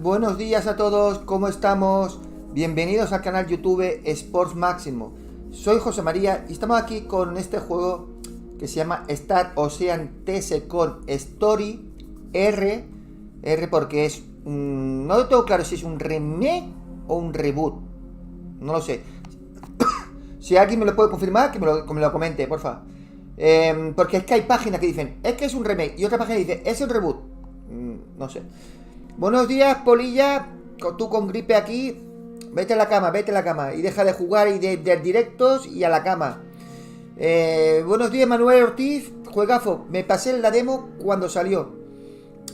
Buenos días a todos, ¿cómo estamos? Bienvenidos al canal YouTube Sports Máximo. Soy José María y estamos aquí con este juego que se llama Star Ocean TS con Story R porque es no lo tengo claro si es un remake o un reboot. No lo sé. Si alguien me lo puede confirmar, que me lo comente, porfa. Porque es que hay páginas que dicen es que es un remake y otra página dice es un reboot. No sé. Buenos días, Polilla. Tú con gripe aquí. Vete a la cama. Y deja de jugar y de directos y a la cama. Buenos días, Manuel Ortiz. Juegazo. Me pasé la demo cuando salió.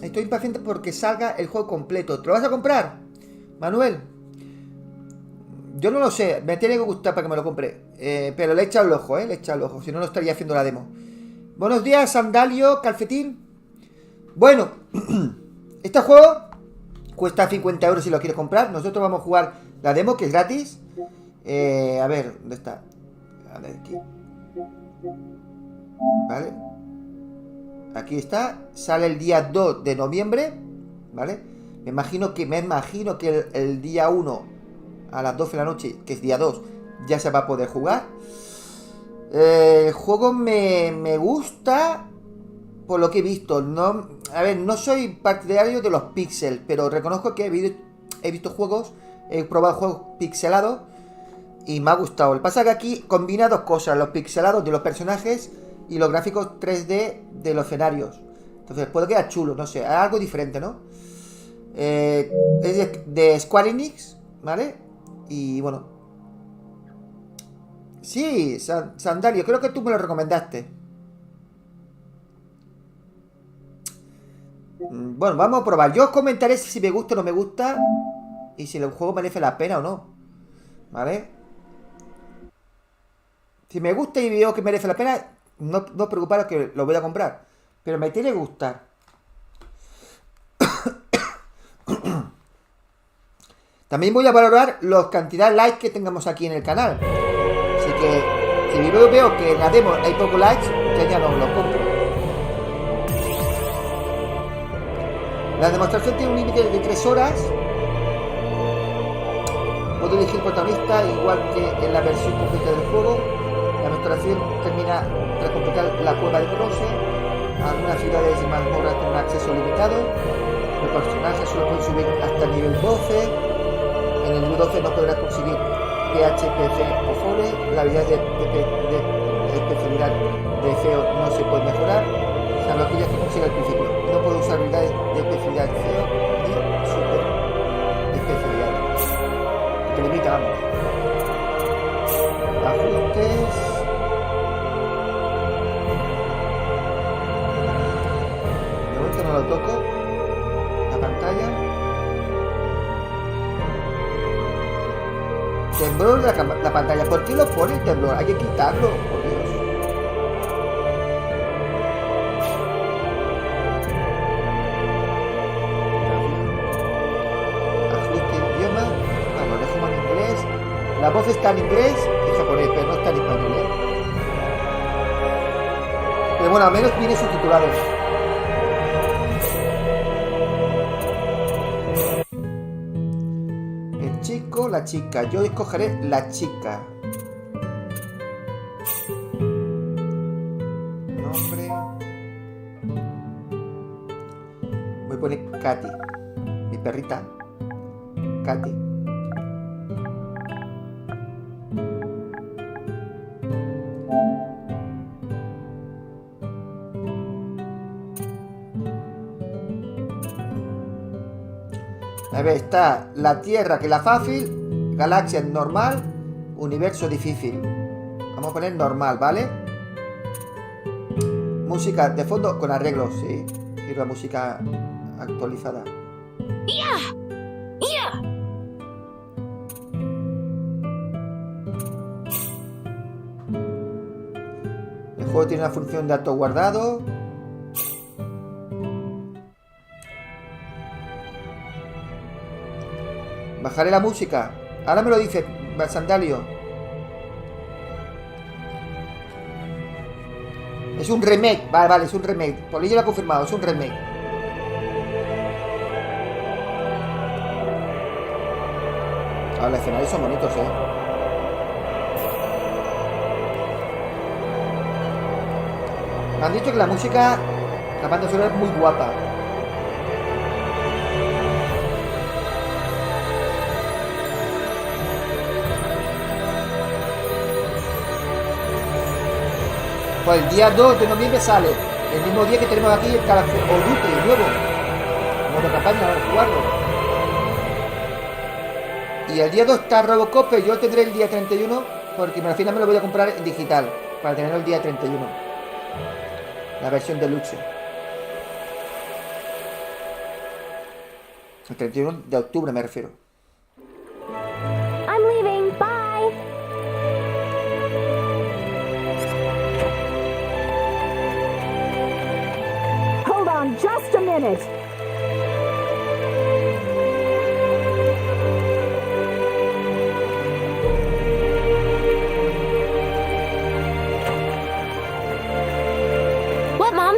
Estoy impaciente porque salga el juego completo. ¿Te lo vas a comprar, Manuel? Yo no lo sé. Me tiene que gustar para que me lo compre. Pero le he echado el ojo, le he echado el ojo. Si no, no estaría haciendo la demo. Buenos días, Sandalio, Calcetín. Bueno, este juego cuesta 50 euros si lo quieres comprar. Nosotros vamos a jugar la demo, que es gratis. A ver, ¿dónde está? A ver, aquí. Vale. Aquí está. Sale el día 2 de noviembre. ¿Vale? Me imagino que el día 1 a las 12 de la noche, que es día 2, ya se va a poder jugar. El juego me gusta por lo que he visto. No, a ver, no soy partidario de los píxeles, pero reconozco que he visto juegos, he probado juegos pixelados y me ha gustado. Lo que pasa es que aquí combina dos cosas: los pixelados de los personajes y los gráficos 3D de los escenarios. Entonces puede quedar chulo, no sé, algo diferente, ¿no? Es de Square Enix, ¿vale? Y bueno, sí, Sandalio, creo que tú me lo recomendaste. Bueno, vamos a probar. Yo os comentaré si me gusta o no me gusta y si el juego merece la pena o no, ¿vale? Si me gusta y veo que merece la pena, no os preocuparos que lo voy a comprar. Pero me tiene que gustar. También voy a valorar la cantidad de likes que tengamos aquí en el canal. Así que si veo que en la demo hay pocos likes, ya no lo compro. La demostración tiene un límite de 3 horas. Puedo elegir protagonista igual que en la versión completa del juego. La demostración termina tras completar la cueva de bronce. Algunas ciudades y mazmorras tienen acceso limitado. Los personajes solo pueden subir hasta nivel 12. En el nivel 12 no podrás conseguir PHPC o Fore. La habilidad de especialidad de feo no se puede mejorar, salvo aquellas que consiga al principio. No puedo usar habilidades de especialidad feo ni super especialidad. Que limita, vamos. Ajustes. De momento no lo toco. La pantalla. Temblor de la pantalla. ¿Por qué lo pone el temblor? Hay que quitarlo, por Dios. Ajuste de idioma. Bueno, dejamos en inglés. La voz está en inglés y japonés, pero no está en español, Pero bueno, al menos viene subtitulado. La chica, yo escogeré la chica. Nombre. Voy a poner Katy, mi perrita. Katy. A ver, está la Tierra, que es la fácil, galaxia normal, universo difícil. Vamos a poner normal, ¿vale? Música de fondo con arreglos, sí. Quiero la música actualizada. El juego tiene una función de auto guardado. Bajaré la música. Ahora me lo dice Sandalio. Es un remake, vale, es un remake. Polillo lo ha confirmado, es un remake. Ahora, los escenarios son bonitos, Me han dicho que la música, la banda sonora es muy guapa. Pues el día 2 de noviembre sale, el mismo día que tenemos aquí el Call of Duty nuevo, modo campaña, a jugarlo. Y el día 2 está Robocop, pero yo lo tendré el día 31, porque al final me lo voy a comprar en digital, para tenerlo el día 31. La versión deluxe. El 31 de octubre me refiero. I'm leaving. Bye. Hold on just a minute. What, Mom?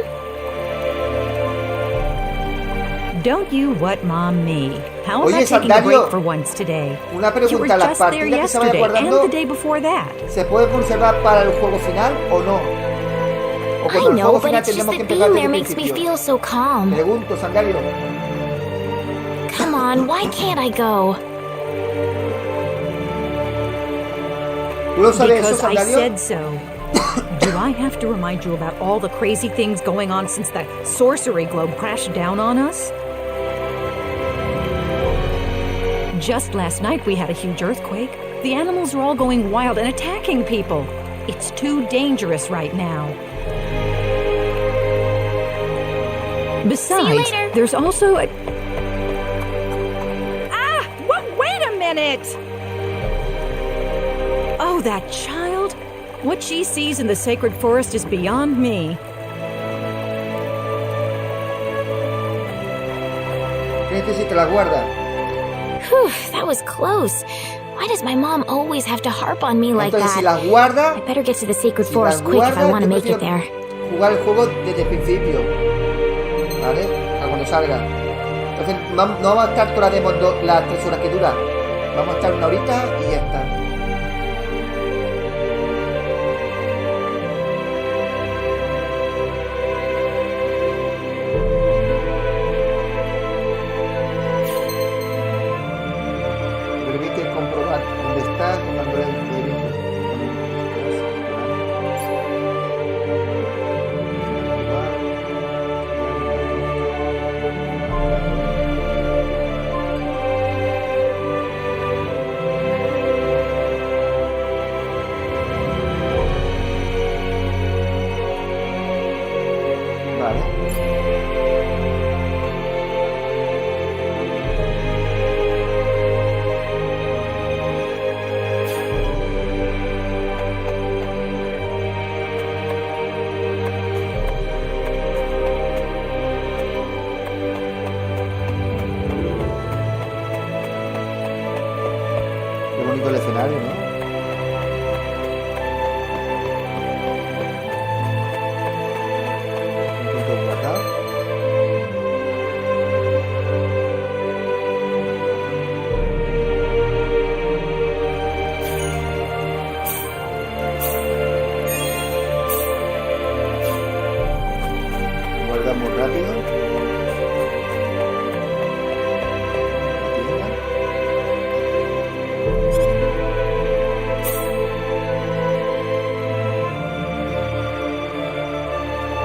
Don't you what mom me? How Oye, about taking a Sandario, break for once today? una You were pregunta, las just there partidas que se vaya yesterday and guardando, the day before that. ¿se puede conservar para el juego final o no? O I cuando el know, juego but final it's just tendremos que that empezar being desde there el makes me principio. feel so calm. Pregunto, Sandario. Come on, why can't I go? ¿Tú lo sabes eso, Because I Sandario? said so. Do I have to remind you about all the crazy things going on since that sorcery globe crashed down on us? Just last night we had a huge earthquake. The animals are all going wild and attacking people. It's too dangerous right now. Besides, later. there's also a... Wait a minute! Oh, that child? What she sees in the sacred forest is beyond me. ¿Qué necesita la guarda? Whew, that was close. Why does my mom always have to harp on me like Entonces, si that? las guarda, I better get to the sacred si forest las quick if I guarda, want to yo make it prefiero there. jugar el juego desde el principio, ¿vale? A cuando salga. Entonces, no vamos a estar toda la demo las 3 horas que dura. Vamos a estar una horita y ya está. Permite comprobar dónde está cuando el Qué bonito el escenario, ¿no? Un punto de guardado. Guardamos rápido. La tienda.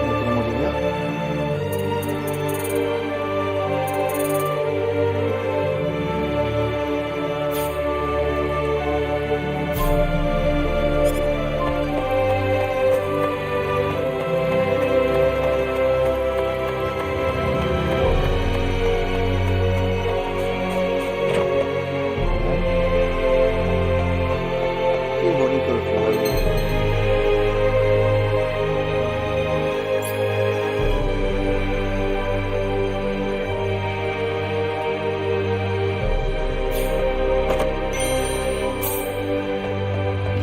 No tenemos dinero. Qué bonito el juego.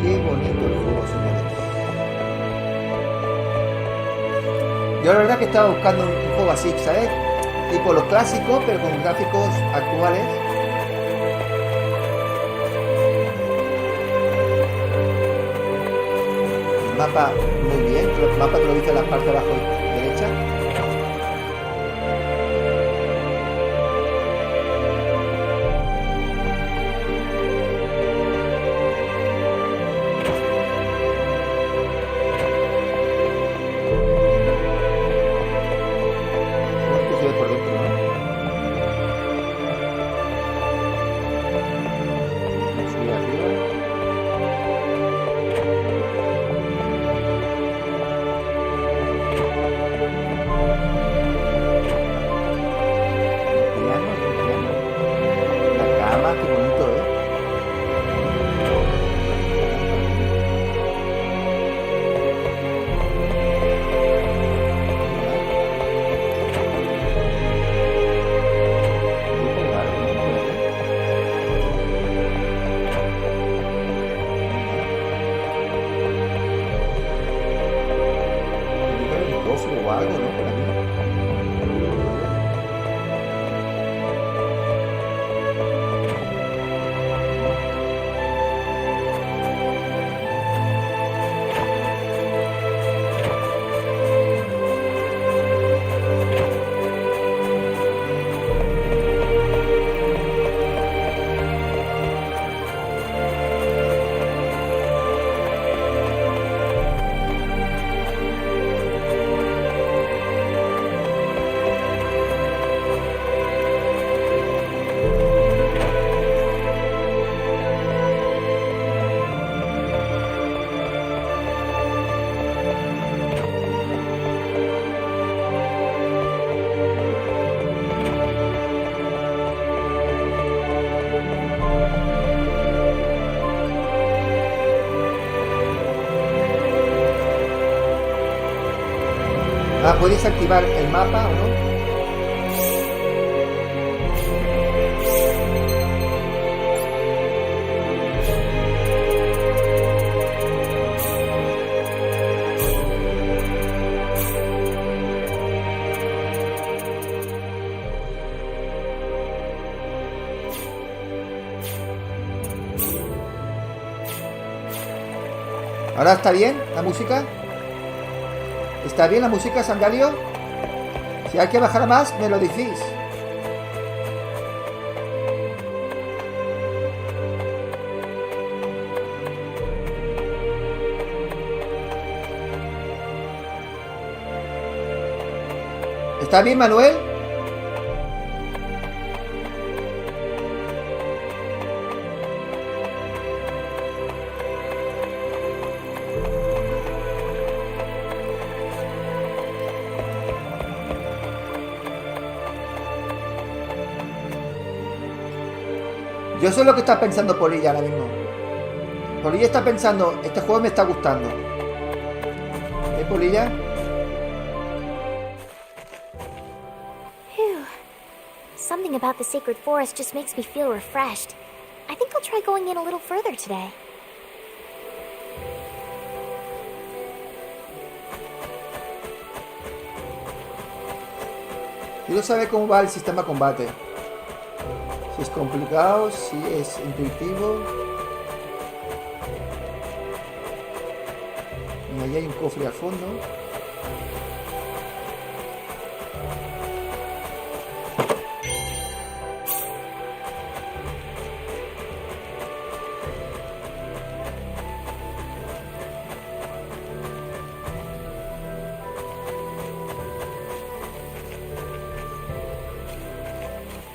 Qué bonito el juego, señores. Yo la verdad que estaba buscando un juego así, ¿sabes? Tipo los clásicos, pero con gráficos actuales. El mapa muy bien, el mapa te lo dice en la parte de abajo derecha. Esto se ve por dentro, ¿no? Subir arriba. La cama, qué bonito, ¿eh? Un cofre o algo, ¿no? Por aquí. Ah, ¿puedes activar el mapa o no? ¿Ahora está bien la música? ¿Está bien la música, Sandalio? Si hay que bajar más, me lo decís. ¿Está bien, Manuel? Yo sé lo que está pensando Polilla ahora mismo. Polilla está pensando, este juego me está gustando. ¿Eh, Polilla? Phew. Something about the sacred forest just makes me feel refreshed. I think I'll try going in a little further today. Quiero saber cómo va el sistema de combate. Si es complicado, si es intuitivo. Y ahí hay un cofre al fondo.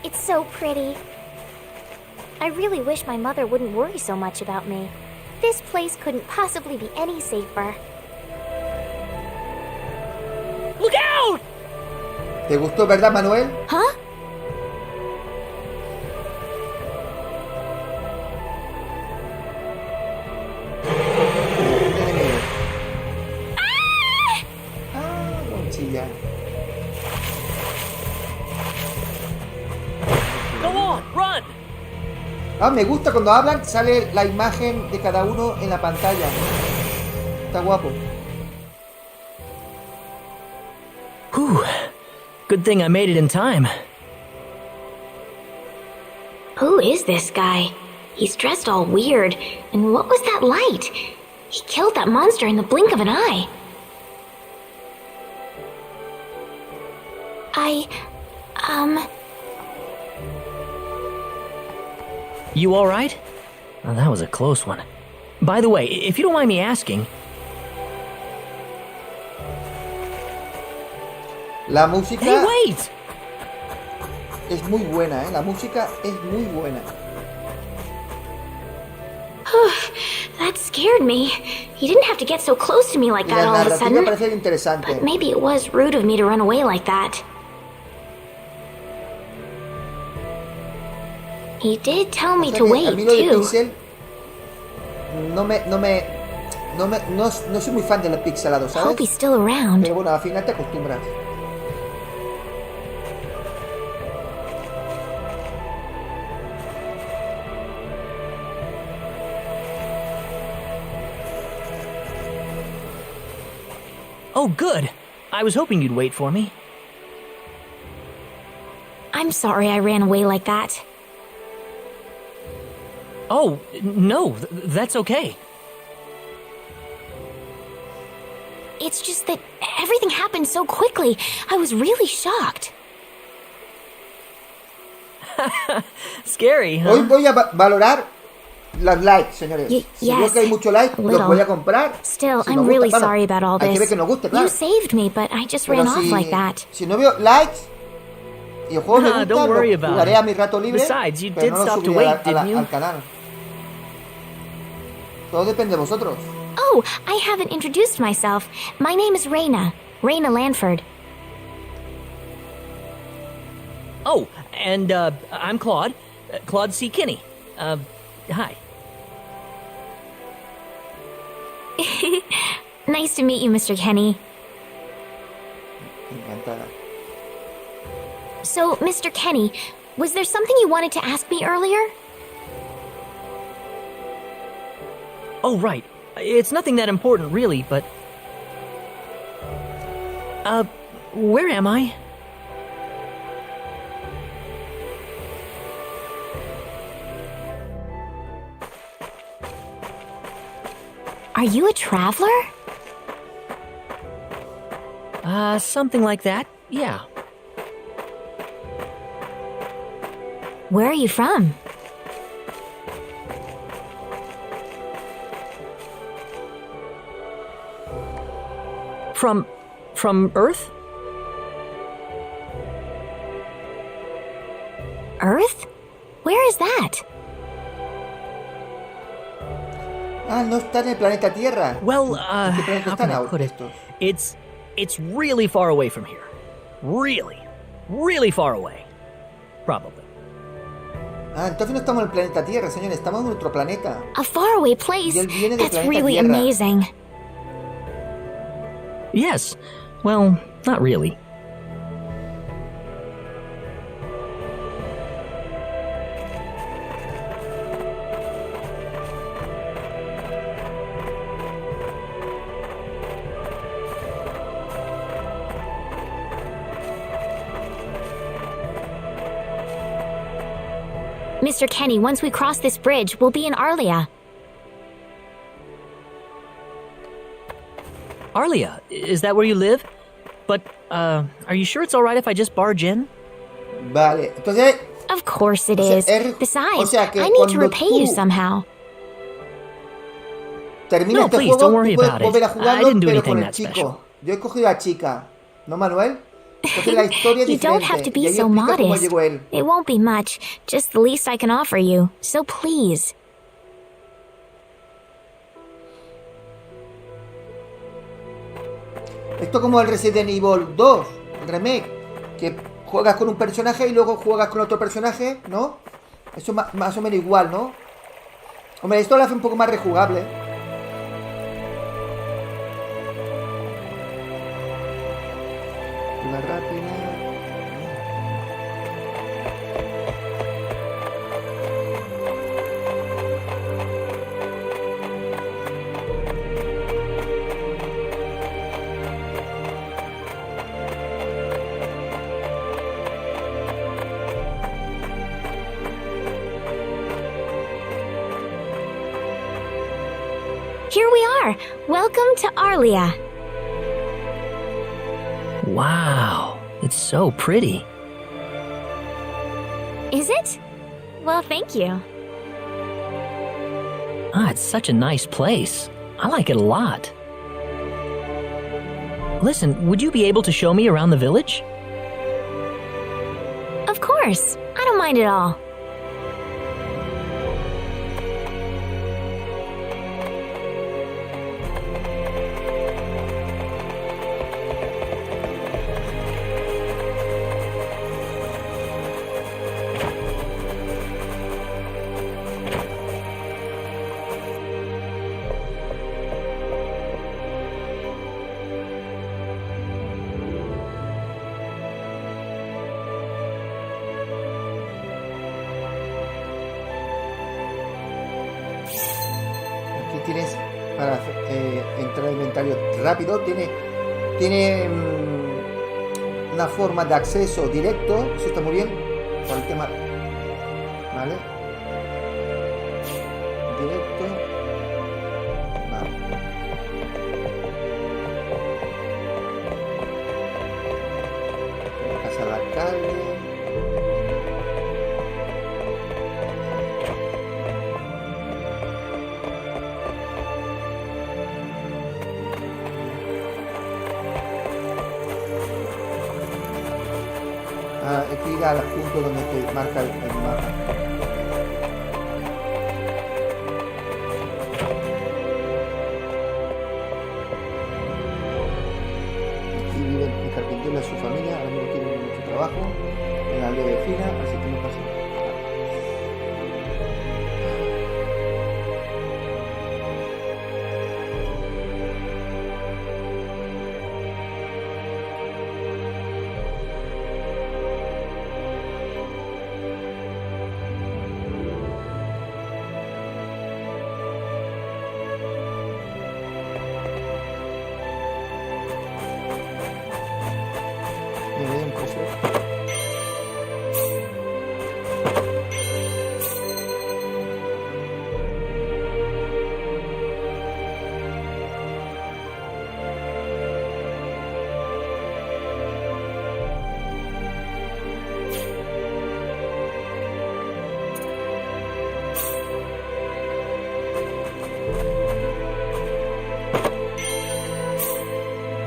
It's so pretty. I really wish my mother wouldn't worry so much about me. This place couldn't possibly be any safer. Look out! ¿Te gustó, verdad, Manuel? Huh? No chilla. Go on, run! Ah, me gusta cuando hablan, sale la imagen de cada uno en la pantalla. Está guapo. Whew. Good thing I made it in time. Who is this guy? He's dressed all weird. And what was that light? He killed that monster in the blink of an eye. You alright? Oh, that was a close one. By the way, if you don't mind me asking... La música Hey, wait! es muy buena, ¿eh? La música es muy buena. That scared me. He didn't have to get so close to me like Y that la all of a narrativa sudden. parece interesante. But maybe it was rude of me to run away like that. He did tell me O sea to que a wait, mí lo de too. Pixel no soy muy fan de los pixelados, Hope ¿sabes? he's still around. Pero bueno, al final te acostumbras. Oh, good. I was hoping you'd wait for me. I'm sorry I ran away like that. Oh, no, that's okay. It's just that everything happened so quickly. I was really shocked. Scary, huh? Hoy voy a valorar los likes, señores. Si veo yes, que hay mucho like, los little. voy a comprar. Still, Si I'm no gusta, really claro, sorry about all hay que ver this. que nos guste, claro. You saved me, but I just Pero ran off like that. si no veo likes y el juego me gusta, don't worry lo about jugaré it. a mi rato libre, Besides, you pero did no lo stop to subiré wait, didn't you? al canal. Todo depende de vosotros. Oh, I haven't introduced myself. My name is Raina. Raina Lanford. Oh, and, I'm Claude. Claude C. Kinney. Hi. Nice to meet you, Mr. Kenny. Encantada. So, Mr. Kenny, was there something you wanted to ask me earlier? Oh, right. It's nothing that important, really, but... where am I? Are you a traveler? Something like that, yeah. Where are you from? From Earth? Earth? Where is that? Ah, no está en el planeta Tierra. Well, ¿En qué planeta how can están I put it? estos? It's really far away from here. Really, really far away. Probably. Ah, entonces no estamos en el planeta Tierra, señores, estamos en otro planeta. A faraway place? Y él viene del That's planeta really Tierra. amazing. Yes. Well, not really. Mr. Kenny, once we cross this bridge, we'll be in Arlia. Arlia, is that where you live? But, are you sure it's alright if I just barge in? Vale, entonces, Of course it O sea, is. Besides, que I need to cuando repay you tú somehow. termina No, este please, juego, don't worry tú puedes about it. volver a I jugarlo, didn't do pero anything con el that chico. special. Yo he cogido a la chica, ¿no, Manuel? Entonces la historia es You don't diferente. have to Y be ahí so explica cómo modest. llegó él. It won't be much, just the least I can offer you. So please. Esto como el Resident Evil 2, el remake, que juegas con un personaje y luego juegas con otro personaje, ¿no? Eso más o menos igual, ¿no? Hombre, esto lo hace un poco más rejugable. Una rápida. are. Welcome to Arlia. Wow, it's so pretty. Is it? Well, thank you. Ah, it's such a nice place. I like it a lot. Listen, would you be able to show me around the village? Of course. I don't mind at all. Tienes para entrar al inventario rápido, tiene una forma de acceso directo, eso está muy bien para el tema, vale, directo, vale. La casa del alcalde. Hay que ir al punto donde te marca el mapa. Aquí viven el carpintero y su familia, ahora mismo tienen mucho trabajo en la aldea vecina, así que no pasa nada.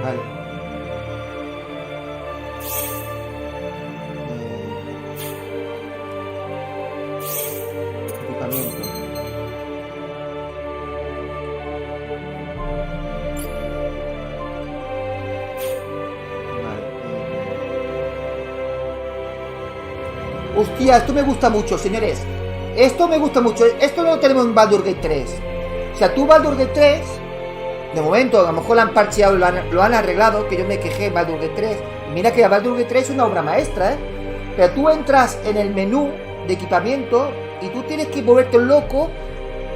Vale. Equipamiento. Vale. Hostia, esto me gusta mucho, señores. Esto me gusta mucho. Esto no lo tenemos en Baldur's Gate 3. O sea, tú Baldur's Gate 3... De momento, a lo mejor lo han parcheado, lo han arreglado, que yo me quejé en Baldur's Gate 3. Y mira que Baldur's Gate 3 es una obra maestra, ¿eh? Pero tú entras en el menú de equipamiento y tú tienes que moverte loco.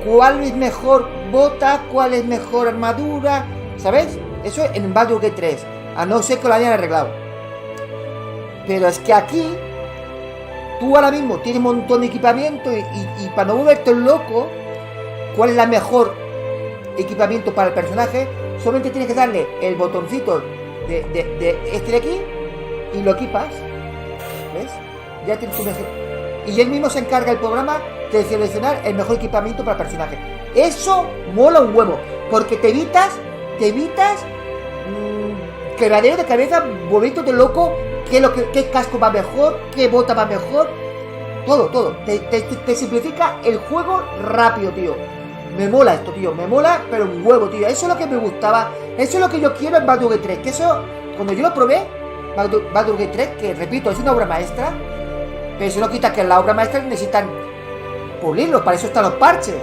¿Cuál es mejor bota? ¿Cuál es mejor armadura? ¿Sabes? Eso en Baldur's Gate 3. A no ser que lo hayan arreglado. Pero es que aquí, tú ahora mismo tienes un montón de equipamiento y para no moverte loco, ¿cuál es la mejor equipamiento para el personaje? Solamente tienes que darle el botoncito de este de aquí y lo equipas. ¿Ves? Ya tienes tu mejor. Y él mismo se encarga el programa de seleccionar el mejor equipamiento para el personaje. Eso mola un huevo, porque te evitas quebradero de cabeza, boletos de loco, qué casco va mejor, qué bota va mejor, todo. Te simplifica el juego rápido, tío. Me mola esto, tío, me mola, pero un huevo, tío. Eso es lo que me gustaba, eso es lo que yo quiero en Baldur's Gate 3. Que eso, cuando yo lo probé, Baldur's Gate 3, que repito, es una obra maestra, pero eso no quita que la obra maestra necesitan pulirlo, para eso están los parches.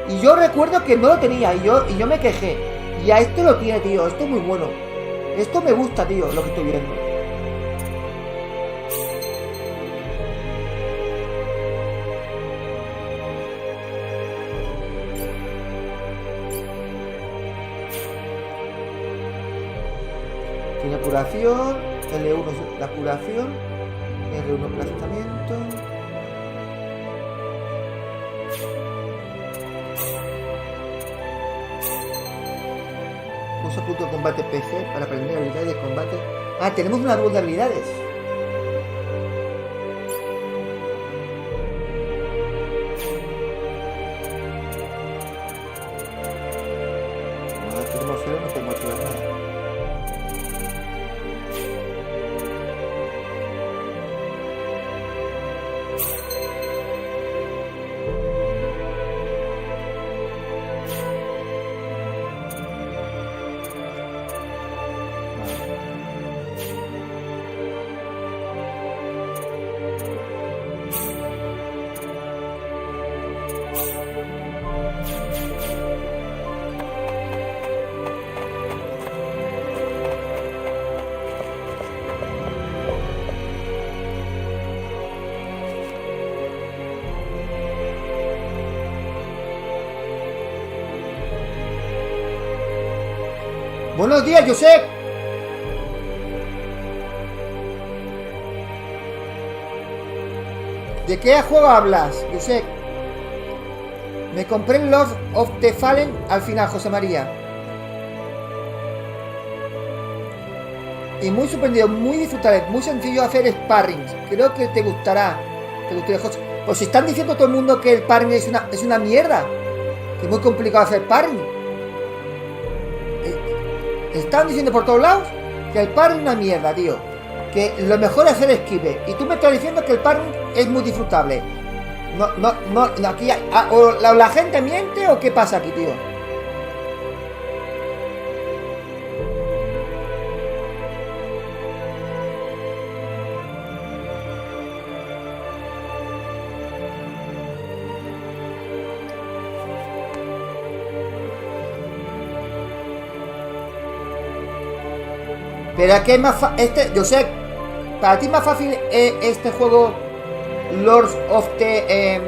Y yo recuerdo que no lo tenía, y yo me quejé. Y a esto lo tiene, tío, esto es muy bueno. Esto me gusta, tío, lo que estoy viendo. Tiene curación, L1 es la curación, R1 aplastamiento. Usa punto de combate PC para aprender habilidades de combate. Ah, tenemos un árbol de habilidades. No tenemos cero, no podemos activar nada. Buenos días, Josep. ¿De qué juego hablas, Josep? Me compré el Lord of the Fallen al final, José María. Y muy sorprendido, muy disfrutable, muy sencillo hacer sparring. Creo que te gustará. Te gustaría, José. Pues si están diciendo todo el mundo que el sparring es una mierda. Que es muy complicado hacer sparring. Están diciendo por todos lados que el parring es una mierda, tío. Que lo mejor es hacer esquive. Y tú me estás diciendo que el parring es muy disfrutable. No, aquí o la gente miente o qué pasa aquí, tío. Pero aquí es más fácil. Yo sé, para ti es más fácil este juego Lords of the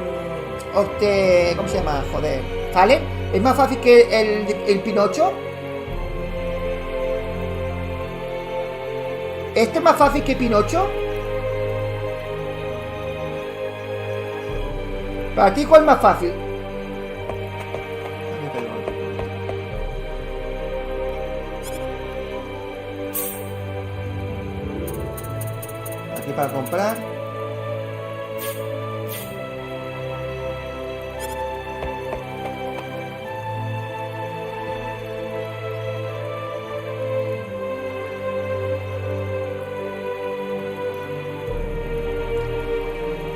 ¿cómo se llama? Joder, ¿Fallen? ¿Es más fácil que el Pinocho? ¿Este es más fácil que Pinocho? ¿Para ti cuál es más fácil? Aquí para comprar.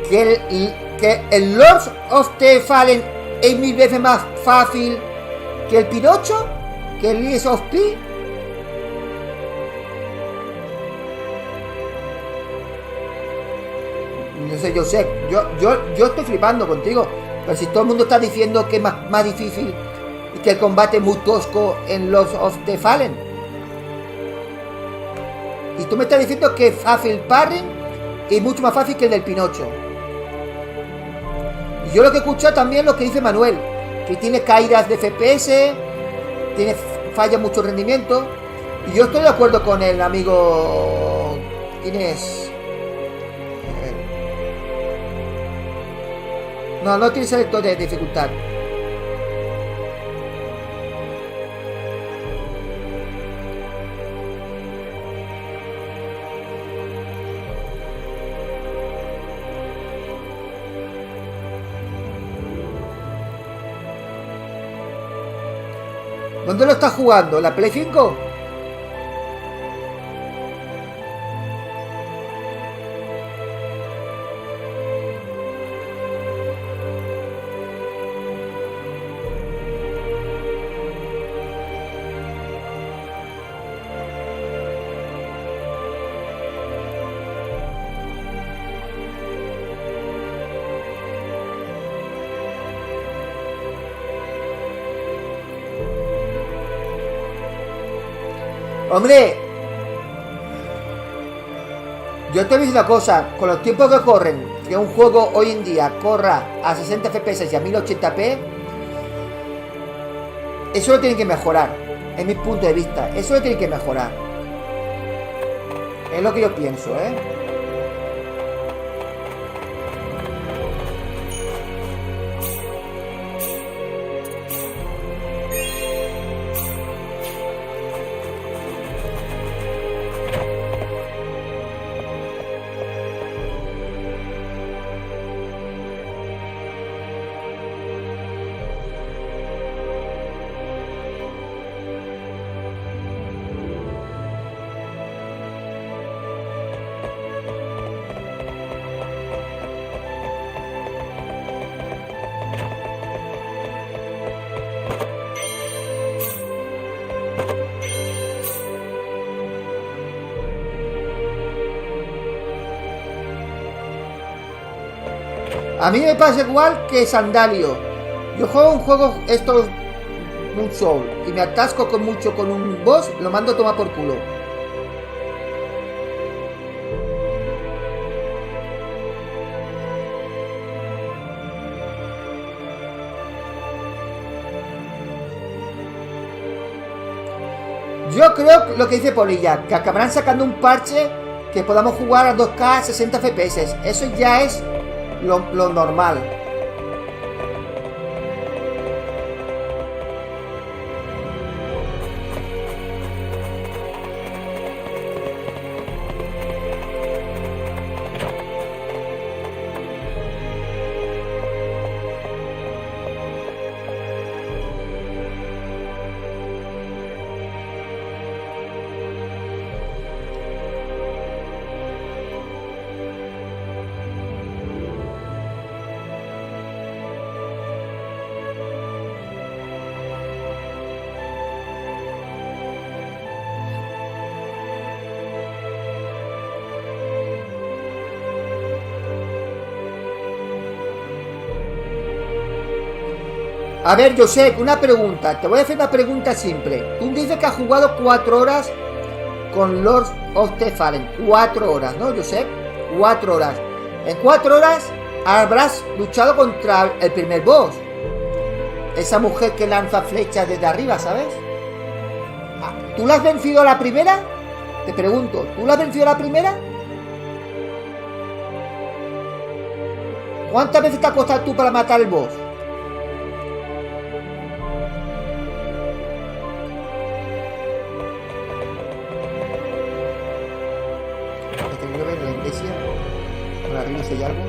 Que el Lords of the Fallen es 1000 veces más fácil que el Pinocho, que el Lies of P. No sé, yo estoy flipando contigo. Pero si todo el mundo está diciendo que es más difícil y que el combate es muy tosco en Lords of the Fallen. Y tú me estás diciendo que es fácil parring y mucho más fácil que el del Pinocho. Y yo lo que he escuchado también lo que dice Manuel, que tiene caídas de FPS, tiene falla mucho rendimiento. Y yo estoy de acuerdo con el amigo Inés. No tiene selector de dificultad. ¿Dónde lo estás jugando? ¿La Play 5? Hombre, yo te voy a decir una cosa, con los tiempos que corren, que un juego hoy en día corra a 60 FPS y a 1080p, eso lo tienen que mejorar, en mi punto de vista, eso lo tienen que mejorar. Es lo que yo pienso, A mí me pasa igual que Sandalio. Yo juego un juego, un Soul, y me atasco con un boss, lo mando a tomar por culo. Yo creo lo que dice Polilla, que acabarán sacando un parche que podamos jugar a 2K a 60 FPS. Eso ya es lo normal. A ver, Josep, una pregunta. Te voy a hacer una pregunta simple. Tú dices que has jugado 4 horas con Lords of the Fallen. 4 horas, ¿no, Josep? 4 horas. En 4 horas habrás luchado contra el primer boss. Esa mujer que lanza flechas desde arriba, ¿sabes? ¿Tú la has vencido a la primera? Te pregunto, ¿tú la has vencido a la primera? ¿Cuántas veces te ha costado tú para matar el boss? Por arriba si hay algo.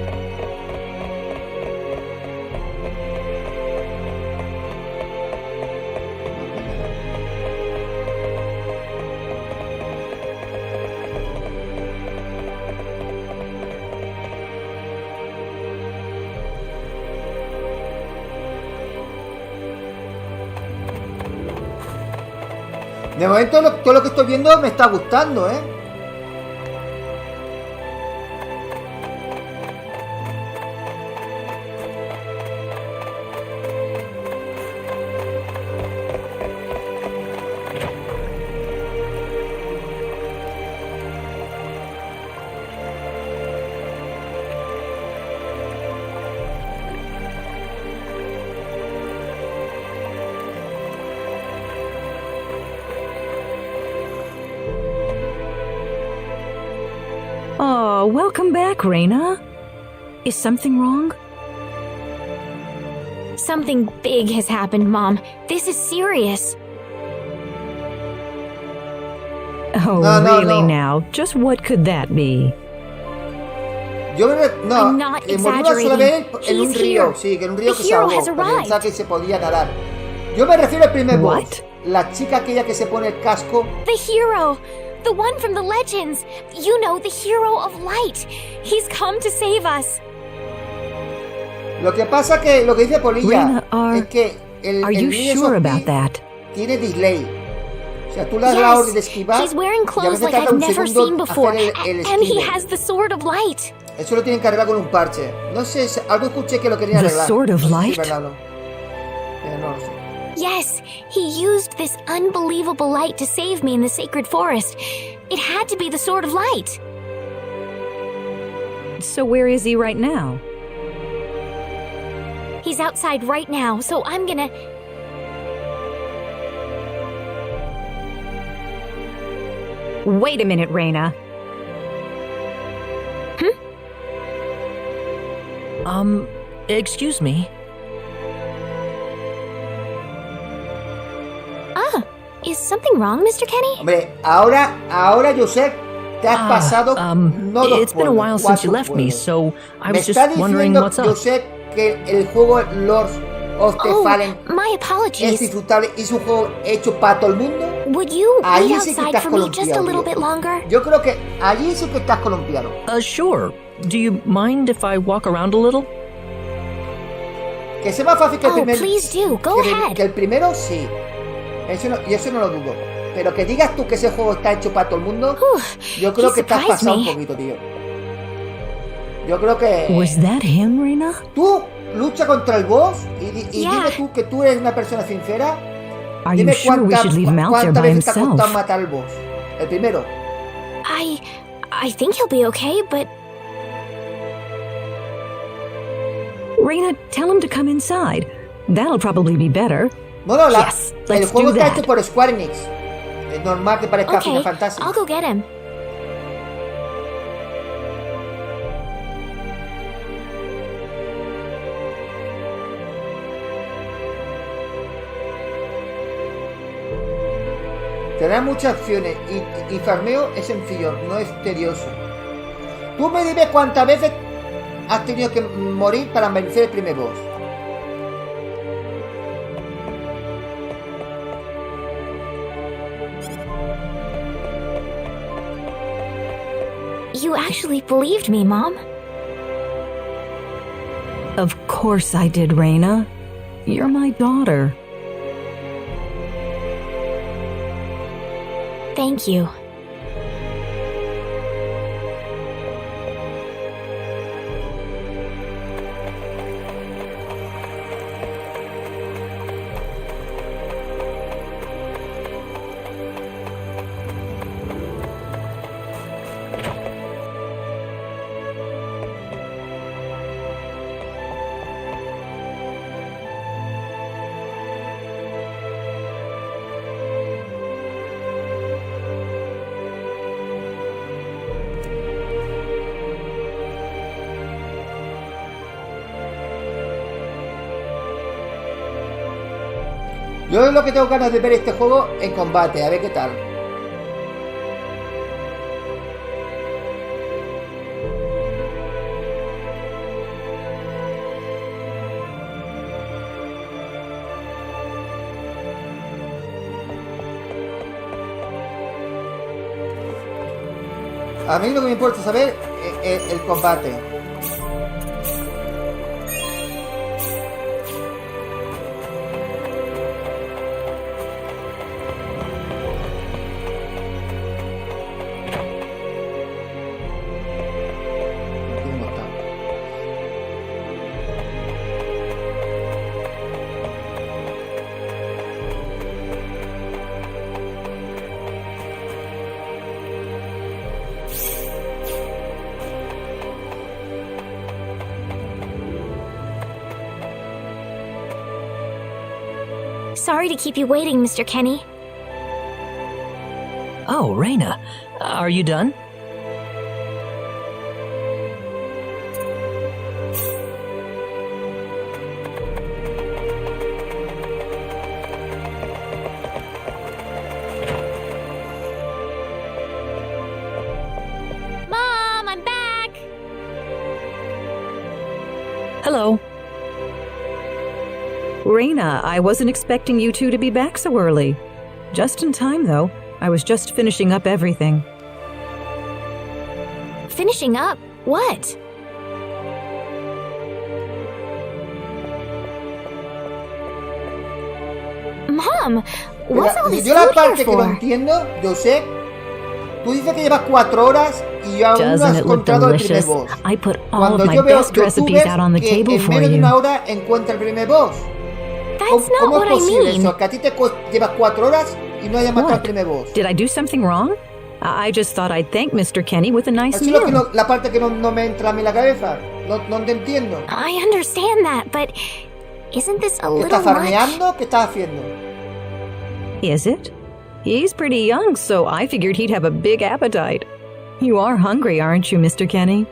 De momento todo lo que estoy viendo me está gustando, ¿eh? Oh, welcome back, Reina. Is something wrong? Something big has happened, Mom. This is serious. Oh, No, really no. now? Just what could that be? I'm not que morimos sola exaggerating. vez en un He's río, here. sí, que en un río The que se hero ahogó, has porque arrived. pensaba que se podía nadar. Yo me refiero al primer boss. What? La chica aquella que se pone el casco. The hero! The one from the legends! You know, the hero of light! He's come to save us! Lo que pasa que lo que dice Polilla Reina, es que el Are you Mirrors sure of about Pi that? tiene delay. O sea, tú le das la orden de esquivar he's wearing y a clothes veces like tarda I've un never segundo seen before, hacer el and he esquive. has the sword of light. Eso lo tienen que arreglar con un parche. No sé, algo escuché que lo querían The arreglar. Sword of No sé si es Light? verdad o no. Pero no lo sé. Yes, he used this unbelievable light to save me in the sacred forest. It had to be the sword of light. So where is he right now? He's outside right now, so I'm gonna... Wait a minute, Reina. Excuse me. Is something wrong, Mr. Kenny? Hombre, ahora yo sé que has pasado no dos It's been a pueblos, while since you 4 left me, pueblos. so I Me was está just wondering diciendo, what's yo up. sé que el juego Lords of the Oh, Fallen my es apologies. disfrutable y es un juego hecho para todo el mundo. Would you Ahí wait sí que outside estás for me just a columpiado, little tío. bit longer? Yo creo que allí sí que estás columpiado. Sure. Do you mind if I walk around a little? Que sea más fácil que el Oh, primero. please do. Go ahead. Que el primero sí. Y eso no lo dudo. Pero que digas tú que ese juego está hecho para todo el mundo, yo creo he que te has surprised pasado un me. poquito, tío. Yo creo que... Was that him, Reina? Tú lucha contra el boss y Yeah. dime tú que tú eres una persona sincera. Are you Dime sure we should leave him out there cuántas by veces te ha costado himself? matar al boss. El primero. I think he'll be okay, but Reina, tell him to come inside. That'll probably be better. No, no, Yes, el let's juego do está that. hecho por Square Enix. Es normal que parezca okay. Final Fantasy. I'll go get him. Tendrá muchas opciones y farmeo es sencillo, no es tedioso. Tú me dime cuántas veces has tenido que morir para vencer el primer boss. You actually believed me, Mom. Of course I did, Reina. You're my daughter. Thank you. Yo lo que tengo ganas de ver este juego en combate, a ver qué tal. A mí lo que me importa saber es el combate. ¿Cómo está? Sorry to keep you waiting, Mr. Kenny. Oh, Reina, are you done? Mom, I'm back! Hello. Reina, I wasn't expecting you two to be back so early. Just in time, though. I was just finishing up everything. Finishing up? What? Mom, what's all this Yo la food parte here que no for? entiendo, yo sé. Tú dices que llevas 4 horas y aún no Doesn't has it look encontrado el primer delicious? boss. I put all Cuando of my yo veo best recipes youtubers out on the que table en for menos de you. una hora encuentra el primer boss. That's not ¿Cómo what es I posible mean. eso? Que a ti te llevas 4 horas y no hayas matado al What? primer boss. Did I do something wrong? I just thought I'd thank Mr. Kenny with a nice Así es lo que meal. la parte que no me entra a mí en la cabeza. No te entiendo. I understand that, but isn't this a ¿Qué little estás much? farmeando? ¿Qué estás haciendo? Is it? He's pretty young, so I figured he'd have a big appetite. You are hungry, aren't you, Mr. Kenny?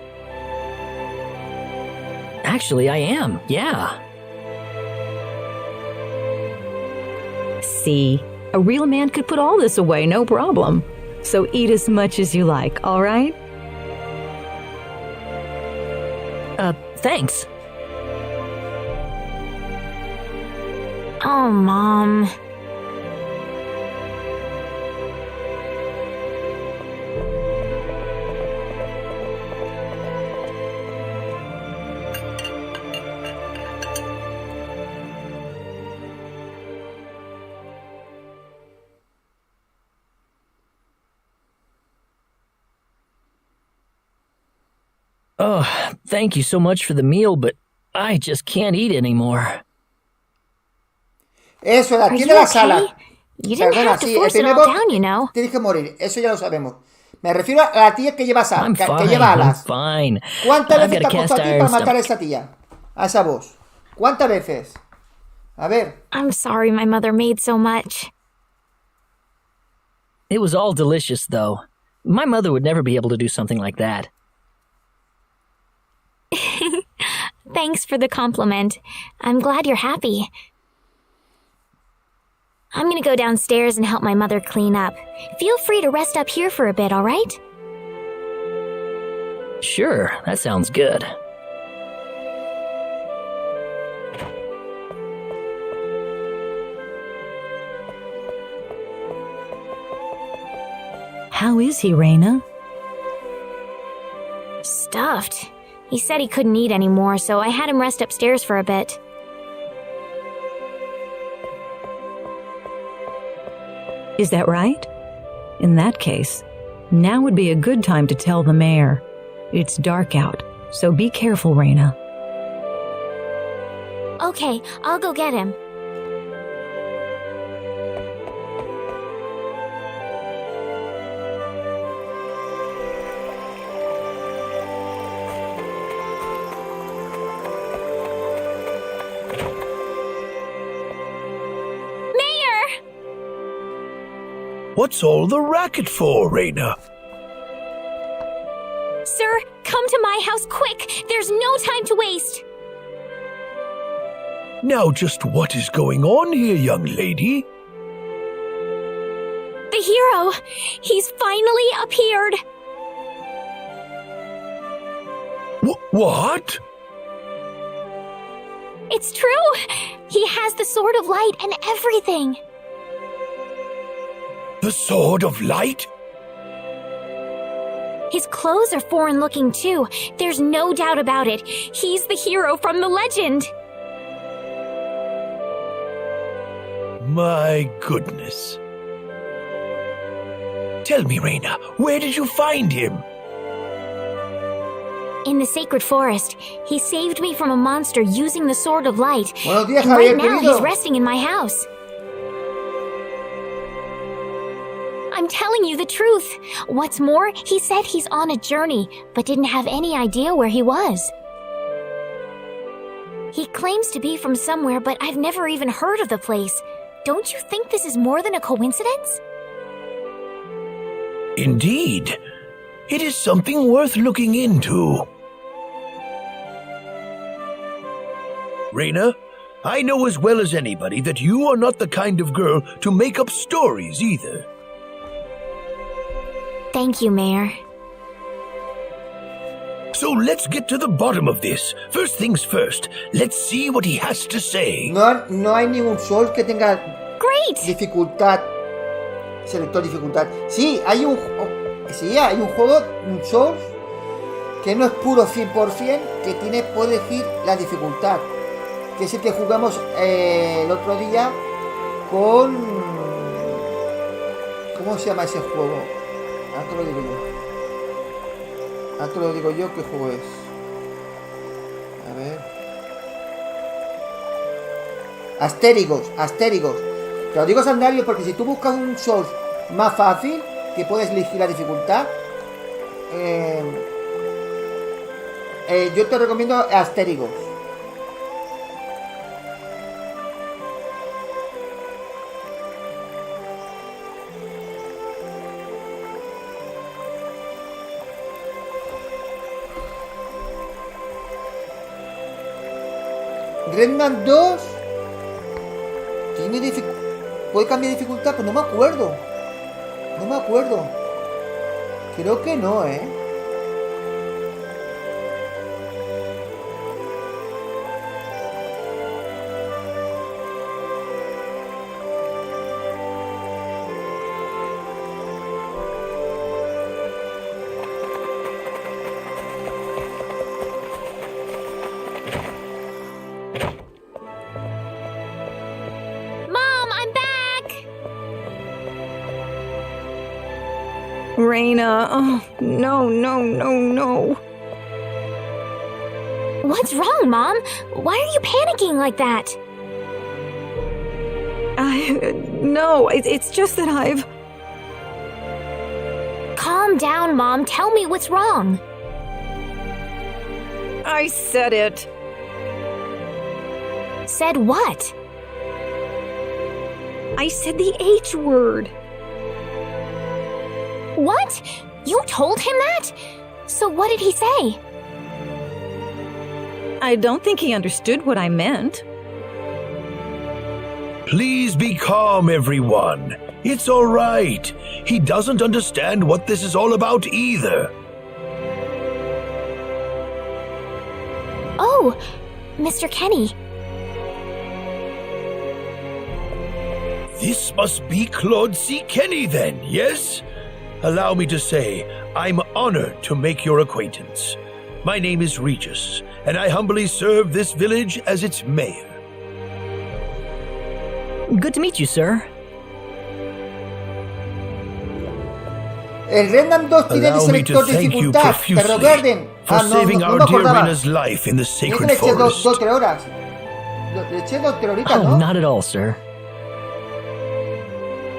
Actually, I am, yeah. See, a real man could put all this away, no problem. So eat as much as you like, all right? Thanks. Oh, Mom. Oh, thank you so much for the meal, but I just can't eat anymore. Eso, la Are tienda you de la sala. okay? You didn't Perdona, have to sí, el force it primer all boss down, you know. tienes que morir, eso ya lo sabemos. Me refiero a la tía que lleva I'm que fine, lleva I'm alas. fine. ¿Cuántas I've veces got te a ha puesto cast a ti iron para matar a stomach. esa tía? A esa voz. ¿Cuántas veces? A ver. I'm sorry my mother made so much. It was all delicious, though. My mother would never be able to do something like that. Thanks for the compliment. I'm glad you're happy. I'm gonna go downstairs and help my mother clean up. Feel free to rest up here for a bit, alright? Sure, that sounds good. How is he, Reina? Stuffed. He said he couldn't eat anymore, so I had him rest upstairs for a bit. Is that right? In that case, now would be a good time to tell the mayor. It's dark out, so be careful, Reina. Okay, I'll go get him. What's all the racket for, Reina? Sir, come to my house quick! There's no time to waste! Now just what is going on here, young lady? The hero! He's finally appeared! What? It's true! He has the Sword of Light and everything! The Sword of Light? His clothes are foreign looking too. There's no doubt about it. He's the hero from the legend. My goodness. Tell me, Reina, where did you find him? In the sacred forest. He saved me from a monster using the Sword of Light. Buenos días, And right Javier, now querido. he's resting in my house. I'm telling you the truth. What's more, he said he's on a journey, but didn't have any idea where he was. He claims to be from somewhere, but I've never even heard of the place. Don't you think this is more than a coincidence? Indeed. It is something worth looking into. Reina, I know as well as anybody that you are not the kind of girl to make up stories either. Thank you, Mayor. So let's get to the bottom of this. First things first, let's see what he has to say. No hay ningún sol que tenga Great! dificultad. Selector dificultad. Sí, hay un juego, un Souls, que no es puro 100%, que puede elegir la dificultad. Que es el que jugamos el otro día con... ¿Cómo se llama ese juego? Ahora te lo digo yo qué juego es. A ver. Astérigos. Te lo digo, Sandario, porque si tú buscas un Souls más fácil, que puedes elegir la dificultad, yo te recomiendo Astérigos. Redman 2 tiene ¿puede cambiar dificultad? Pues no me acuerdo. Creo que no, Mom, I'm back! Reina, oh, no. What's wrong, Mom? Why are you panicking like that? No, it's just that I've... Calm down, Mom. Tell me what's wrong. I said it. Said what? I said the H word. What? You told him that? So what did he say? I don't think he understood what I meant. Please be calm, everyone. It's all right. He doesn't understand what this is all about either. Oh, Mr. Kenny. This must be Claude C. Kenny then, yes? Allow me to say, I'm honored to make your acquaintance. My name is Regis, and I humbly serve this village as its mayor. Good to meet you, sir. El Random 2 tiene Allow me to selector de thank you dificultad, pero profusely recuerden. for saving no our me dear acordaba. Rena's life in the Mira que sacred le eché forest. 2-3 horas. Le eché 2-3 horitas, Oh, ¿no? not at all, sir.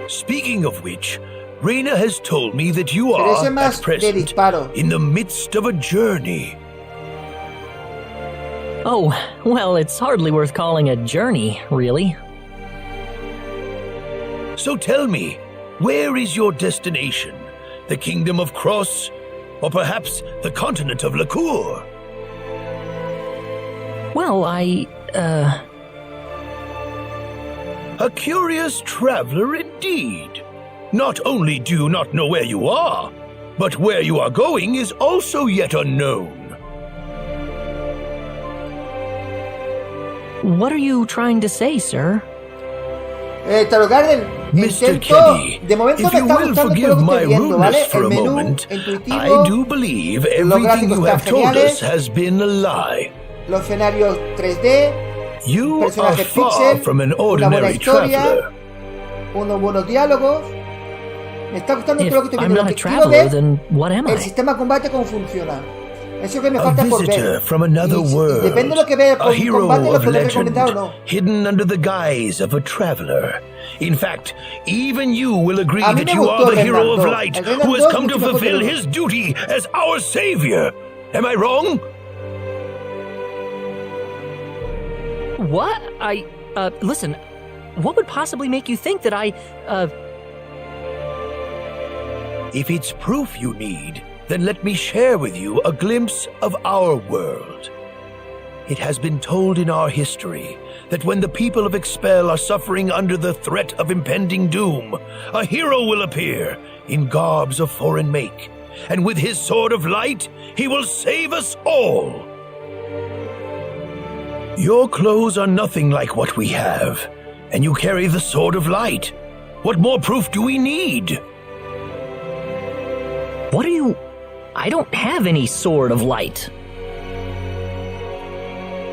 Speaking of which, Rena has told me that you Pero ese are, más at de present, disparo. in the midst of a journey. Oh, well, it's hardly worth calling a journey, really. So tell me, where is your destination? The Kingdom of Cross? Or perhaps the continent of Lacour? Well, A curious traveler indeed. Not only do you not know where you are, but where you are going is also yet unknown. What are you trying to say, sir? Tarot Garden, Mr. intento. Kenny, De momento if me you está will gustando todo forgive lo que my estoy viendo, ¿vale? rudeness for El a menú moment, intuitivo, I do believe los everything gráficos you están have told geniales, us has been a lie. los escenarios 3D, You are personajes far pixel, from an una buena ordinary historia, traveler. unos buenos diálogos. Me está gustando If todo lo que estoy I'm viendo. Lo not a que quiero traveler, ver, then what am el I? sistema de combate, cómo funciona. Eso que me A falta por visitor ver. from another Y world, depende de lo que vea a con hero combate, lo of podré legend, recomendar o no. hidden under the guise of a traveler. In fact, even you will agree A mí that me you gustó are the el hero Remake of 2. light El Remake who has 2 come to mucho mejor que el fulfill 1. his duty as our savior. Am I wrong? What? Listen, what would possibly make you think that If it's proof you need, then let me share with you a glimpse of our world. It has been told in our history that when the people of Expel are suffering under the threat of impending doom, a hero will appear in garbs of foreign make, and with his sword of light, he will save us all. Your clothes are nothing like what we have, and you carry the sword of light. What more proof do we need? What are you... I don't have any sword of light.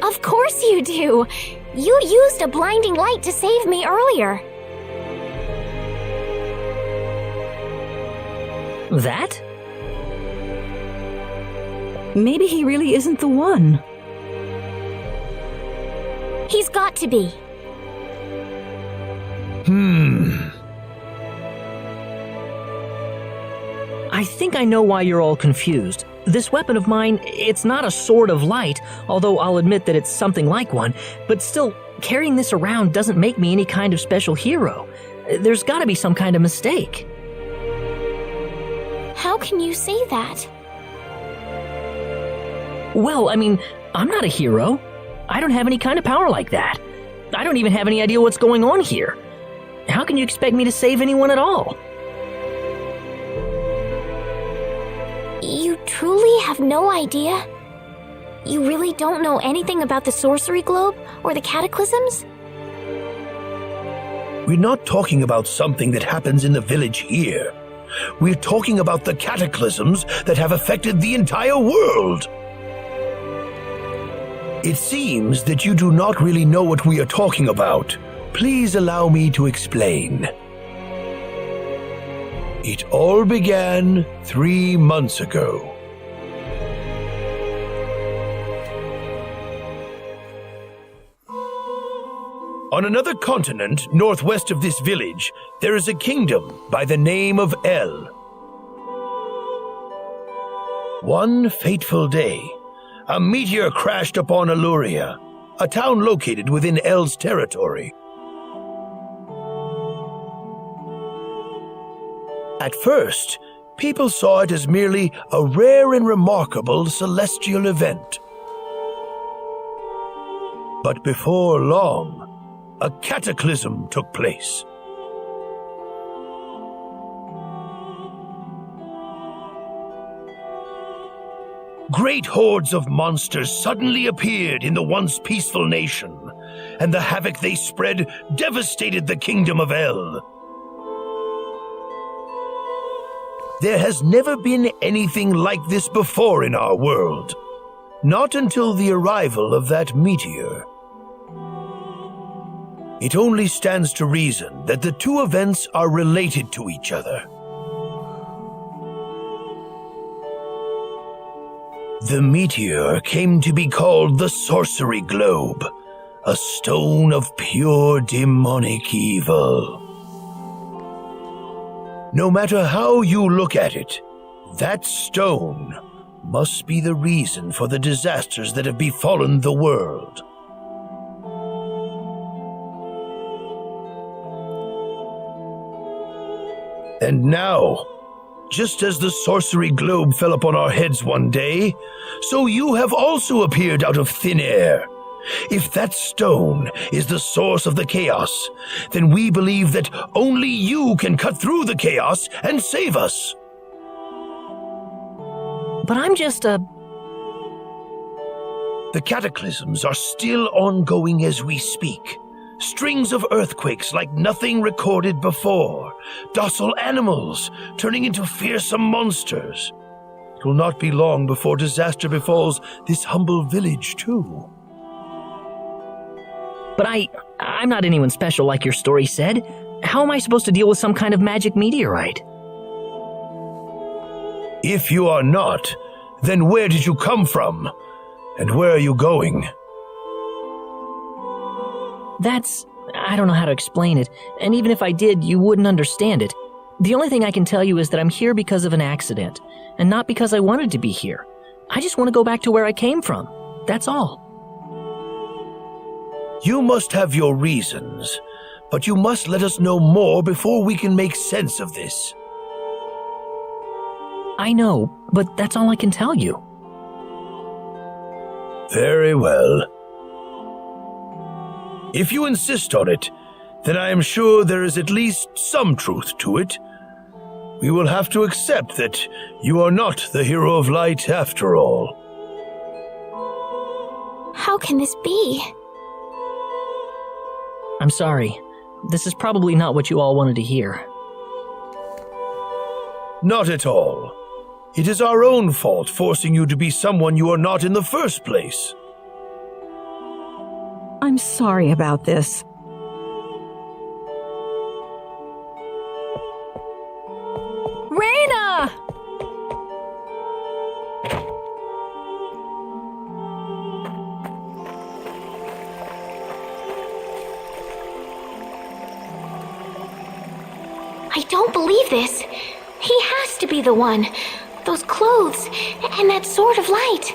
Of course you do. You used a blinding light to save me earlier. That? Maybe he really isn't the one. He's got to be. I think I know why you're all confused. This weapon of mine, it's not a sword of light, although I'll admit that it's something like one, but still, carrying this around doesn't make me any kind of special hero. There's gotta be some kind of mistake. How can you say that? Well, I mean, I'm not a hero. I don't have any kind of power like that. I don't even have any idea what's going on here. How can you expect me to save anyone at all? You truly have no idea? You really don't know anything about the sorcery globe or the cataclysms? We're not talking about something that happens in the village here. We're talking about the cataclysms that have affected the entire world. It seems that you do not really know what we are talking about. Please allow me to explain. It all began 3 months ago. On another continent, northwest of this village, there is a kingdom by the name of El. One fateful day, a meteor crashed upon Aluria, a town located within El's territory. At first, people saw it as merely a rare and remarkable celestial event. But before long, a cataclysm took place. Great hordes of monsters suddenly appeared in the once peaceful nation, and the havoc they spread devastated the kingdom of El. There has never been anything like this before in our world, not until the arrival of that meteor. It only stands to reason that the two events are related to each other. The meteor came to be called the Sorcery Globe, a stone of pure demonic evil. No matter how you look at it, that stone must be the reason for the disasters that have befallen the world. And now, just as the sorcery globe fell upon our heads one day, so you have also appeared out of thin air. If that stone is the source of the chaos, then we believe that only you can cut through the chaos and save us. But I'm just a... The cataclysms are still ongoing as we speak. Strings of earthquakes like nothing recorded before. Docile animals turning into fearsome monsters. It will not be long before disaster befalls this humble village, too. But I'm not anyone special like your story said. How am I supposed to deal with some kind of magic meteorite? If you are not, then where did you come from? And where are you going? I don't know how to explain it, and even if I did, you wouldn't understand it. The only thing I can tell you is that I'm here because of an accident, and not because I wanted to be here. I just want to go back to where I came from. That's all. You must have your reasons, but you must let us know more before we can make sense of this. I know, but that's all I can tell you. Very well. If you insist on it, then I am sure there is at least some truth to it. We will have to accept that you are not the hero of light after all. How can this be? I'm sorry. This is probably not what you all wanted to hear. Not at all. It is our own fault forcing you to be someone you are not in the first place. I'm sorry about this. Raina! I don't believe this. He has to be the one. Those clothes and that sword of light.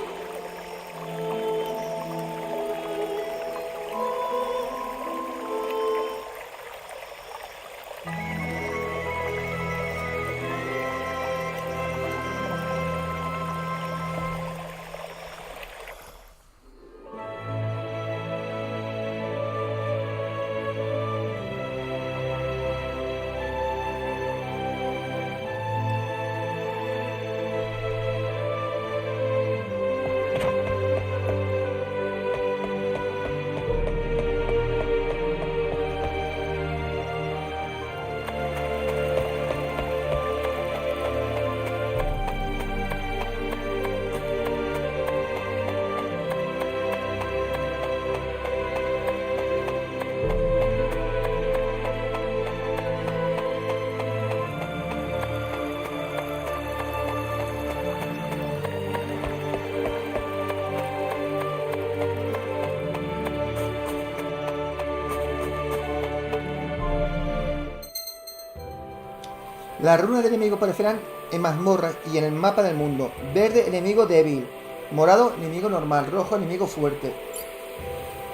Las runas de enemigo aparecerán en mazmorras y en el mapa del mundo. Verde, enemigo débil. Morado, enemigo normal. Rojo, enemigo fuerte.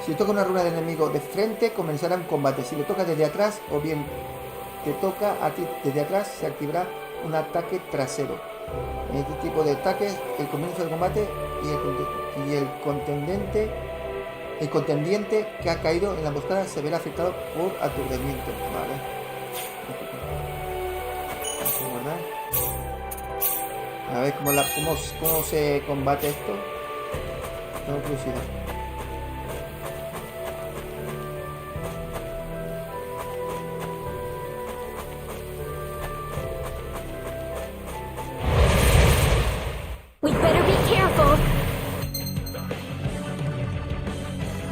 Si toca una runa de enemigo de frente, comenzará un combate. Si lo toca desde atrás o bien te toca a ti desde atrás, se activará un ataque trasero. En este tipo de ataques, el comienzo del combate y el contendiente que ha caído en la emboscada se verá afectado por aturdimiento. Vale. A ver cómo se combate esto. Tengo curiosidad. We'd better be careful.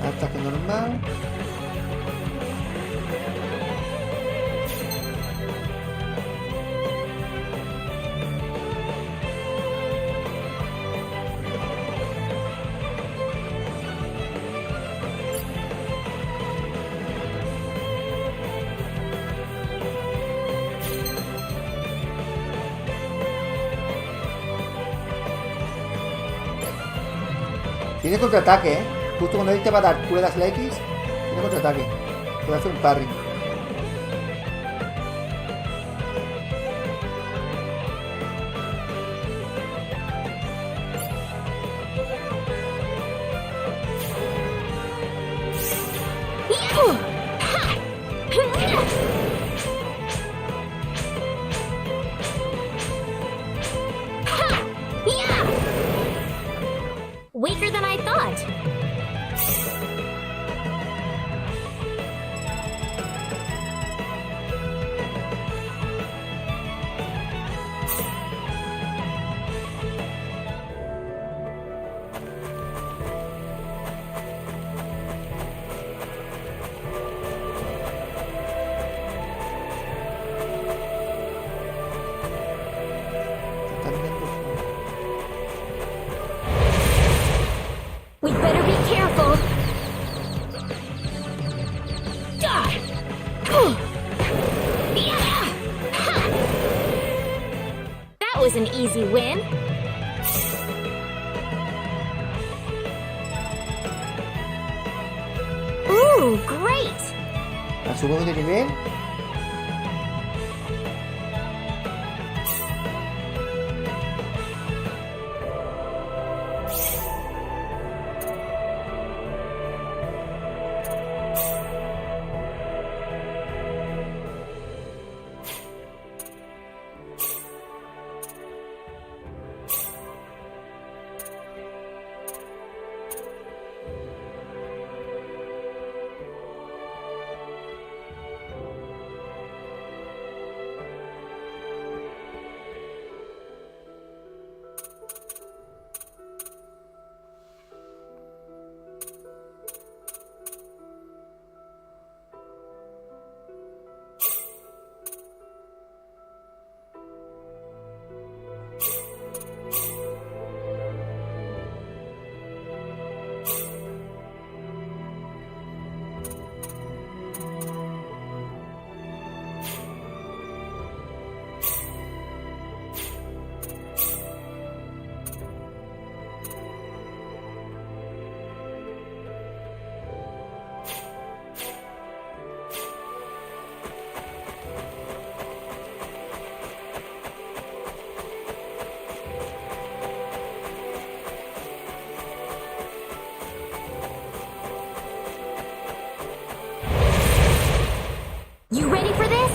Ataque normal. Tiene contraataque, ¿eh? Justo cuando él te va a dar, tú le das la X, tiene contraataque. Puede hacer un parry. Weaker than I thought. We'd better be careful. That was an easy win. Ooh, great! La subimos de nivel. You ready for this?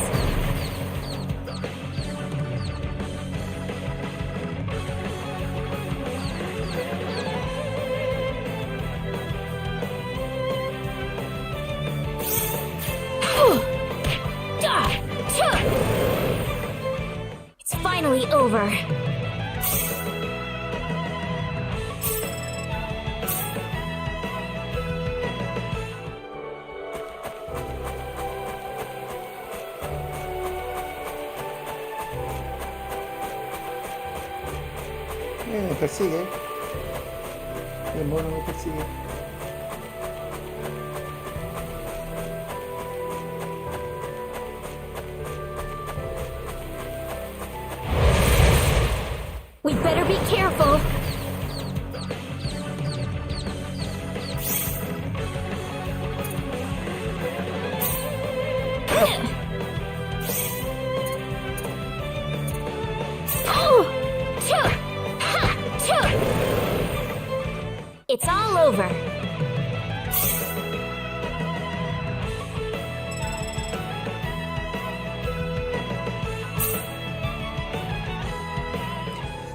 It's finally over. Me persigue. El mono me persigue. It's all over.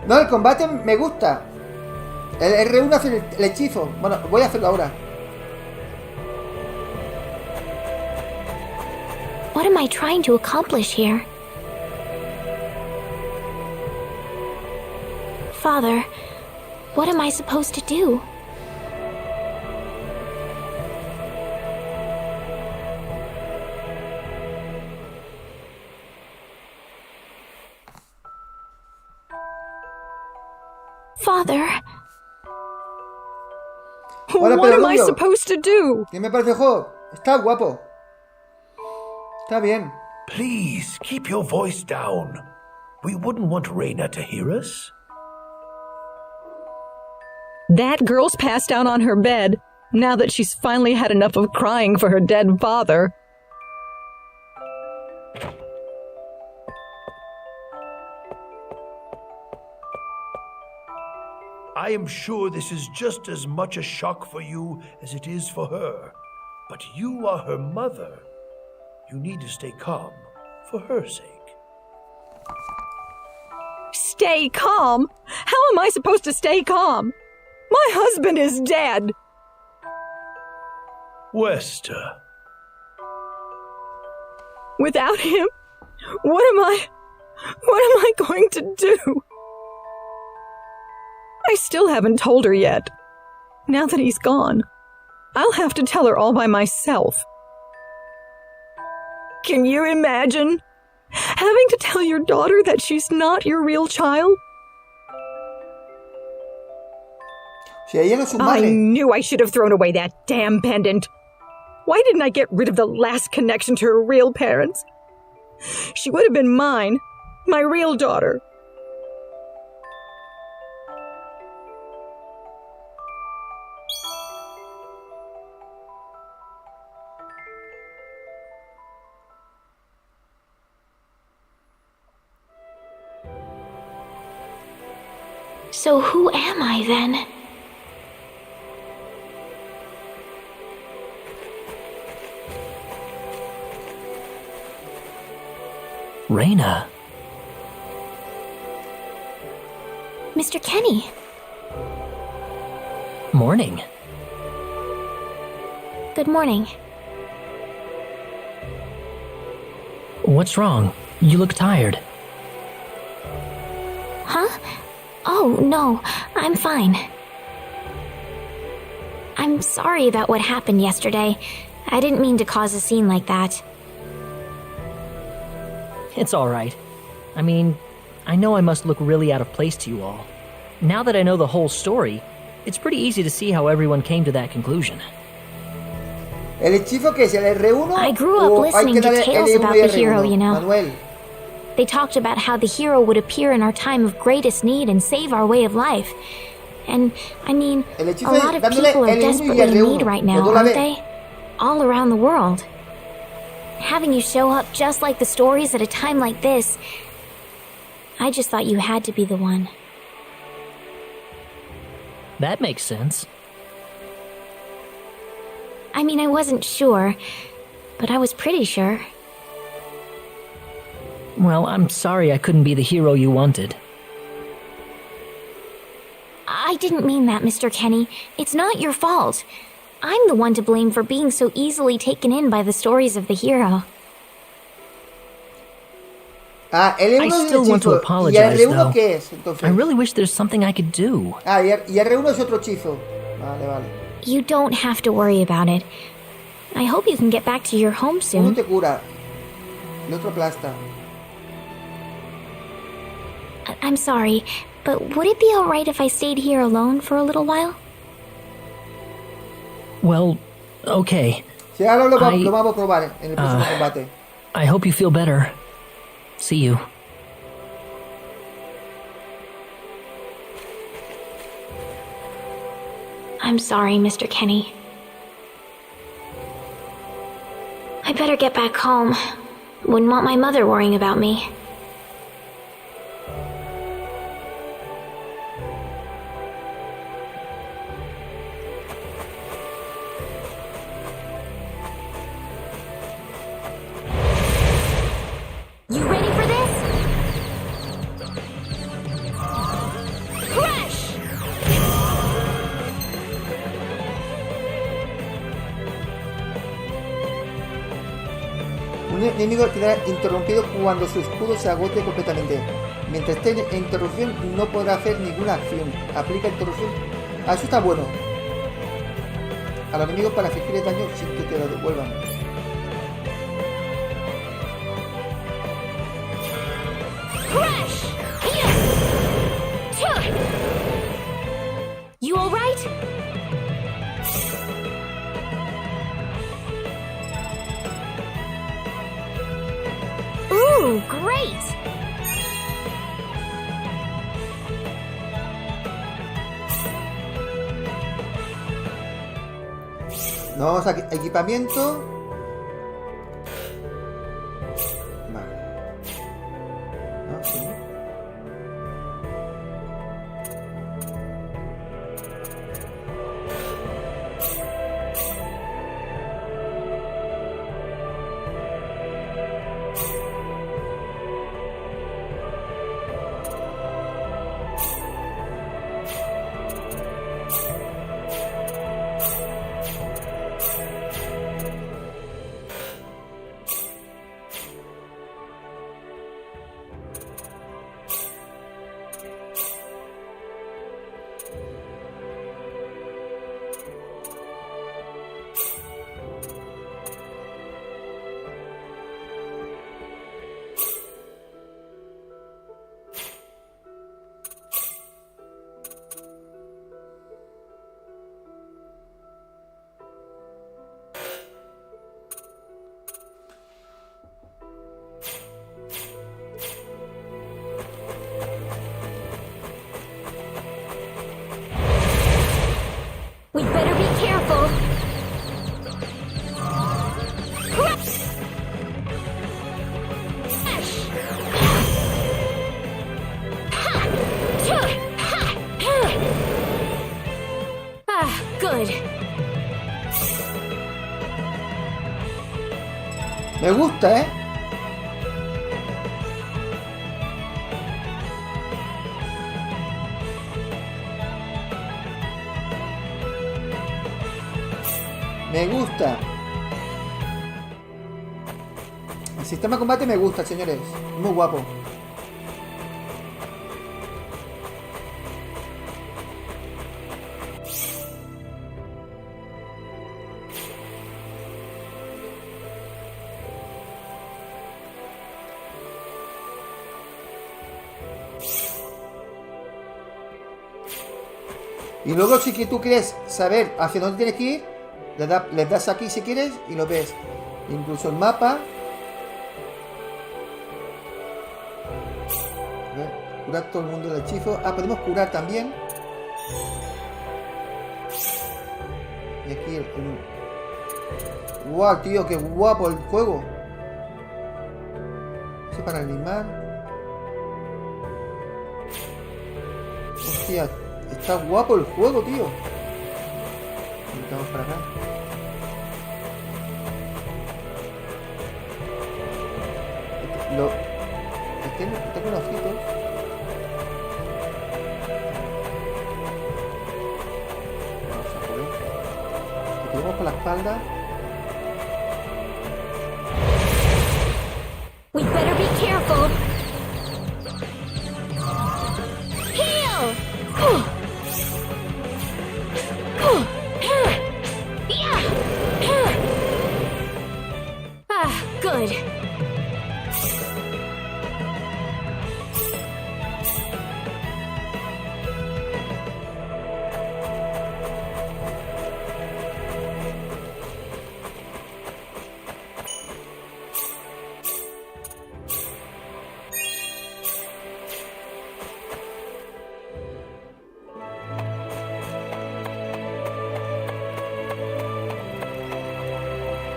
No, el combate me gusta. El R1 hace el hechizo. Bueno, voy a hacerlo ahora. What am I trying to accomplish here? Father, what am I supposed to do? Father. Hola, What am I Rubio. supposed to do? ¿Qué me parece el juego? Está guapo. Está bien. Please keep your voice down. We wouldn't want Reina to hear us. That girl's passed out on her bed now that she's finally had enough of crying for her dead father. I am sure this is just as much a shock for you as it is for her. But you are her mother. You need to stay calm for her sake. Stay calm? How am I supposed to stay calm? My husband is dead. Wester. Without him, what am I going to do? I still haven't told her yet. Now that he's gone, I'll have to tell her all by myself. Can you imagine having to tell your daughter that she's not your real child? Si ella no es su I madre. knew I should have thrown away that damn pendant. Why didn't I get rid of the last connection to her real parents? She would have been mine, my real daughter. So who am I then? Reina. Mr. Kenny. Morning. Good morning. What's wrong? You look tired. Huh? Oh, no, I'm fine. I'm sorry about what happened yesterday. I didn't mean to cause a scene like that. It's alright. I mean, I know I must look really out of place to you all. Now that I know the whole story, it's pretty easy to see how everyone came to that conclusion. ¿El hechizo que es el R1? I grew up o listening hay que to darle tales L1 about y the R1? hero, you know. Manuel. They talked about how the hero would appear in our time of greatest need and save our way of life. And, I mean, El a hechizo lot es of dándole people are L1 y desperately in R1. need right now, ¿Lo tú la aren't ves? they? All around the world. Having you show up just like the stories at a time like this, I just thought you had to be the one. That makes sense. I mean, I wasn't sure, but I was pretty sure. Well, I'm sorry I couldn't be the hero you wanted. I didn't mean that, Mr. Kenny. It's not your fault. I'm the one to blame for being so easily taken in by the stories of the hero. Ah, L1 I es el still want to hechizo. ¿Y apologize, R1 though. qué es, entonces? I really wish there's something I could do. Ah, y R1 es otro hechizo. Vale, vale. You don't have to worry about it. I hope you can get back to your home Uno soon. te cura. El otro aplasta. I'm sorry, but would it be alright if I stayed here alone for a little while? Well, okay. Si ahora lo I- vamos a probar en el próximo combate. I hope you feel better. See you. I'm sorry, Mr. Kenny. I better get back home. Wouldn't want my mother worrying about me. You ready for this? Crash! Un enemigo quedará interrumpido cuando su escudo se agote completamente. Mientras esté en interrupción no podrá hacer ninguna acción. Aplica interrupción. Ah, eso está bueno. A los enemigos para infligirles daño sin que te lo devuelvan. Crash! You all right? Ooh, great! Vamos a equipamiento. Vale. No, sí. We better be careful. Ah, good. Me gusta, ¿eh? Me gusta. El sistema de combate me gusta, señores. Muy guapo. Y luego si que tú quieres saber hacia dónde tienes que ir, le das aquí si quieres y lo ves. Incluso el mapa. A ver, curar todo el mundo del hechizo. Ah, podemos curar también. Y aquí el... ¡Guau, tío! ¡Qué guapo el juego! Eso para animar. Hostia, está guapo el juego, tío. Vamos para acá. Tengo unos ojitos. Vamos a poner. Lo tenemos por la espalda. We better be careful. Heal! Ah, good.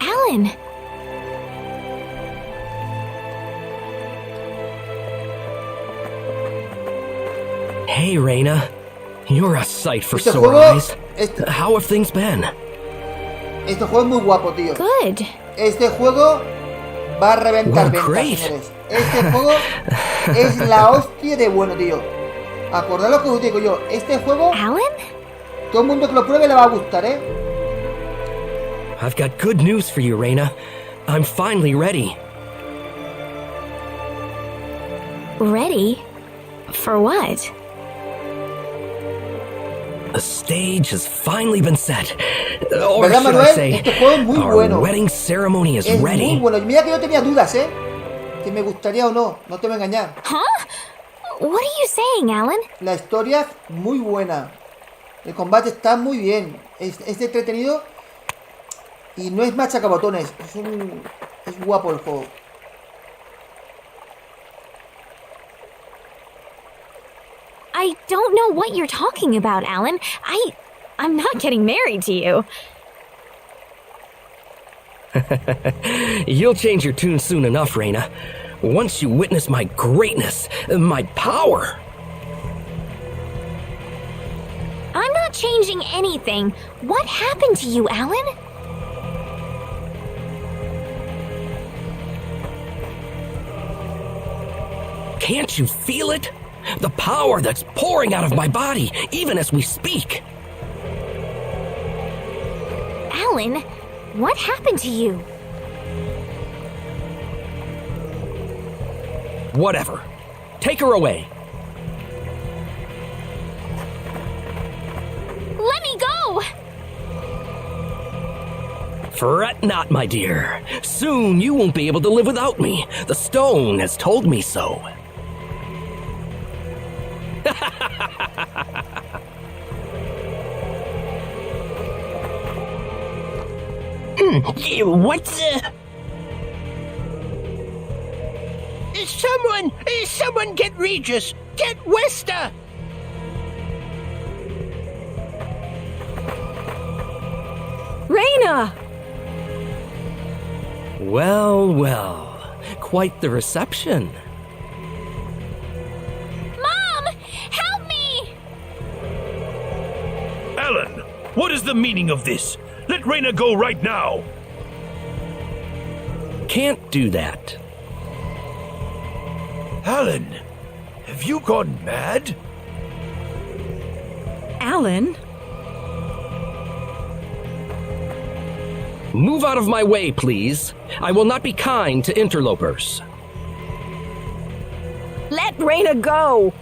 Alan! Hey, Reina. You're a sight for Este sore juego, eyes. este How have things been? juego es muy guapo, tío. Good. Este juego va a reventar Well, ventas, great. señores. Este juego es la hostia de bueno, tío. Acordad lo que os digo yo. Este juego, Alan? todo el mundo que lo pruebe le va a gustar, ¿eh? I've got good news for you, Reina. I'm finally ready. Ready? For what? The stage has finally been set. Or ¿Verdad, should I Manuel? say, Este juego es muy our bueno. wedding ceremony is Es ready. muy bueno. Y mira que yo tenía dudas, ¿eh? Que me gustaría o no. No te voy a engañar. Huh? What are you saying, Alan? La historia es muy buena. El combate está muy bien. Es entretenido. Y no es machacabotones. Es guapo el juego. I don't know what you're talking about, Alan. I'm not getting married to you. You'll change your tune soon enough, Reina. Once you witness my greatness, my power. I'm not changing anything. What happened to you, Alan? Can't you feel it? The power that's pouring out of my body, even as we speak. Alan, what happened to you? Whatever. Take her away. Let me go! Fret not, my dear. Soon you won't be able to live without me. The stone has told me so. What's Someone get Regis! Get Wester! Reina! Well, well. Quite the reception. Mom! Help me! Alan, what is the meaning of this? Let Reina go right now. Can't do that. Alan, have you gone mad? Alan? Move out of my way, please. I will not be kind to interlopers. Let Reina go!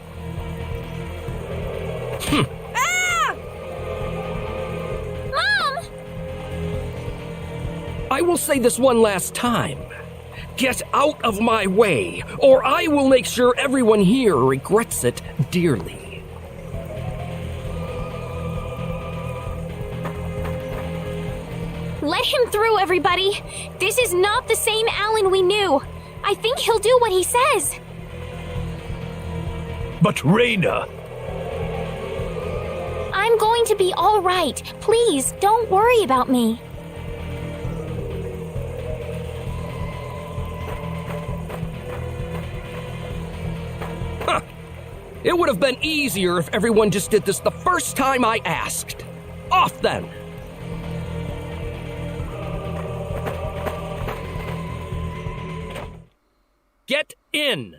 Mom! I will say this one last time. Get out of my way, or I will make sure everyone here regrets it dearly. Let him through, everybody! This is not the same Alan we knew! I think he'll do what he says! But Reina, I'm going to be alright. Please, don't worry about me. It would have been easier if everyone just did this the first time I asked. Off then! Get in!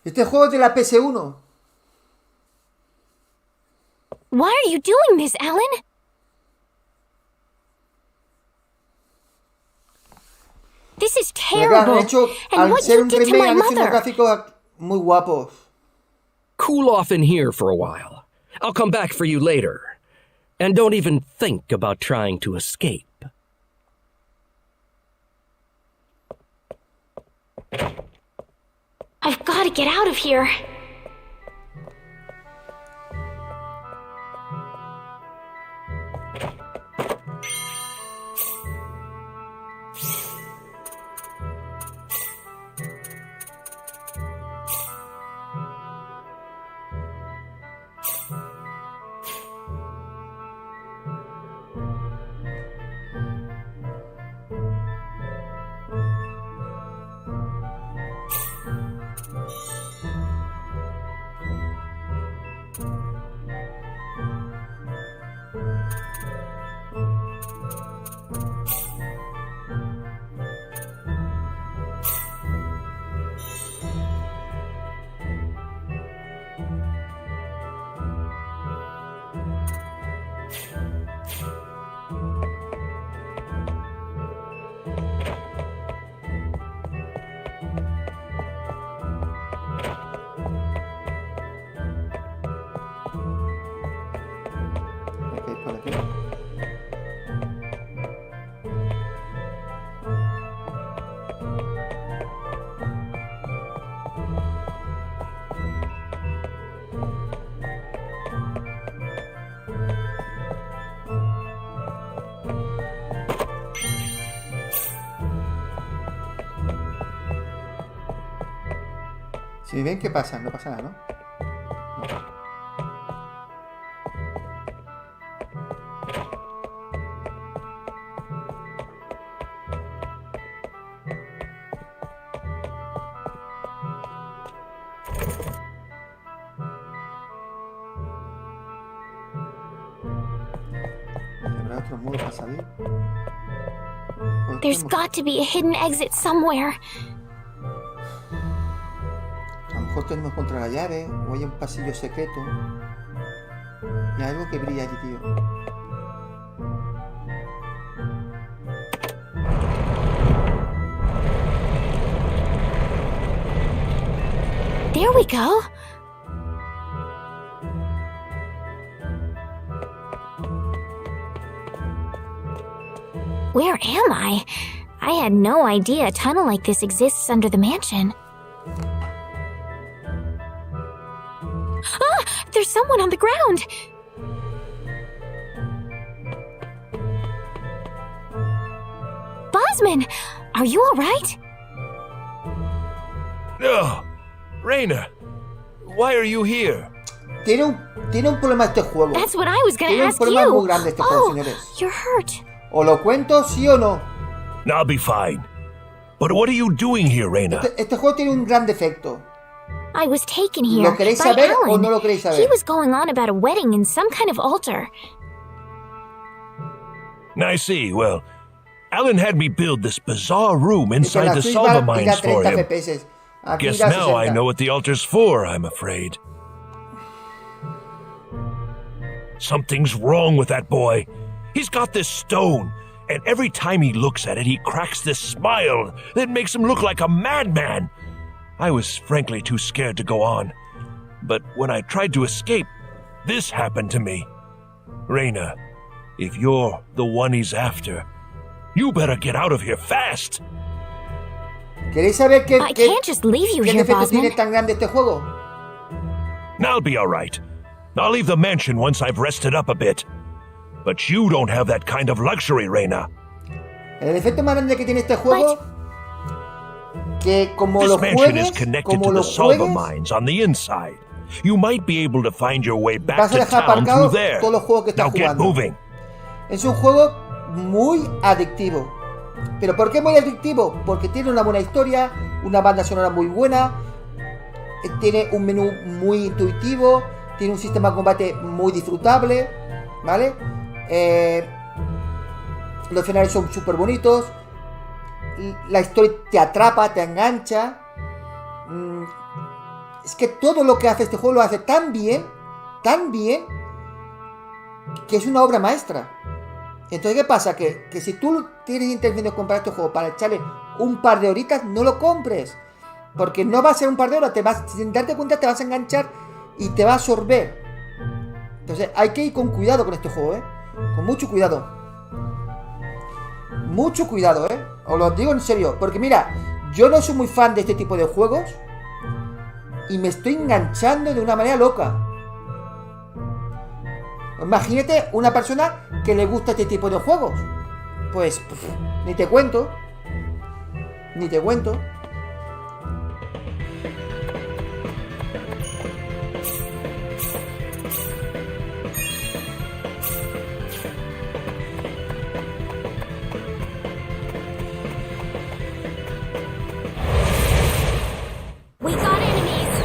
Este juego es de la PS1. Why are you doing this, Alan? This is Mira, terrible. han hecho, And al what ser you un did to remake, my han hecho unos mother. gráficos muy guapos. Cool off in here for a while. I'll come back for you later. And don't even think about trying to escape. I've got to get out of here. Ok, por aquí. Si me ven, ¿qué pasa? No pasa nada, ¿no? No. ¿Habrá otro modo para salir? There's got to be a hidden exit somewhere. A lo mejor tenemos contra la llave, o hay un pasillo secreto. Y hay algo que brilla allí, tío. There we go. Where am I? I had no idea a tunnel like this exists under the mansion. Ah! There's someone on the ground! Bosman! Are you alright? No! Reina! Why are you here? Tiene un problema este juego. That's what I was gonna Tiene un ask problema you. muy grande este juego, Oh, señores. you're hurt. O lo cuento, sí o no. I'll be fine. But what are you doing here, Reina? Este juego tiene un gran defecto. I was taken here ¿Lo queréis by saber o Alan. no lo queréis saber? He was going on about a wedding in some kind of altar. I see. Well, Alan had me build this bizarre room inside la the Switch solva va a ir mines a for 30 him. FPS. Aquí Guess irá a now I 60. know what the altar's for, I'm afraid. Something's wrong with that boy. He's got this stone, and every time he looks at it, he cracks this smile that makes him look like a madman. I was frankly too scared to go on. But when I tried to escape, this happened to me. Reina, if you're the one he's after, you better get out of here fast. ¿Queréis saber qué, I can't just leave you qué here, defecto Bosman. tiene tan grande este juego? I'll be all right. I'll leave the mansion once I've rested up a bit. But you don't have that kind of luxury, Reina. El defecto más grande que tiene este juego, que como This lo mansion is juegues, connected como to lo the solva juegues, mines on the inside. You might be able to find your way back vas a to dejar town aparcado through there. todos los juegos que Now estás get jugando. moving. Es un juego muy adictivo. ¿Pero por qué muy adictivo? Porque tiene una buena historia, una banda sonora muy buena, tiene un menú muy intuitivo, tiene un sistema de combate muy disfrutable, ¿vale? Los escenarios son súper bonitos, la historia te atrapa, te engancha. Es que todo lo que hace este juego lo hace tan bien, que es una obra maestra. Entonces, ¿qué pasa? Que si tú tienes intención de comprar este juego para echarle un par de horitas, no lo compres. Porque no va a ser un par de horas, sin darte cuenta te vas a enganchar y te va a absorber. Entonces, hay que ir con cuidado con este juego, ¿eh? Con mucho cuidado. Mucho cuidado, ¿eh? Os lo digo en serio. Porque mira, yo no soy muy fan de este tipo de juegos y me estoy enganchando de una manera loca. Imagínate una persona que le gusta este tipo de juegos. Pues, ni te cuento. Ni te cuento. We got enemies!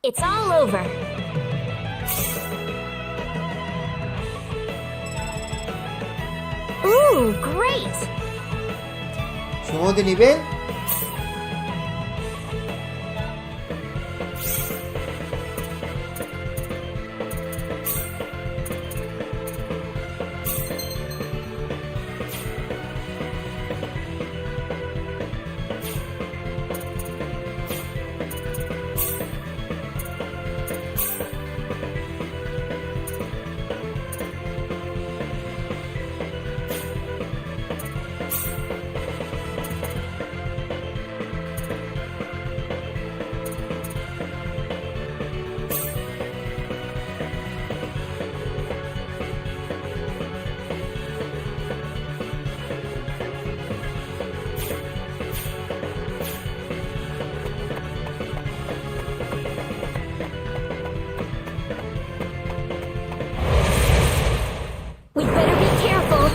It's all over. Ooh, great! Subimos de nivel. We'd better be careful.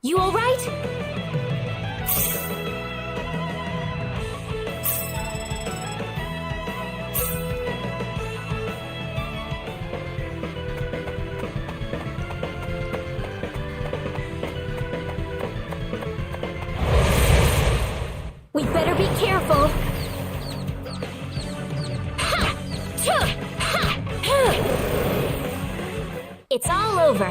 You all right? We'd better be careful. It's all over.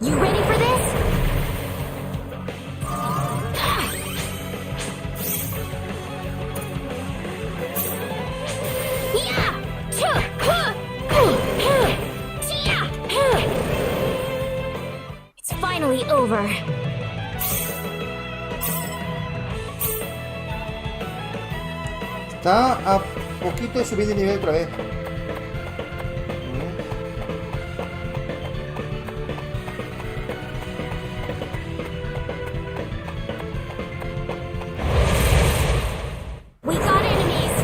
You ready for this? It's finally over. Está a poquito de subir de nivel otra vez. We got enemies.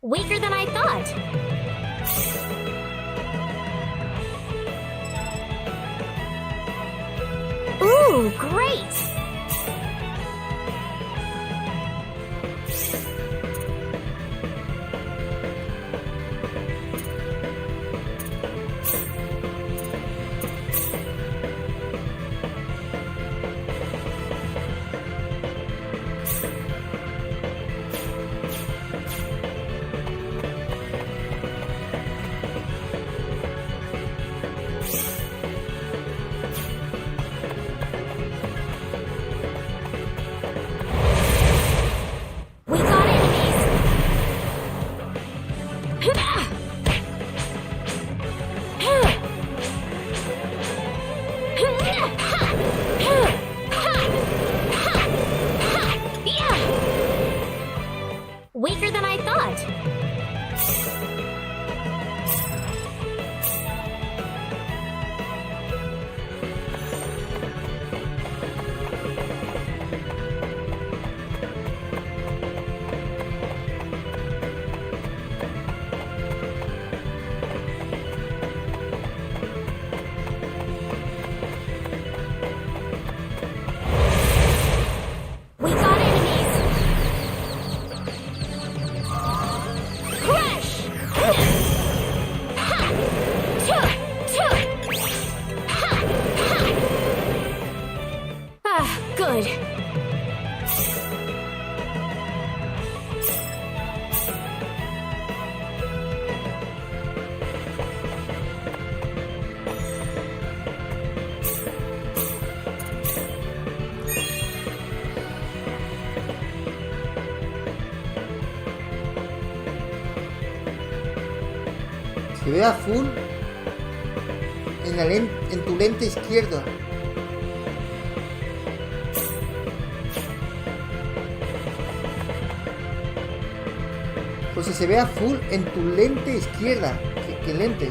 Weaker than I thought. Ooh, great! We got enemies. Weaker than I thought. We got enemies. Se ve a full en tu lente izquierda. Pues se ve a full en tu lente izquierda. ¿Qué lente?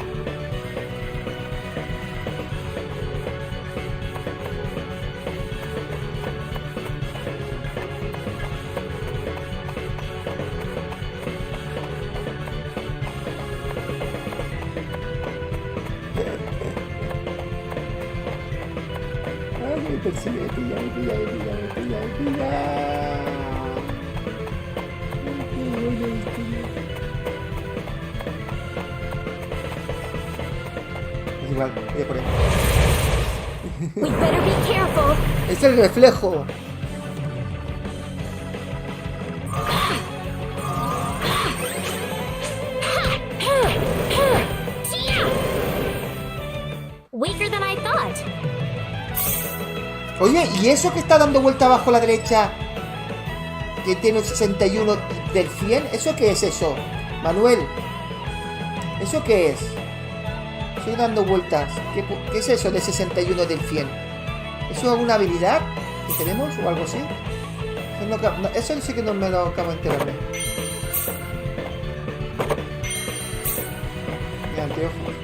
Ay, me persigue, me pilla. Es igual, voy a por ahí. We'd better be careful. Es el reflejo. Weaker than I thought. Oye, ¿y eso que está dando vuelta abajo a la derecha? Que tiene un 61 del 100. ¿Eso qué es eso? Manuel. ¿Eso qué es? Estoy dando vueltas. ¿Qué es eso de 61 del 100? ¿Eso es alguna habilidad que tenemos o algo así? Eso sí que no me lo acabo de enterarme. Mira, anteojos.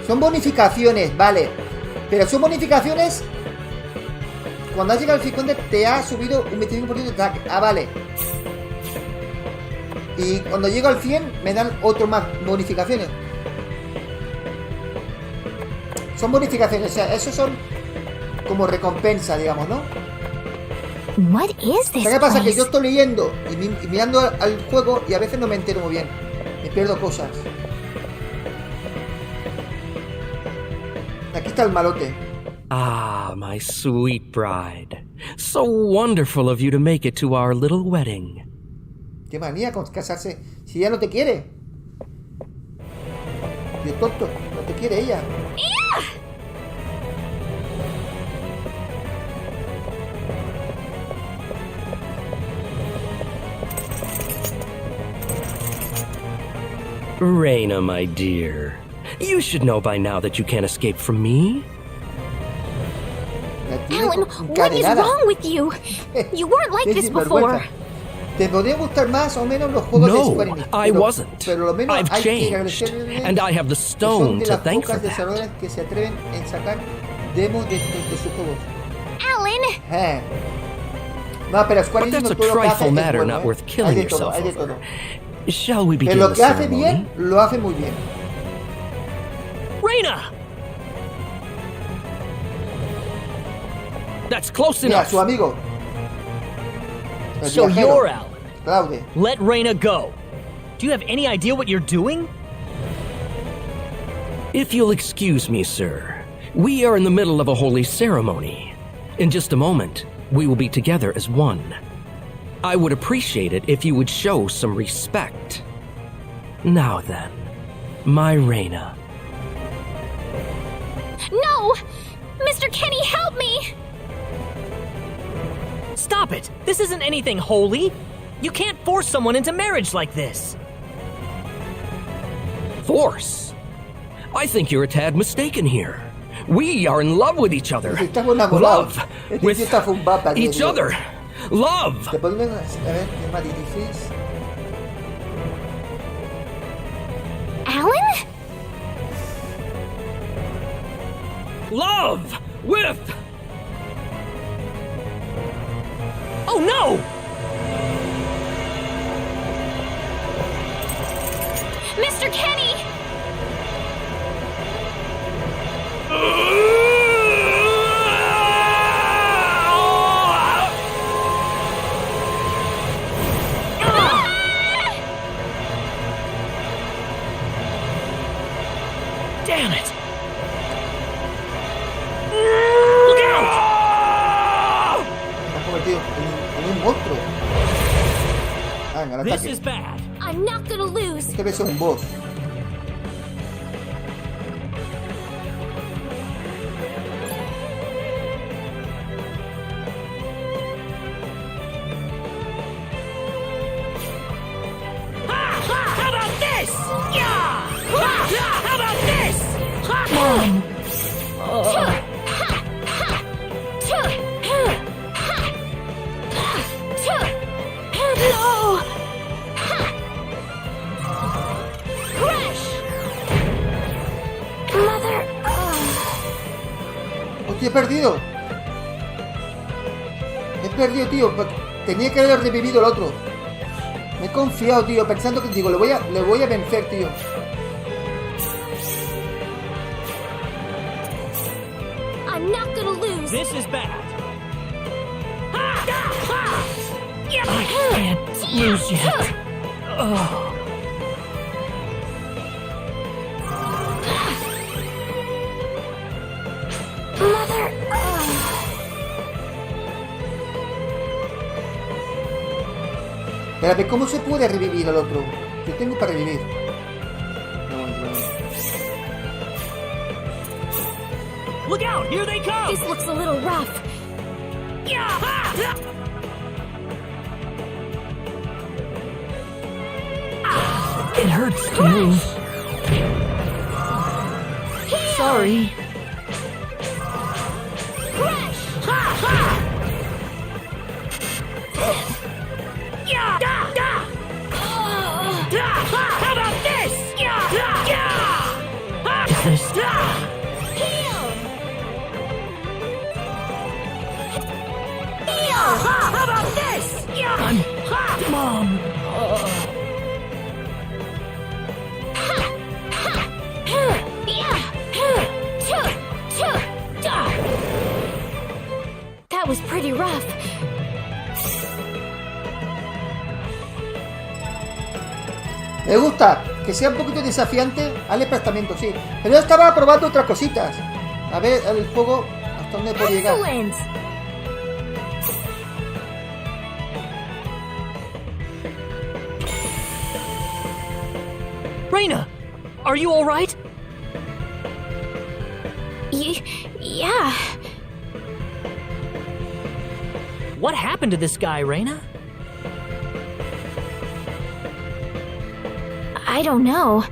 Son bonificaciones, vale. Pero son bonificaciones. Cuando has llegado al 50 te ha subido un 25% de ataque. Ah, vale. Y cuando llego al 100 me dan otro más bonificaciones. Son bonificaciones, o sea, esos son como recompensa, digamos, ¿no? What is this ¿Qué pasa? Que place? yo estoy leyendo y mirando al juego y a veces no me entero muy bien. Me pierdo cosas. Aquí está el malote. Ah, my sweet bride. So wonderful of you to make it to our little wedding. Qué manía con casarse si ella no te quiere. Qué tonto, no te quiere ella. Reina, my dear. You should know by now that you can't escape from me. La tiene Alan, what is encadenada. wrong with you? You weren't like Qué this sinvergüenza. before. Te podrían gustar más o menos los juegos de No, Square Enix, I pero- wasn't. Pero lo menos I've hay que changed, agradecerle and I have the que son stone de to las thank for pocas that. desarrolladoras que se atreven en sacar demos de sus juegos. Alan! No, pero Square But Enix that's a no todo lo que hace trifle es matter bueno, not ¿eh? worth Hay killing de todo, yourself hay de over. todo. Shall we begin Pero lo the que hace ceremony? bien, lo hace muy bien. Reina! That's close Mira, enough. su amigo. El So viajero, you're Alan. Claude. Let Reina go. Do you have any idea what you're doing? If you'll excuse me, sir, we are in the middle of a holy ceremony. In just a moment, we will be together as one. I would appreciate it if you would show some respect. Now then, my Reina. No! Mr. Kenny, help me! Stop it! This isn't anything holy. You can't force someone into marriage like this. Force? I think you're a tad mistaken here. We are in love with each other. Estamos enamorados. Love Este with tío está zumbado para each Dios. other. Love. Te podemos, a ver, es más difícil. Alan? Love with. Oh no! Mr. Kenny! Damn it! Look out! Se ha convertido en un monstruo. Ah, en el This ataque. is bad. I'm not gonna lose. Este debe ser un boss. How about this? Yeah! How about this? No! Crash! Mother. ¡Hostia, he perdido! He perdido, tío. Tenía que haber revivido el otro. Me he confiado, tío, pensando que digo, le voy a vencer, tío. I'm not gonna lose. This is bad. I Can't lose yet. Oh. Mother. Espérate, ¿cómo se puede revivir al otro? Yo tengo para revivir. No. Look out! Here they come! This looks a little rough. It hurts to move. Sorry. How about this? Is this... How about this? Mom. That was pretty rough. Me gusta que sea un poquito desafiante al desplazamiento, sí. Pero yo estaba probando otras cositas. A ver el juego hasta dónde puede llegar. Excellent. Reina, are you all right? Yeah. What happened to this guy, Reina? I don't know.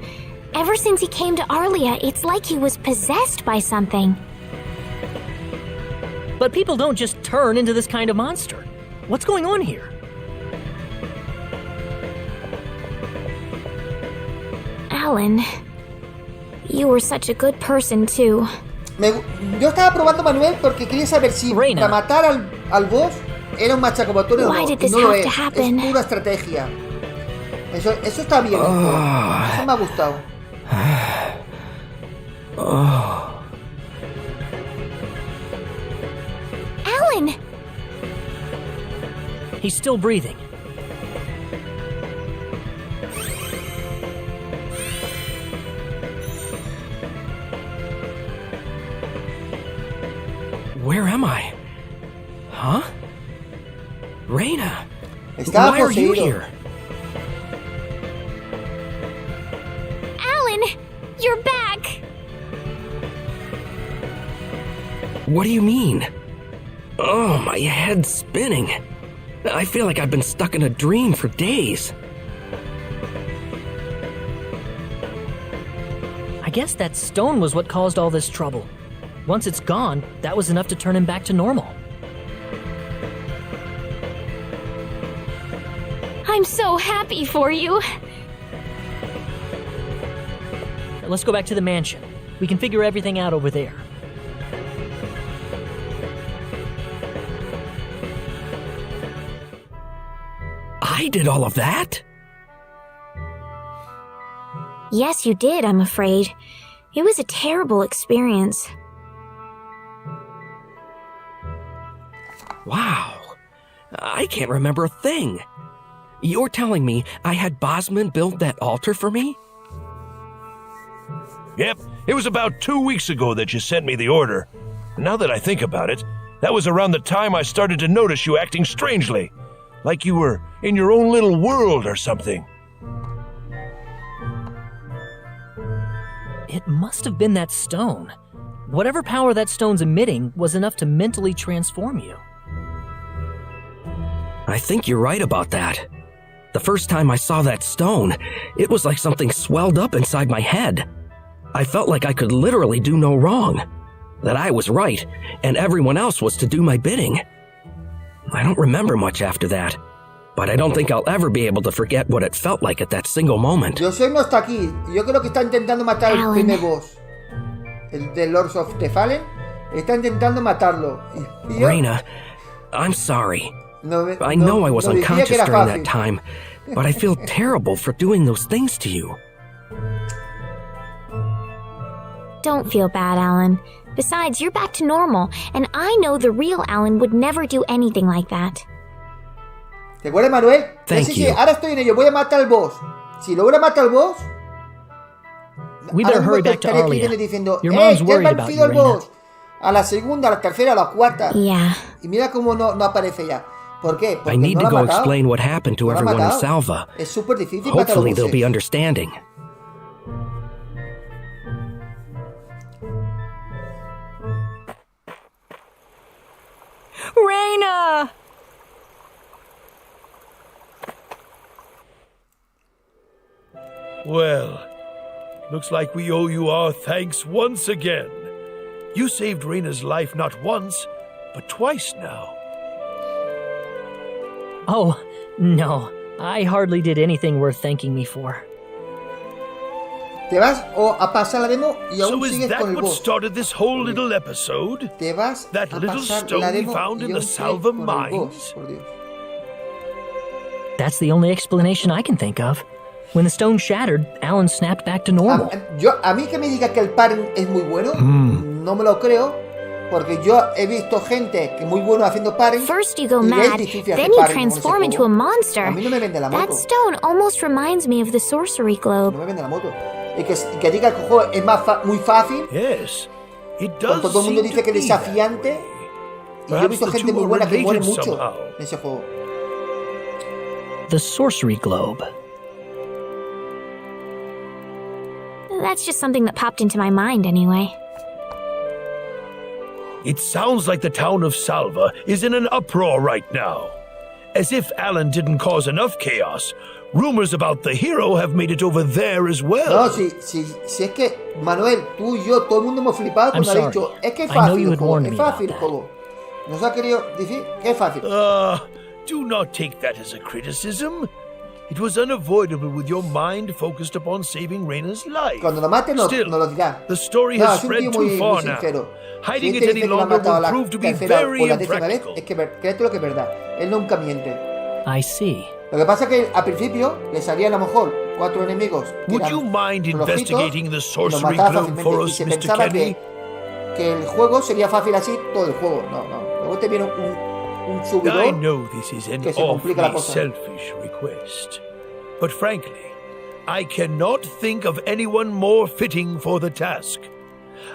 Ever since he came to Arlia, it's like he was possessed by something. But people don't just turn into this kind of monster. What's going on here? Alan, you were such a good person too. Yo estaba probando Manuel porque quería saber si Reina. para matar al boss era un machacabotores o Why no. did Y this no lo have es. to happen? Es pura estrategia. Eso está bien. Eso me ha gustado. Alan! He's still breathing. Where am I? Huh? Reina, Estaba why are you poseído. here? Alan! You're back! What do you mean? Oh, my head's spinning. I feel like I've been stuck in a dream for days. I guess that stone was what caused all this trouble. Once it's gone, that was enough to turn him back to normal. I'm so happy for you. Let's go back to the mansion. We can figure everything out over there. I did all of that? Yes, you did, I'm afraid. It was a terrible experience. Wow. I can't remember a thing. You're telling me I had Bosman build that altar for me? Yep, It was about 2 weeks ago that you sent me the order. Now that I think about it, that was around the time I started to notice you acting strangely. Like you were in your own little world or something. It must have been that stone. Whatever power that stone's emitting was enough to mentally transform you. I think you're right about that. The first time I saw that stone, it was like something swelled up inside my head. I felt like I could literally do no wrong. That I was right, and everyone else was to do my bidding. I don't remember much after that, but I don't think I'll ever be able to forget what it felt like at that single moment. Yo soy no está aquí. Yo creo que está intentando matar al primer boss. El de Lords of the Fallen. Está intentando matarlo. Y yo, Reina, I'm sorry. I no, know I was no decía unconscious que era during fácil. that time, but I feel terrible for doing those things to you. Don't feel bad, Alan. Besides, you're back to normal, and I know the real Alan would never do anything like that. ¿Te acuerdas, Manuel? Thank Sí, you. ahora estoy en ello. Voy a matar al boss. Si logra matar al boss, We ahora better mismo hurry te back to estaré Arlia. escribiendo diciendo, Your mom's ya he worried about vencido you, al Reina. boss. A la segunda, a la tercera, a la cuarta. Yeah. Y mira cómo no aparece ya. ¿Por qué? Porque I need no to lo ha go matado. explain what happened to No lo ha everyone in matado. Salva. Es súper difícil matar a los Hopefully they'll be bosses. understanding. Reina! Well, looks like we owe you our thanks once again. You saved Reina's life not once, but twice now. Oh, no. I hardly did anything worth thanking me for. Te vas a pasar la demo y aún So is sigues that con el what boss. started this whole little episode? Te vas That a little pasar stone la we demo found y in aún the sigues Salva con el boss. mines? Por Dios. That's the only explanation I can think of. When the stone shattered, Alan snapped back to normal. A mí que me diga que el parry es muy bueno, no me lo creo, porque yo he visto gente que es muy bueno haciendo parry. First you go y es mad, difícil hacer then you parry con ese transform into juego. a monster. A mí no me vende la moto. That stone almost reminds me of the sorcery No globe. me vende la moto. Y que diga que el juego es muy fácil, Yes, it does cuando todo el mundo seem dice to que es be that desafiante. way. Y yo he visto Perhaps the gente two muy are buena que muere related mucho somehow. en ese juego. The sorcery globe. That's just something that popped into my mind anyway. It sounds like the town of Salva is in an uproar right now. As if Alan didn't cause enough chaos, rumors about the hero have made it over there as well. No, si es que, Manuel, tú y yo, todo el mundo hemos flipado cuando ha I'm dicho, sorry. es que es I know fácil you el had juego, warned es me about fácil el that. juego. Nos ha querido decir que es fácil. Do not take that as a criticism. It was unavoidable with your mind focused upon saving Reina's life. Cuando lo mate no, Still, no lo dirá. the story No, has es un spread tío too muy far now. sincero. Hiding Si it este any dice que lo ha longer matado a will la prove to be tercera very o la décima vez, impractical. es que créete lo que es verdad. Él nunca miente. I see. Lo que pasa es que al principio le salían a lo mejor 4 enemigos que Would eran you mind flojitos, investigating the y los sorcery mataba globe fácilmente. for Y us, se Mr. pensaba Kenny? que el juego sería fácil así todo el juego. No, no. Luego te viene un I subidón. know this is an que se complica la awfully cosa. selfish request, but frankly, I cannot think of anyone more fitting for the task.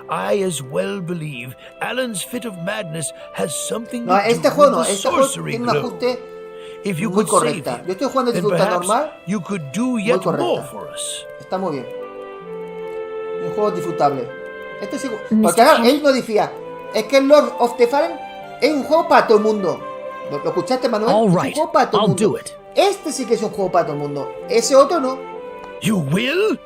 I as well believe Alan's fit of madness has something No, to do este juego no. with the Este juego sorcery tiene un globe. ajuste If you muy could save correcta. him, Yo estoy jugando en then dificultad perhaps normal. you could do yet correcta. more for us. Está muy bien. Un juego disfrutable. Este es Mr. porque ahora Kenny. él no decía, es que el Lord of the Fallen es un juego para todo el mundo. ¿Lo escuchaste, Manuel? All Es right, un juego para todo el I'll mundo. do it. Este sí que es un juego para todo el mundo. Ese otro no. You will?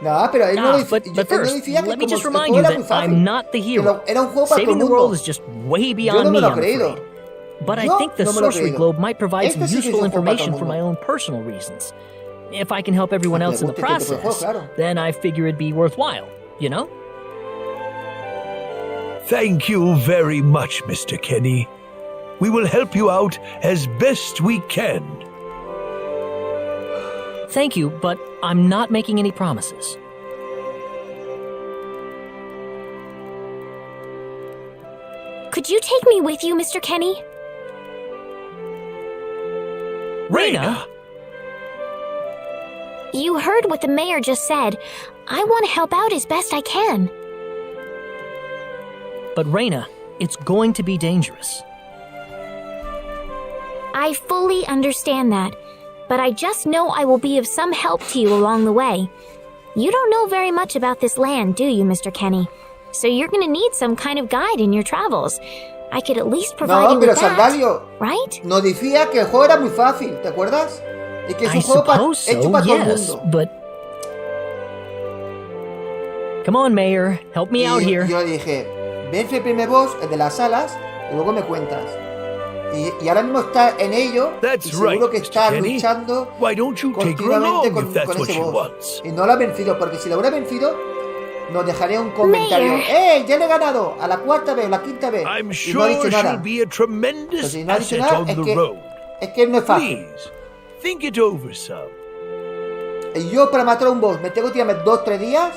No, pero él no, But él no first, decía que let me como just el remind juego you era muy that fácil. I'm not the Que hero. era un juego para Saving the todo el world mundo. is just way Yo beyond no me me, lo he I'm creído. afraid. But I Yo think the no me lo he sorcery creído. globe might provide some Este sí que es useful un juego para todo el information for my mundo. own personal reasons. If I can help everyone Que le else in the guste este tipo de juego, process, claro. then I figure it'd be worthwhile, you know? Thank you very much, Mr. Kenny. We will help you out as best we can. Thank you, but I'm not making any promises. Could you take me with you, Mr. Kenny? Reina! You heard what the mayor just said. I want to help out as best I can. But Reina, it's going to be dangerous. I fully understand that, but I just know I will be of some help to you along the way. You don't know very much about this land, do you, Mr. Kenny? So you're going to need some kind of guide in your travels. I could at least provide you No, pero with that, Sandalio right? nos decía que el juego era muy fácil, ¿te acuerdas? Y que es I un juego suppose hecho so, para todo el yes, mundo. but... Come on, Mayor, help me out here. Yo le dije, vence el primer boss, el de las alas, y luego me cuentas. Y ahora mismo está en ello, That's y seguro right, que Mr. está Kenny. luchando Why don't you take her continuamente along if that's con what ese she boss. wants? Y no lo ha vencido, porque si lo hubiera vencido, nos dejaría un comentario. Mayor. Ya le he ganado! A la cuarta vez, la quinta vez. I'm Y no ha sure dicho she'll nada. be a Pues tremendous si no ha dicho asset nada, on es the road. que no es fácil. Please, think it over some. Y yo para matar a un boss me tengo que tirarme 2-3 días,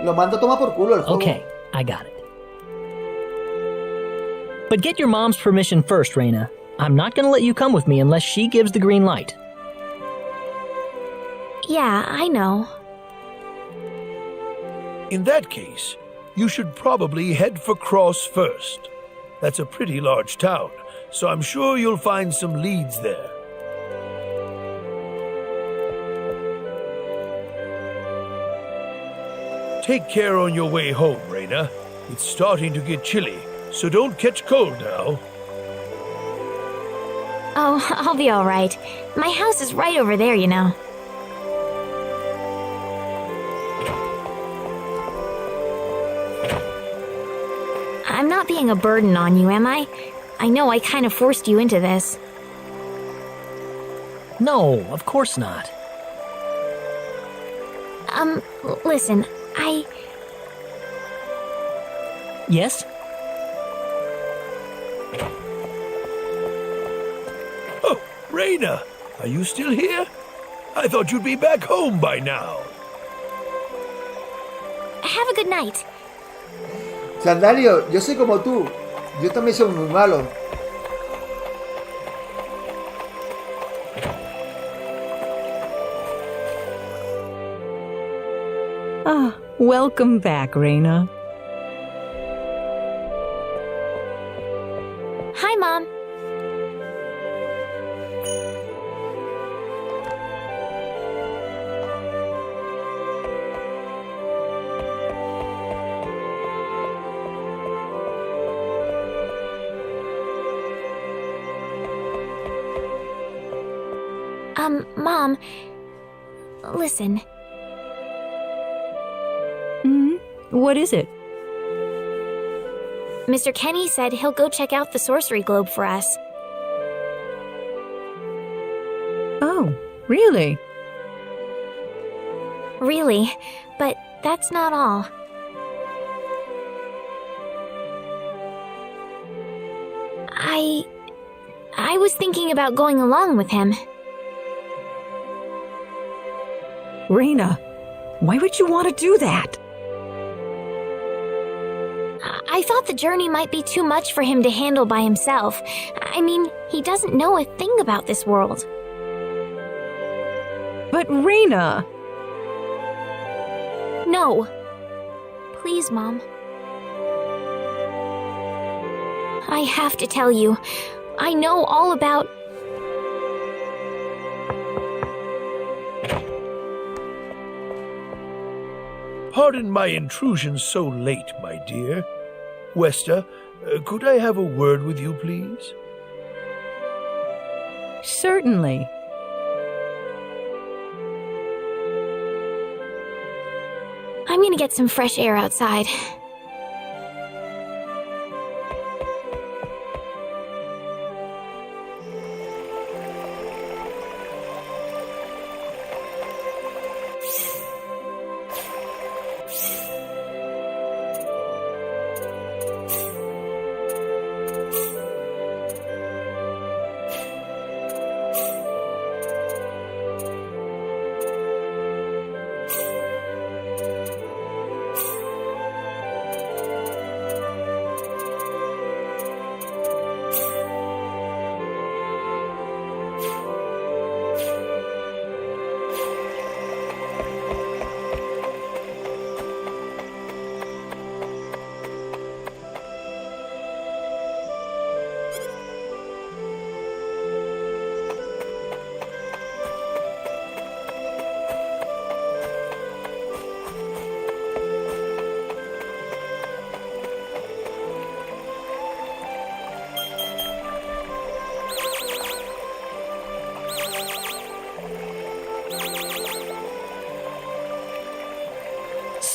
lo mando a tomar por culo el juego. Okay, I got it. But get your mom's permission first, Reina. I'm not gonna let you come with me unless she gives the green light. Yeah, I know. In that case, you should probably head for Cross first. That's a pretty large town, so I'm sure you'll find some leads there. Take care on your way home, Reina. It's starting to get chilly, so don't catch cold now. Oh, I'll be all right. My house is right over there, you know. I'm not being a burden on you, am I? I know I kind of forced you into this. No, of course not. Listen, Yes? Oh, Reina, are you still here? I thought you'd be back home by now. Have a good night. Sandalio, yo soy como tú. Yo también soy muy malo. Ah, welcome back, Reina. Hi, Mom. Mom, listen. What is it? Mr. Kenny said he'll go check out the sorcery globe for us. Oh, really? Really, but that's not all. I was thinking about going along with him. Reina, why would you want to do that? I thought the journey might be too much for him to handle by himself. I mean, he doesn't know a thing about this world. But Reina... No. Please, Mom. I have to tell you, I know all about... Pardon my intrusion so late, my dear. Westa, could I have a word with you, please? Certainly. I'm gonna get some fresh air outside.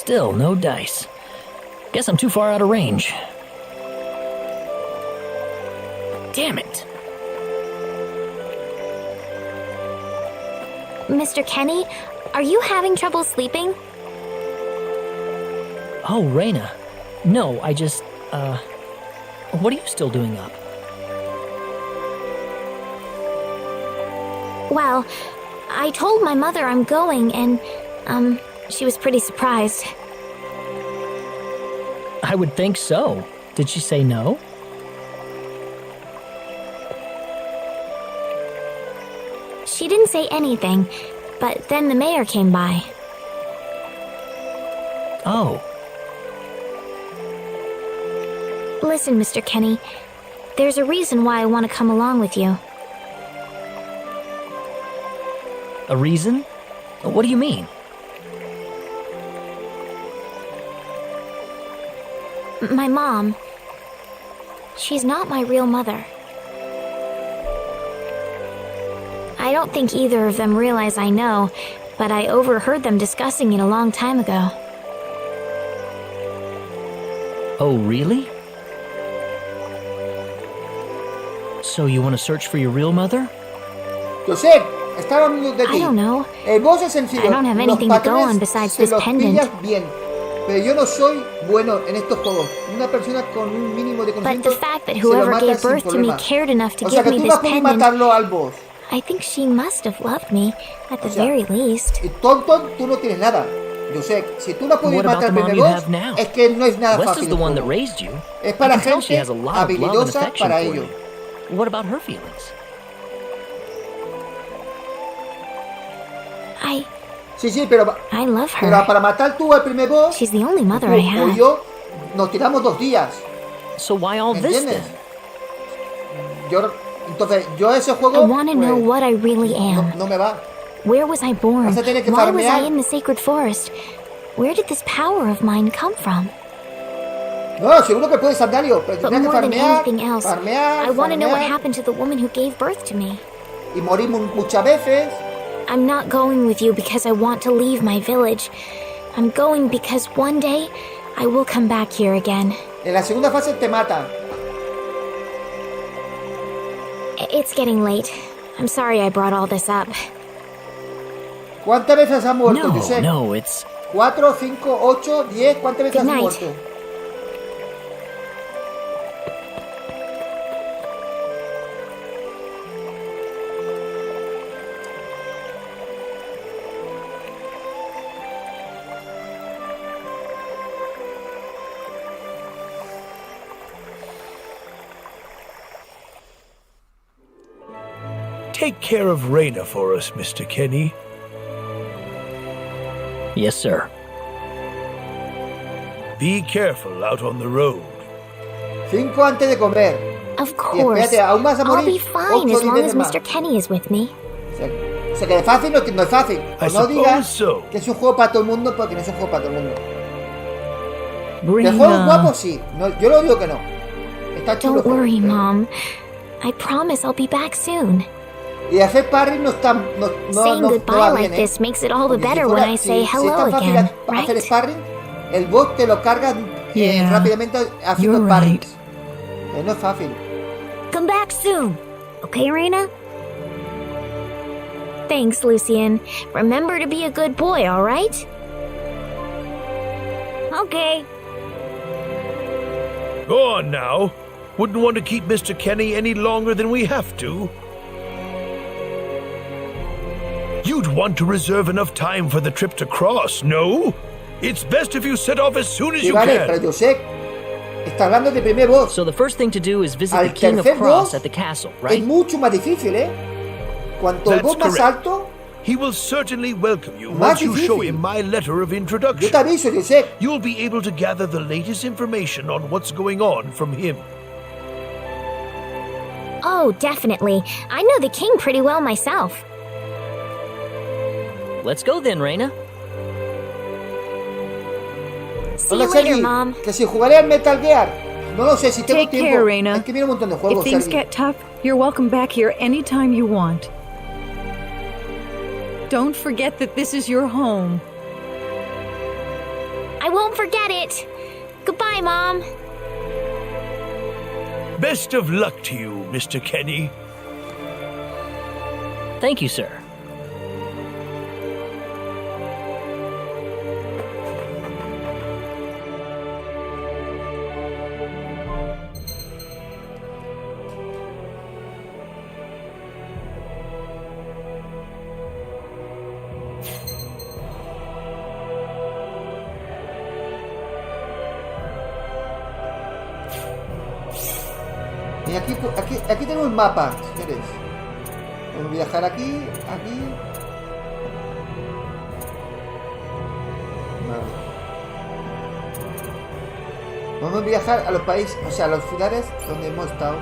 Still, no dice. Guess I'm too far out of range. Damn it. Mr. Kenny, are you having trouble sleeping? Oh, Reina. No, I just, what are you still doing up? Well, I told my mother I'm going and, she was pretty surprised. I would think so. Did she say no? She didn't say anything, but then the mayor came by. Oh. Listen, Mr. Kenny, there's a reason why I want to come along with you. A reason? What do you mean? My mom, she's not my real mother. I don't think either of them realize I know, but I overheard them discussing it a long time ago. Oh, really? So you want to search for your real mother? José, estaba hablando de ti. I don't know. El boss es sencillo. I don't have Los anything to go patrones on besides se this los pendant. pillas bien. Pero yo no soy bueno en estos juegos. Una persona con un mínimo de But conocimiento the fact that se lo whoever mata gave sin birth to me problema. cared enough to O sea give que me tú this vas a poder pendant, matarlo al boss. I think she must have loved me, at the O sea, very least. Y tonto, tú no tienes nada. Yo sé, si tú no puedes What about matar al the mom primer you boss, have now? es que no es nada West fácil. is the el one that juego. raised you. Es I para can tell she gente has a lot of love and habilidosa affection para for ello. you. What about her feelings? Sí, pero I love pero her. para matar tú al primer boss, She's the only mother tú I o have. yo, nos tiramos 2 días. So why all ¿Me this entiendes? then? Entonces, yo ese I juego want to know what I really am. no me va. Where was I born? Vas a tener que Why was I farmear. in the sacred forest? Where did this power of mine come from? No, seguro que puedes Sandario, pero But tendrás que more than farmear, anything else, farmear, I want to know what farmear, happened to the woman who gave birth to me. y morir muchas veces. I'm not going with you because I want to leave my village. I'm going because one day I will come back here again. En la segunda fase te matan. It's getting late. I'm sorry I brought all this up. ¿Cuántas veces has muerto, No, Josep? no, it's... 4, 5, 8, 10, ¿cuántas veces Good has night. muerto? Take care of Reina for us, Mr. Kenny. Yes, sir. Be careful out on the road. 5 antes de comer. Of Y course. espérate, aún vas a I'll morir. be fine 8 as long días as más. Mr. Kenny is with me. O sea que de fácil no es fácil. I No digas suppose so. que es un juego para todo el mundo porque no es un juego para todo el mundo. ¿De juego guapo? Sí. No, yo no digo que no. Está chulo. Don't el juego, worry, pero- Mom. I promise I'll be back soon. Y hacer parry no está. No Saying goodbye va like bien, this makes it all the Porque si better fuera- when I say si hello es tan fácil again, hacer right? sparring, el bot te lo carga Yeah, rápidamente haciendo you're sparring. right. No es fácil. Come back soon. Okay, Reina? Thanks, Lucian. Remember to be a good boy, all right? Okay. Go on now. Wouldn't want to keep Mr. Kenny any longer than we have to. You'd want to reserve enough time for the trip to cross, no? It's best if you set off as soon as Sí, you vale, can. pero yo sé. Está hablando de primer boss. So the first thing to do is visit Al the King of tercer Cross boss at the castle, Es right? mucho más difícil, ¿eh? Cuanto el That's boss más correct. alto, He will certainly welcome you Más once you show difícil. him my letter of yo introduction. te aviso, yo sé. You'll be able to gather the latest information on what's going on from him. Oh, definitely. I know the king pretty well myself. Let's go then, Reina. See Hola, you later, Sergi, Mom. que si jugaré al Metal Gear. No lo sé, si tengo Take tiempo. care, Reina. Es que viene un montón de If juegos, things Sergi. get tough, you're welcome back here anytime you want. Don't forget that this is your home. Don't forget it. Goodbye, Mom. Best of luck to you, Mr. Kenny. Thank you, sir. Y aquí tenemos un mapa, si quieres. Podemos viajar aquí. Vale. Podemos viajar a los países, o sea, a los ciudades donde hemos estado.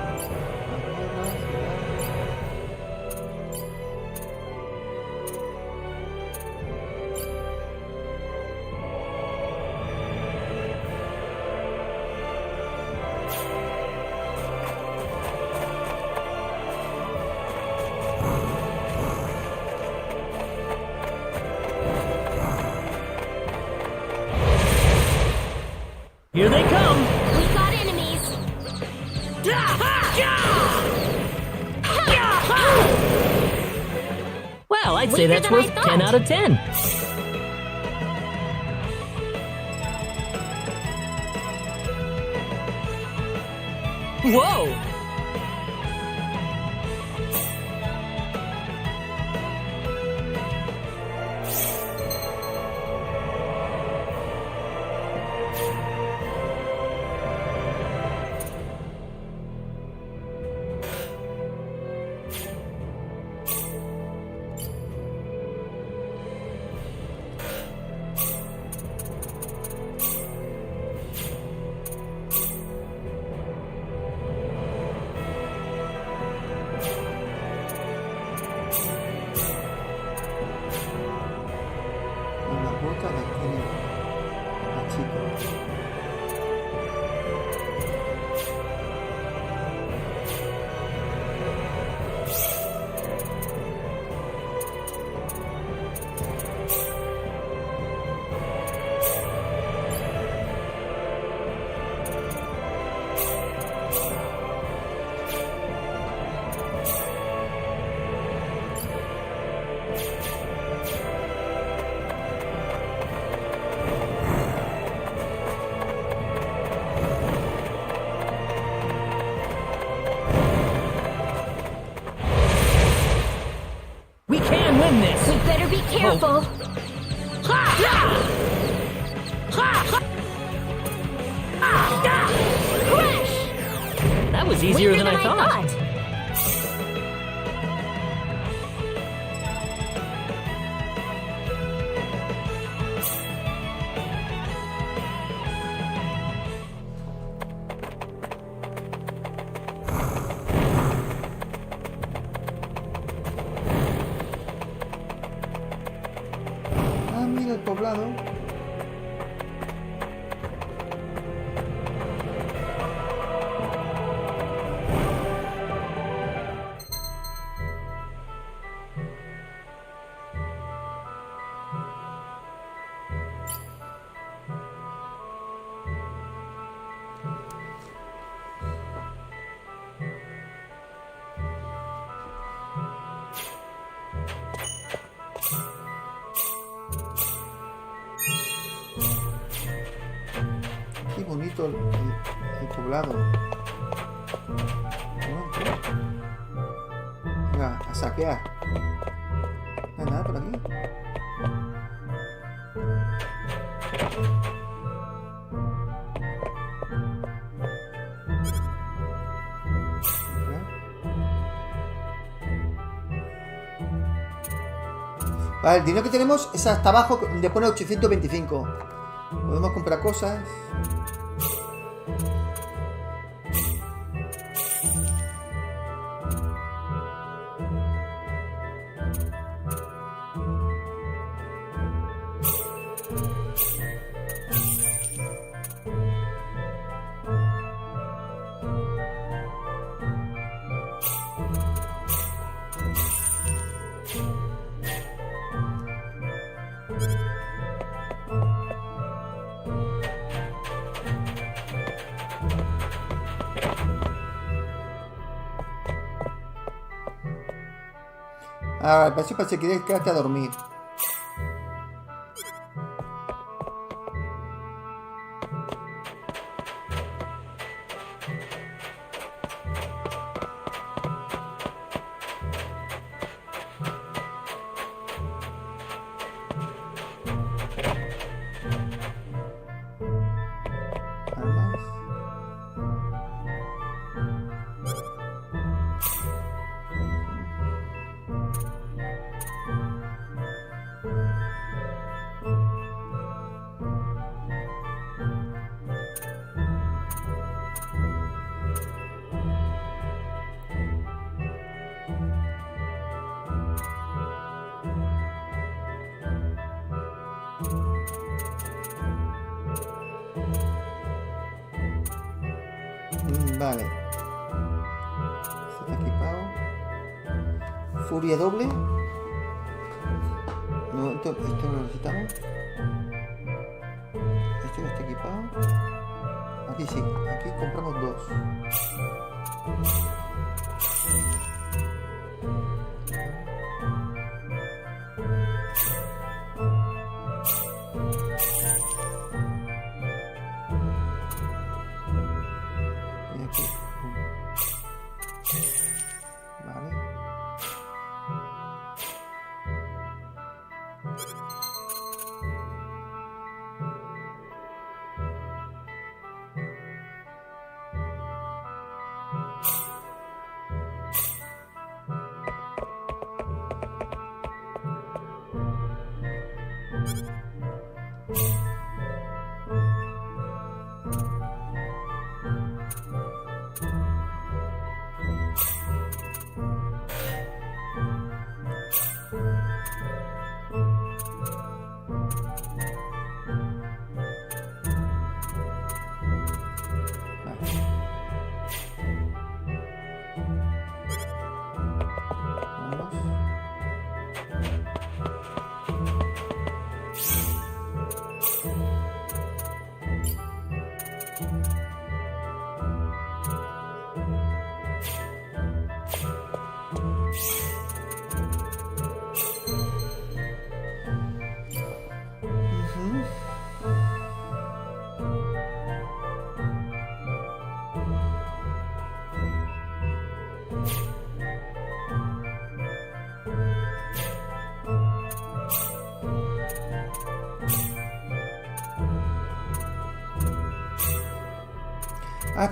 Here they come! We got enemies. Well, I'd say Weaker that's than I worth thought. 10 out of 10. Whoa! Una puta de Kenny. La chica. We can win this! We better be careful. Crash! That was easier Weaker than I thought. Ah, mira el poblado. Qué bonito el poblado. Venga, a saquear. No hay nada por aquí. Vale, el dinero que tenemos es hasta abajo, donde pone 825. Podemos comprar cosas. Ahora, para eso parece que quieres quedarte a dormir. Vale. Está equipado. Furia doble. No, esto no lo necesitamos. Este no está equipado. Aquí sí, aquí compramos dos.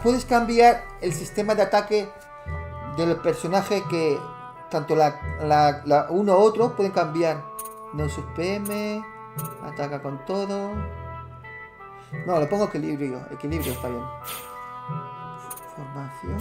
Puedes cambiar el sistema de ataque del personaje, que tanto la uno u otro pueden cambiar. No sus PM, ataca con todo. No, le pongo equilibrio. Equilibrio está bien. Formación.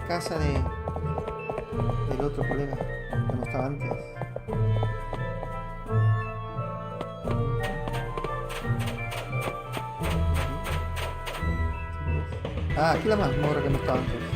Casa del otro colega que no estaba antes. Aquí la mazmorra que no estaba antes.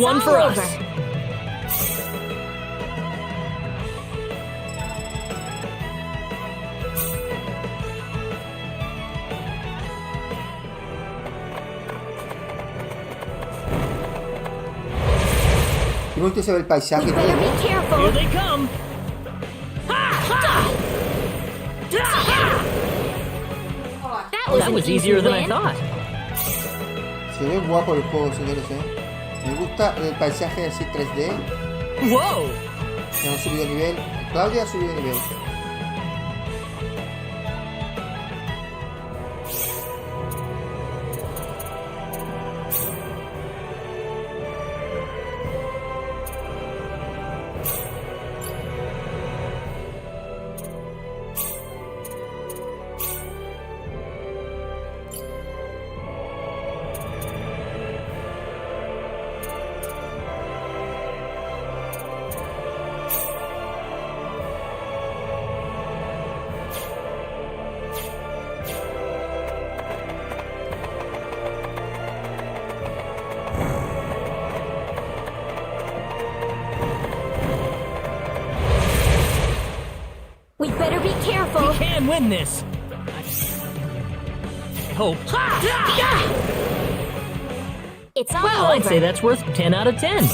One for us. Qué bonito se ve el paisaje. We better be careful. Here they come. That was an easier than I win. thought. Se ve guapo el juego, señores, Me gusta el paisaje así 3D. Whoa! Hemos subido de nivel. Claudia ha subido de nivel. We better be careful. Can win this. I hope. It's all Well, over. I'd say that's worth 10 out of 10.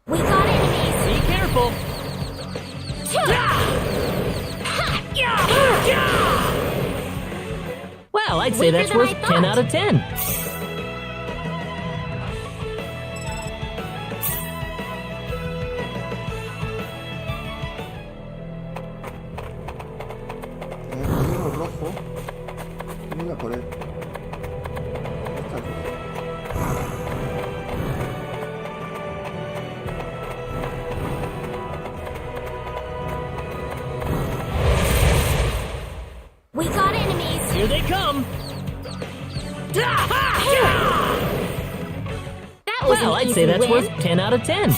We got enemies. Be careful. Well, I'd say Weaker that's than worth I 10 thought. out of 10. Hay uno rojo. Mira por él. Está rojo. We got enemies. Here they come. That was Well, an I'd easy say that's win. worth 10 out of 10.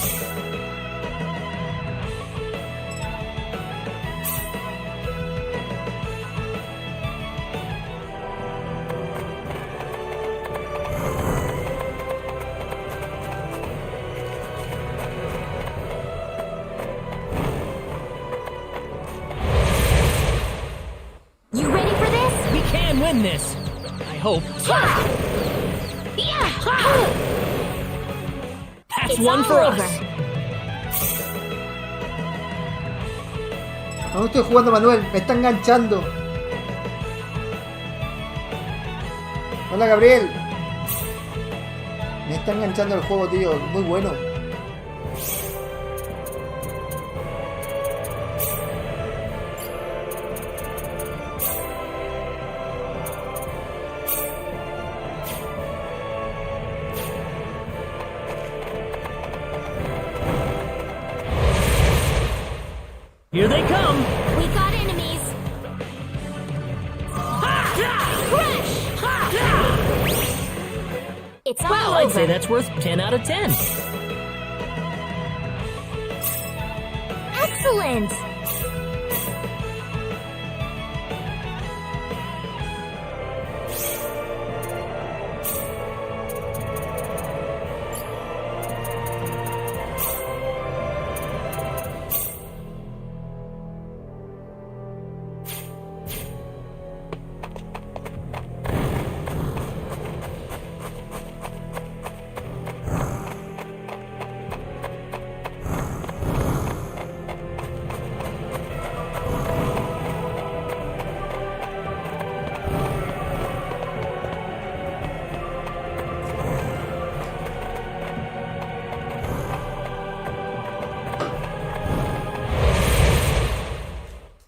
You ready for this? We can win this. I hope. That's It's one all for over. us. No estoy jugando, Manuel. Me está enganchando. Hola, Gabriel. Me está enganchando el juego, tío. Muy bueno. Here they come. We got enemies. It's all Well, over. I'd say that's worth 10 out of 10. Excellent.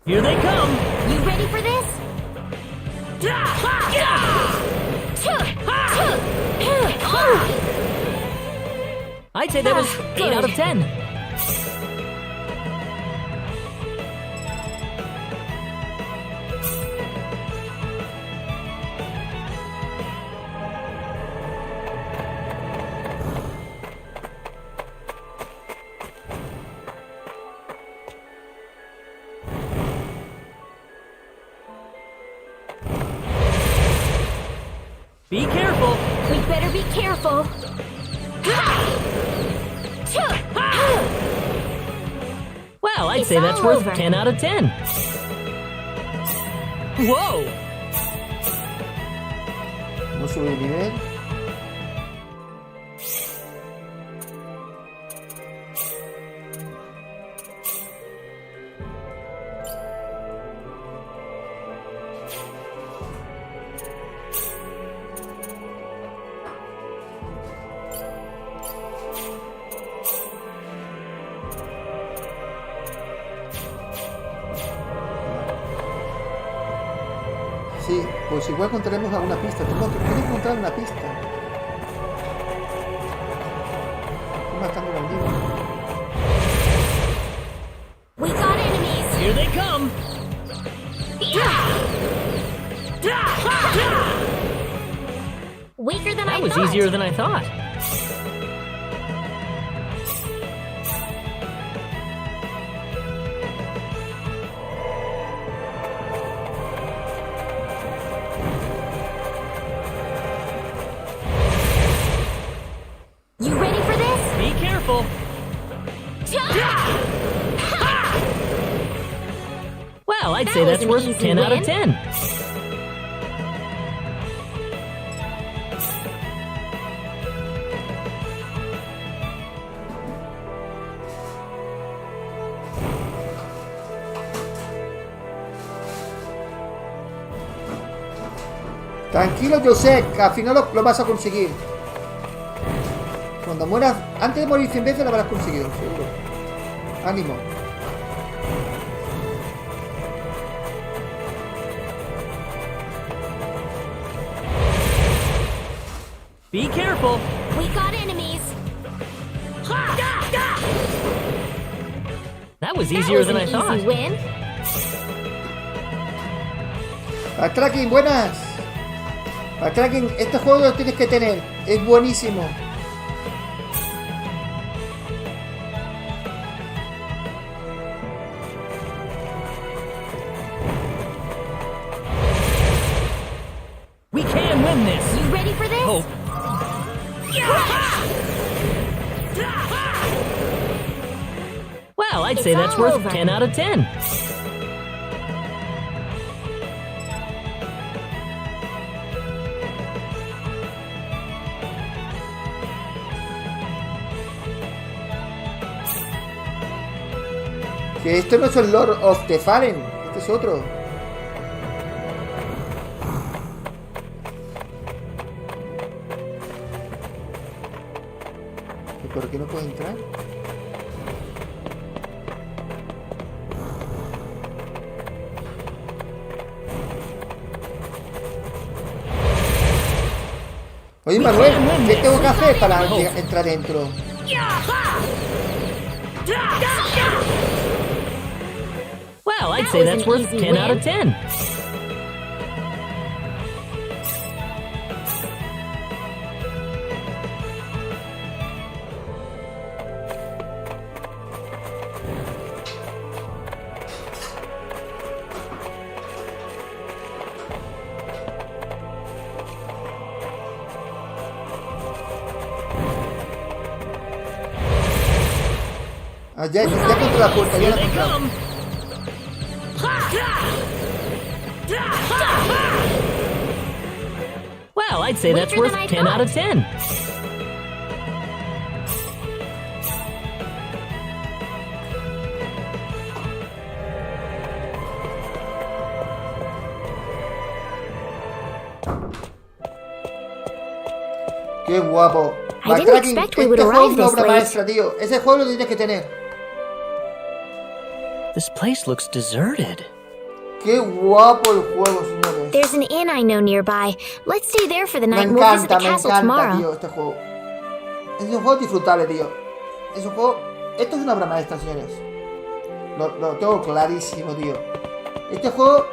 Here they come. You ready for this? I'd say that was 8 out of 10. Be careful. We better be careful. Well, I'd It's say that's all worth over. 10 out of 10. Whoa! Vamos a subir el nivel. Sí, pues igual encontraremos alguna pista. Tengo que encontrar una pista. Estoy matando al libro. We got enemies. Here they come! Weaker than That I was thought. easier than I thought. You ready for this? Be careful. Well, I'd That say was that's an worth easy 10 out of win. 10. Tranquilo, José, que al final lo vas a conseguir. Cuando mueras, antes de morir 100 veces lo habrás conseguido, seguro. Ánimo. Be careful. We got enemies. That was That easier was than an I easy thought. win. Backtracking, buenas. Backtracking, este juego lo tienes que tener. Es buenísimo. We can win this. You ready for this? Hope. Well, I'd It's say that's all worth over. 10 out of 10. Que esto no es el Lord of the Fallen. Este es otro. ¿Y por qué no puedo entrar? Oye, Manuel, ¿qué tengo que hacer para entrar dentro? Well, I'd That say was that's an worth easy 10 out of win. 10. Ah, ya encontré la puerta, ya Here la they encontré. come. Well, I'd say that's Weaker worth than I 10 out of thought. 10. Qué guapo. I didn't Backtracking, expect we este would juego arrive es una this obra late. maestra, tío. Ese juego lo tienes que tener. This place looks deserted. Qué guapo el juego, señores. There's an inn I know nearby. Let's stay there for the Me night and we'll visit the encanta, castle tomorrow. tío, este juego. Es un juego disfrutable, tío. Es un juego... Esto es una obra maestra, señores. Lo tengo clarísimo, tío. Este juego...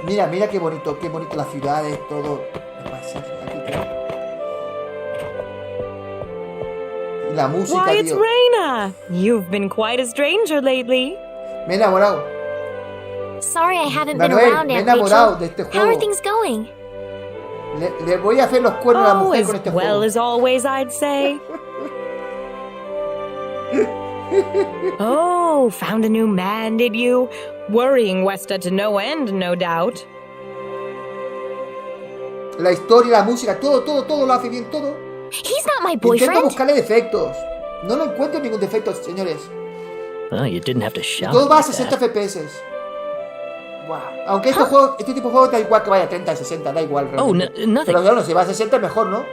Mira qué bonito las ciudades, todo. El paisaje aquí, tío. Y la música, Why, it's tío. Raina. You've been quite a stranger lately. Me he enamorado. Sorry I haven't been Manuel, around, me he Aunt enamorado Rachel. de este How are juego. things going? Le voy a hacer los cuernos a la Oh, mujer as con este well juego. as always, I'd say. Oh, found a new man, did you? Worrying Westa to no end, no doubt. La historia, la música, todo lo hace bien, todo. He's not my Intento boyfriend. buscarle defectos. No encuentro ningún defecto, señores. Oh, you didn't have to shout. Todo va a like 60 that. FPS. Wow. Aunque este tipo de juego da igual que vaya a 30, 60, da igual. Oh, Realmente. nothing. Pero claro, si va a 60 mejor, ¿no?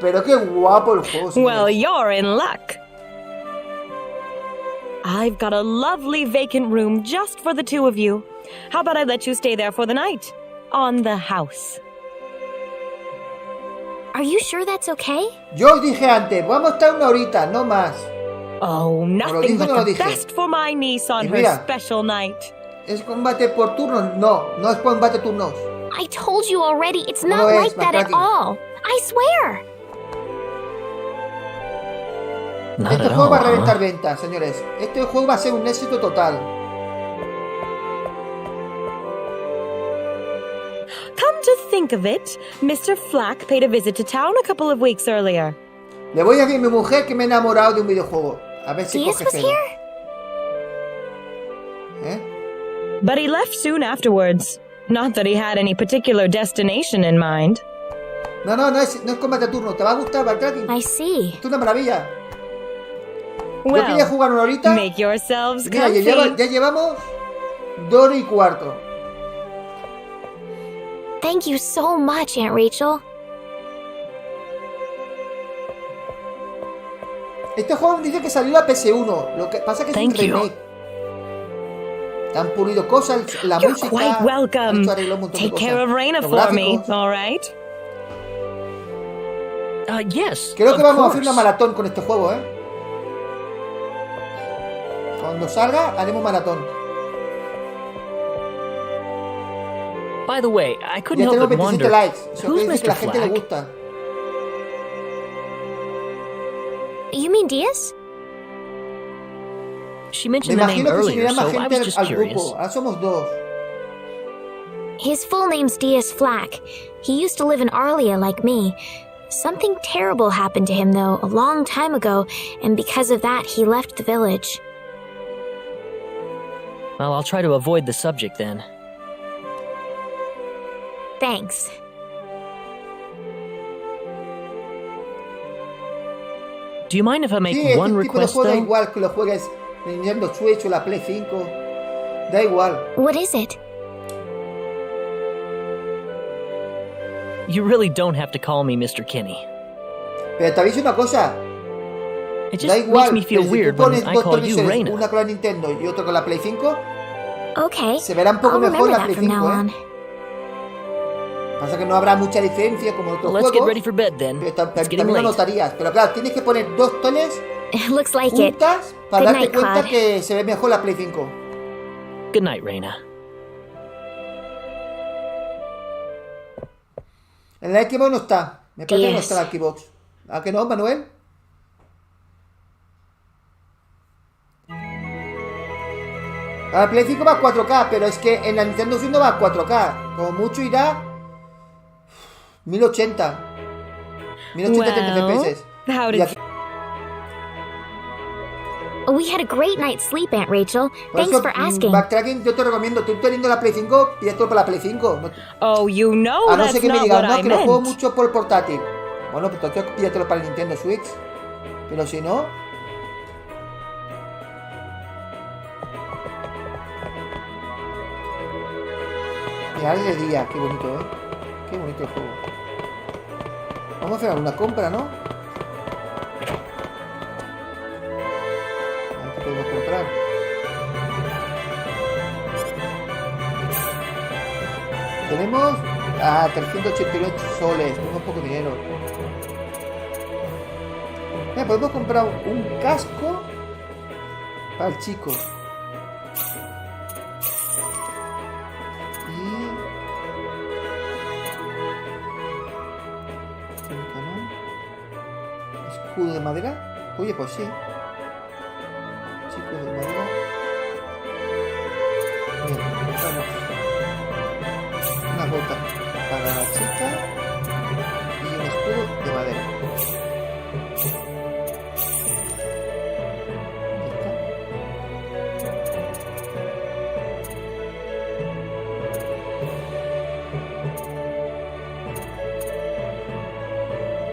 Pero qué guapo el juego, señores. Well, you're in luck. I've got a lovely vacant room just for the two of you. How about I let you stay there for the night? On the house. Are you sure that's okay? Yo os dije antes, vamos a estar una horita, no más. Oh, nothing dije o no lo but the dije? best for my niece on Y her mira. special night. ¿Es combate por turnos? No es combate turnos. I told you already, it's No not es, like that at McCracken. all. I swear. Not Este at juego all, va a huh? reventar ventas, señores. Este juego va a ser un éxito total. Come to think of it, Mr. Flack paid a visit to town a couple of weeks earlier. Le voy a decir a mi mujer que me he enamorado de un videojuego. A ver si Diaz coge was celo. here? ¿Eh? But he left soon afterwards. Not that he had any particular destination in mind. No es combate a turno. ¿Te va a gustar, Backtracking? I see. Esto es una maravilla. Yo quería Well, jugar una horita. make yourselves Mira, comfy. ya llevamos 2 horas y cuarto. Thank you so much, Aunt Rachel. Este juego dice que salió la PS1. Lo que pasa es que es un Thank you. remake. Han pulido cosas, la You're música. quite welcome. han hecho arreglo un montón de Take care cosas. of Raina Los for me, gráficos. all right? Yes. Creo que of vamos a hacer course. una maratón con este juego, ¿eh? Cuando salga, haremos maratón. By the way, I couldn't Ya help tenemos but 27 wonder, likes. Eso who's quiere decir que Mr. a la gente le Flack? gusta. You mean Diaz? She Me mentioned the name imagino que se earlier, unirá más so I gente was just al curious. grupo. Ahora somos 2. His full name's Diaz Flack. He used to live in Arlia like me. Something terrible happened to him, though, a long time ago, and because of that, he left the village. Well, I'll try to avoid the subject then. Thanks. Do you mind if I make Sí, este one tipo de request juego da though? igual que lo juegues en Nintendo Switch o la Play 5. Da igual. What is it? You really don't have to call me Mr. Kinney. Pero te aviso una cosa. It Da just igual. makes me feel Pero si weird tú when pones I dos call you televisores, Reina. una con la Nintendo y otra con la Play 5, Okay. se verá un poco I'll mejor remember la that Play from 5, now ¿eh? on. Pasa que no habrá mucha diferencia como en otros Let's get juegos. ready for bed then. Pero It's getting también lo late. notarías. Pero claro, tienes que poner 2 teles It looks like it. juntas para Good darte night, cuenta Claude. que se ve mejor la Play 5. Good night, Reina. En la Xbox no está. Me parece que no Yes. está la Xbox. ¿A que no, Manuel? La Play 5 va a 4K, pero es que en la Nintendo Switch no va a 4K. Como mucho irá 1080. 1080 30 FPS. How Y did aquí- We had a great night's sleep, Aunt Rachel. por Thanks eso, for asking. Backtracking, yo te recomiendo. Tú teniendo la Play 5, pídetelo para la Play 5. No- Oh, you know a no that's ser que me not digas, what no, I que lo juego meant. mucho por portátil. Bueno, pues entonces pídetelo para el Nintendo Switch. Pero si no... Mirad de día, qué bonito, ¿eh? Qué bonito el juego. Vamos a hacer alguna compra, ¿no? A ver qué podemos comprar. Tenemos... 388 soles. Tenemos poco dinero. Mira, podemos comprar un casco para el chico. Escudo de madera. Oye, pues sí. Chico de madera. Bien, compramos una bota para la chica y un escudo de madera.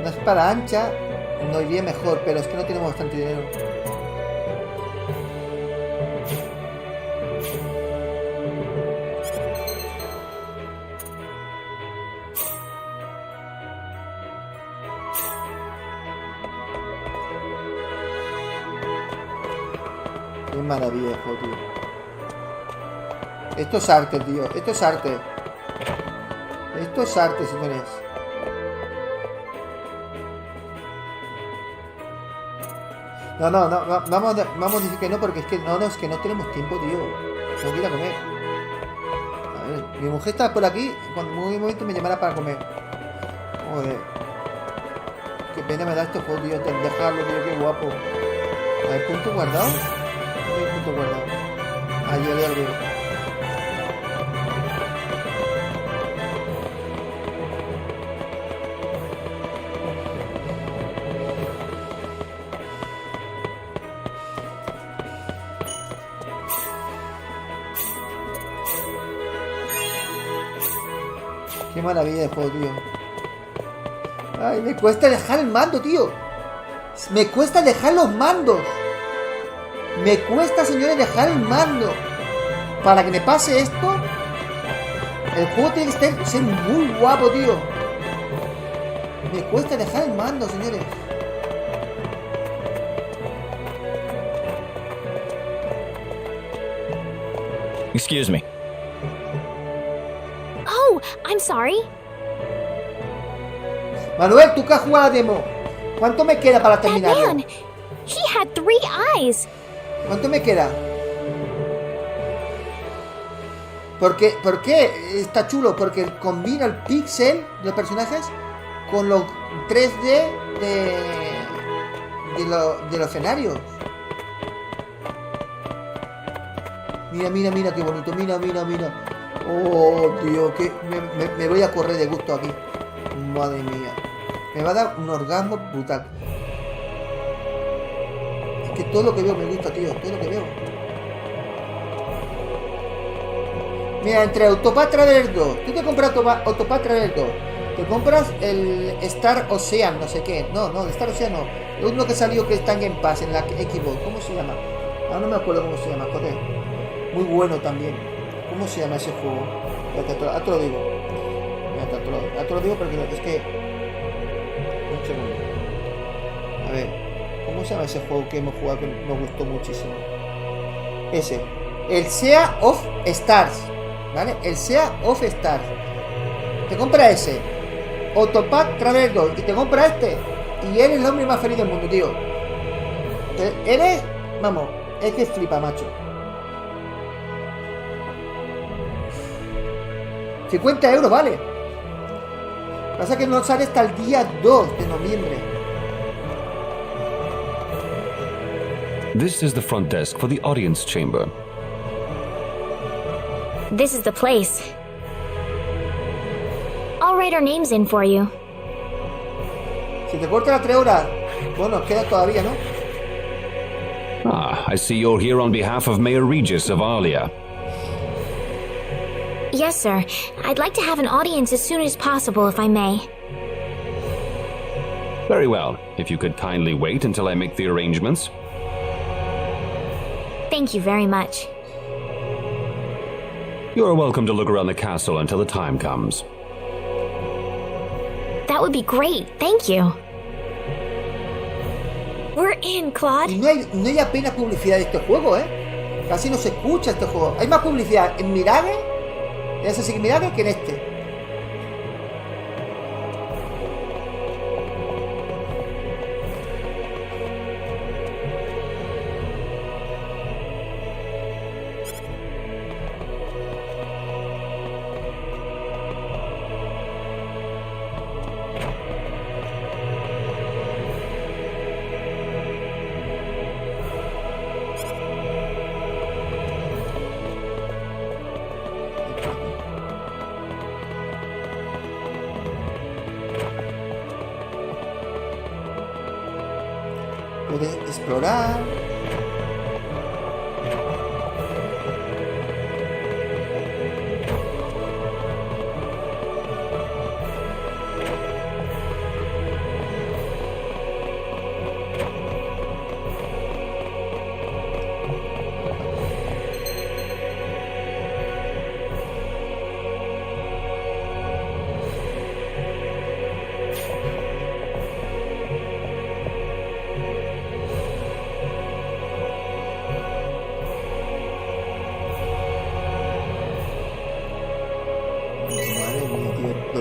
Una espada ancha nos iría mejor, pero es que no tenemos bastante dinero. Qué maravilla de juego, tío. Esto es arte, tío. Esto es arte. Esto es arte, señores. No, vamos a decir que no, porque es que es que no tenemos tiempo, tío. Tengo que ir a comer. A ver, mi mujer está por aquí. Cuando en un momento me llamará para comer. Joder. Qué pena me da este juego, tío. Dejarlo, tío, qué guapo. A ver, punto guardado. No hay punto guardado. Ahí ya le abrí. Qué maravilla de juego, tío. Ay, me cuesta dejar el mando, tío. Me cuesta dejar los mandos. Me cuesta, señores, dejar el mando. Para que me pase esto, el juego tiene que ser muy guapo, tío. Me cuesta dejar el mando, señores. Excuse me. Oh, I'm sorry. Manuel, tú que has jugado la demo, ¿cuánto me queda para That terminarlo? man, he had 3 eyes. ¿Cuánto me queda? ¿Por qué está chulo? Porque combina el pixel de los personajes con los 3D de los escenarios. Mira, qué bonito. Mira. Oh, tío, que me voy a correr de gusto aquí. Madre mía. Me va a dar un orgasmo brutal. Es que todo lo que veo me gusta, tío. Todo lo que veo. Mira, entre Autopath Traveler 2. Tú te compras Autopath Traveler 2. Te compras el Star Ocean, no sé qué. No, el Star Ocean no. Es uno que salió que está en Game Pass, en la Xbox. ¿Cómo se llama? Ah, no me acuerdo cómo se llama, joder. Muy bueno también. ¿Cómo se llama ese juego? Ya te lo digo. Ya te lo digo porque es que... Un segundo. A ver. ¿Cómo se llama ese juego que hemos jugado que nos gustó muchísimo? Ese. El Sea of Stars. ¿Vale? El Sea of Stars. Te compra ese. Autopath Traveler 2. Y te compra este. Y eres el hombre más feliz del mundo, tío. Eres... Vamos. Es que flipa, macho. 50 euros, vale. Pasa que no sale hasta el día 2 de noviembre. This is the front desk for the audience chamber. This is the place. I'll write our names in for you. Si te corta las 3 horas, bueno, nos queda todavía, ¿no? Ah, I see you're here on behalf of Mayor Regis of Alia. Yes, sir. I'd like to have an audience as soon as possible, if I may. Very well. If you could kindly wait until I make the arrangements. Thank you very much. You're welcome to look around the castle until the time comes. That would be great. Thank you. We're in, Claude. Y no hay apenas publicidad de este juego, ¿eh? Casi no se escucha este juego. Hay más publicidad en Mirage, en Assassin's Creed Mirage, que en este. Puedes explorar.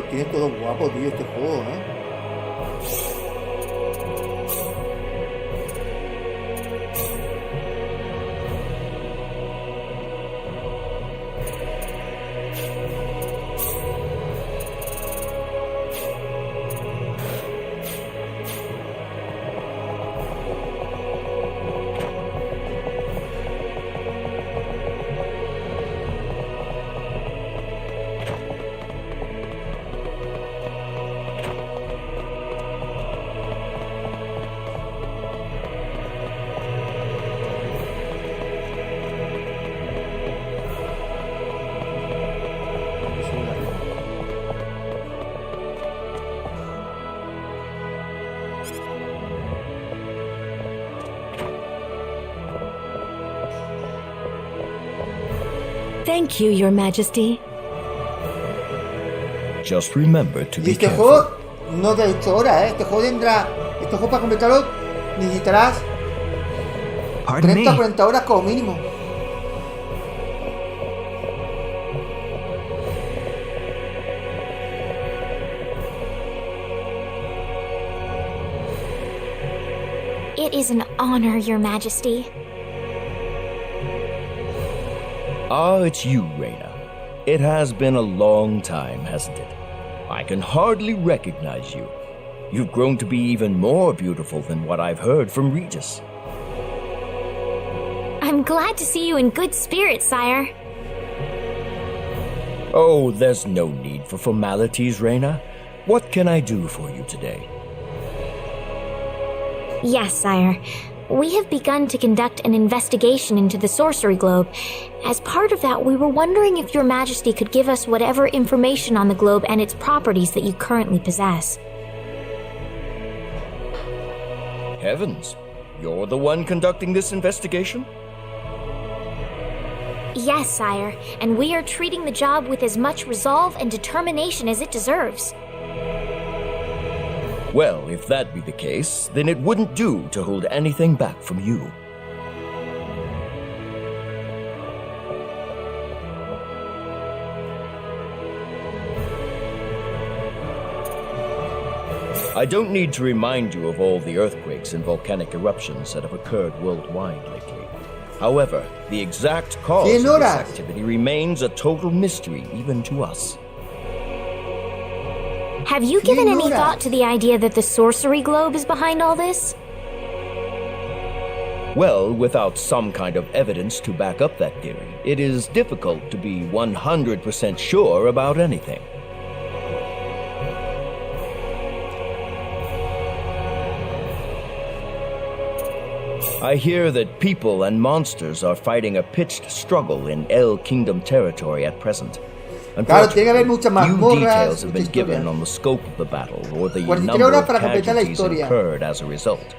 lo tiene todo guapo, tío, este juego, ¿eh? Thank you, Your Majesty. Just remember to Y be este careful. juego no te ha dicho hora, ¿eh? Este juego tendrá... Este juego para completarlo necesitarás Pardon 30 o me. 40 horas como mínimo. It is an honor, Your Majesty. Ah, it's you, Reyna. It has been a long time, hasn't it? I can hardly recognize you. You've grown to be even more beautiful than what I've heard from Regis. I'm glad to see you in good spirits, sire. Oh, there's no need for formalities, Reyna. What can I do for you today? Yes, sire. We have begun to conduct an investigation into the sorcery globe. As part of that, we were wondering if Your Majesty could give us whatever information on the globe and its properties that you currently possess. Heavens, you're the one conducting this investigation? Yes, sire, and we are treating the job with as much resolve and determination as it deserves. Well, if that be the case, then it wouldn't do to hold anything back from you. I don't need to remind you of all the earthquakes and volcanic eruptions that have occurred worldwide lately. However, the exact cause of this activity remains a total mystery even to us. Have you given any thought to the idea that the sorcery globe is behind all this? Well, without some kind of evidence to back up that theory, it is difficult to be 100% sure about anything. I hear that people and monsters are fighting a pitched struggle in El Kingdom territory at present. Claro, tiene que haber muchas Few mazmorras, details have mucha been given historia. on the scope of the battle or the 43 number horas of para completar la casualties historia. incurred as a result.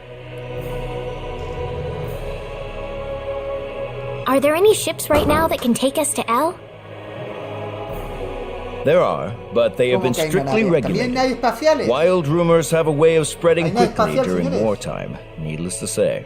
Are there any ships right now that can take us to El? There are, but they have been ¿Cómo que hay strictly naves? ¿También hay regulated. naves espaciales? Wild rumors have a way of spreading ¿Hay naves quickly espaciales, during señores? wartime, needless to say.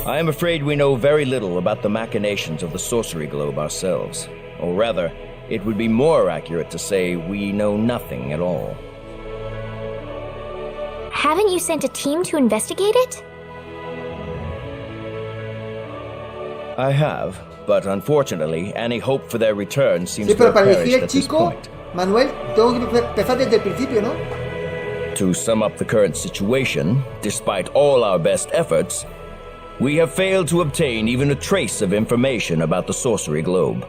I am afraid we know very little about the machinations of the sorcery globe ourselves. Or rather, it would be more accurate to say we know nothing at all. Haven't you sent a team to investigate it? I have, but unfortunately, any hope for their return seems Sí, to pero have para elegir perished el at this chico, point. Manuel, tengo que empezar desde el principio, ¿no? To sum up the current situation, despite all our best efforts, we have failed to obtain even a trace of information about the sorcery globe.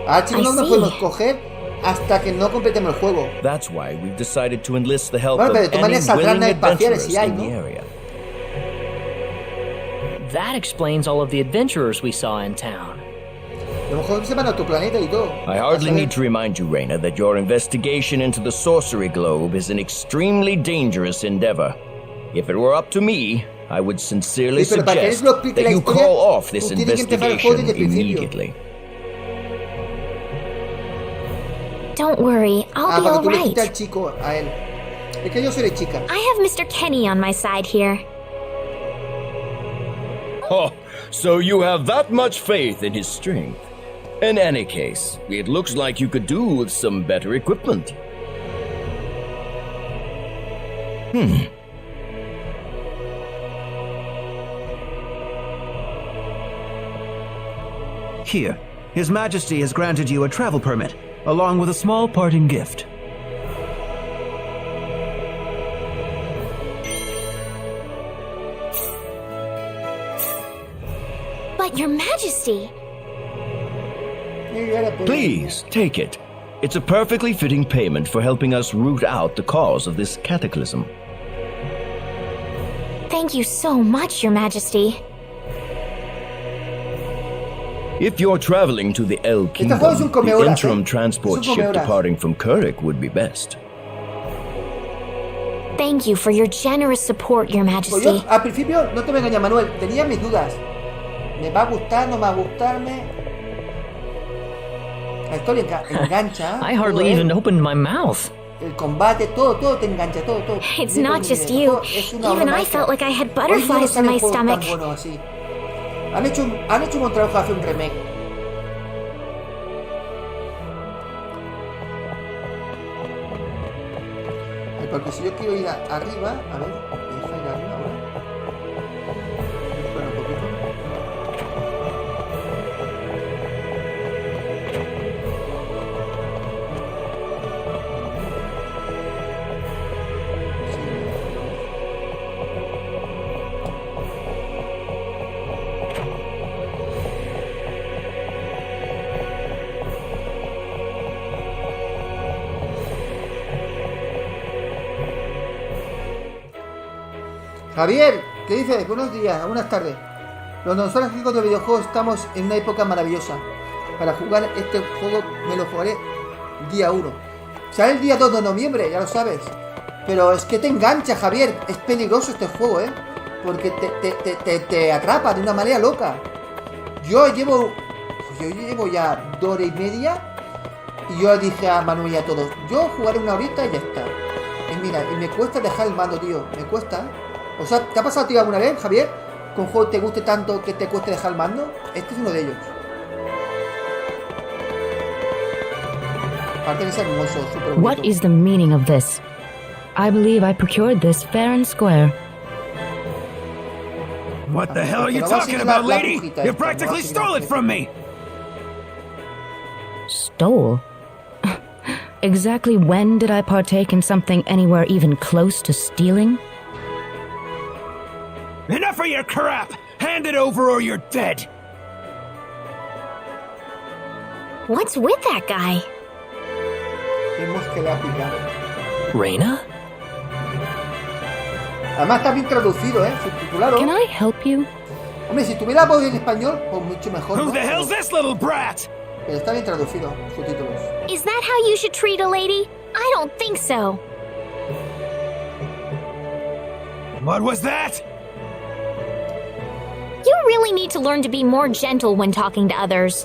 Al chico no nos podemos coger hasta que no completemos el juego. That's why we've decided to enlist the help Bueno, pero de of todas any maneras saldrán willing naves espaciales adventurers si hay, in the ¿no? area. That explains all of the adventurers we saw in town. A lo mejor se van a otro planeta y todo. I hardly need to remind you, Reyna, that your investigation into the sorcery globe is an extremely dangerous endeavor. If it were up to me, I would sincerely Sí, pero para que él suggest lo explique that la you historia, call off this tú tienes que empezar el juego investigation desde el principio. immediately. Don't worry, I'll be Para que tú le alright. quites al chico a él. Es que yo soy chica. I have Mr. Kenny on my side here. Oh, So you have that much faith in his strength. In any case, it looks like you could do with some better equipment. Here, His Majesty has granted you a travel permit, along with a small parting gift. But Your Majesty... Please, take it. It's a perfectly fitting payment for helping us root out the cause of this cataclysm. Thank you so much, Your Majesty. If you're traveling to the El Kingdom, the interim transport ship departing from Kurik would be best. Thank you for your generous support, Your Majesty. Pues yo, al principio, no te voy a engañar, Manuel, tenía mis dudas. ¿Me va a gustar, no me va a gustarme? La historia engancha. I hardly even opened my mouth. El combate, todo te engancha, todo. It's not just you. Even I felt like I had butterflies in my stomach. Bueno, así. Han hecho un buen trabajo hacer un remake. Porque si yo quiero ir arriba, a ver, ¿me deja ir arriba ahora? Espera un poquito. Javier, ¿qué dices? Buenos días, buenas tardes. Los nostálgicos de videojuegos estamos en una época maravillosa. Para jugar este juego me lo jugaré día 1. Sale el día 2 de noviembre, ya lo sabes. Pero es que te engancha, Javier. Es peligroso este juego, ¿eh? Porque te atrapa de una manera loca. Yo llevo ya 2 horas y media. Y yo dije a Manuel y a todos, yo jugaré una horita y ya está. Y mira, y me cuesta dejar el mando, tío. Me cuesta. O sea, ¿te ha pasado a ti alguna vez, Javier? ¿Que un juego te guste tanto que te cueste dejar el mando? Este es uno de ellos. Aparte de ser hermoso, súper bonito. What is the meaning of this? I believe I procured this fair and square. What the hell are you talking about, lady? You practically stole it from me! Stole? Exactly when did I partake in something anywhere even close to stealing? Enough of your crap! Hand it over or you're dead! What's with that guy? Reina? Además está bien traducido, subtitulado. Can I help you? Hombre, si tuviera voz en español, pues mucho mejor, ¿no? Who the hell's this little brat? Pero está bien traducido, subtítulos. Is that how you should treat a lady? I don't think so. What was that? You really need to learn to be more gentle when talking to others.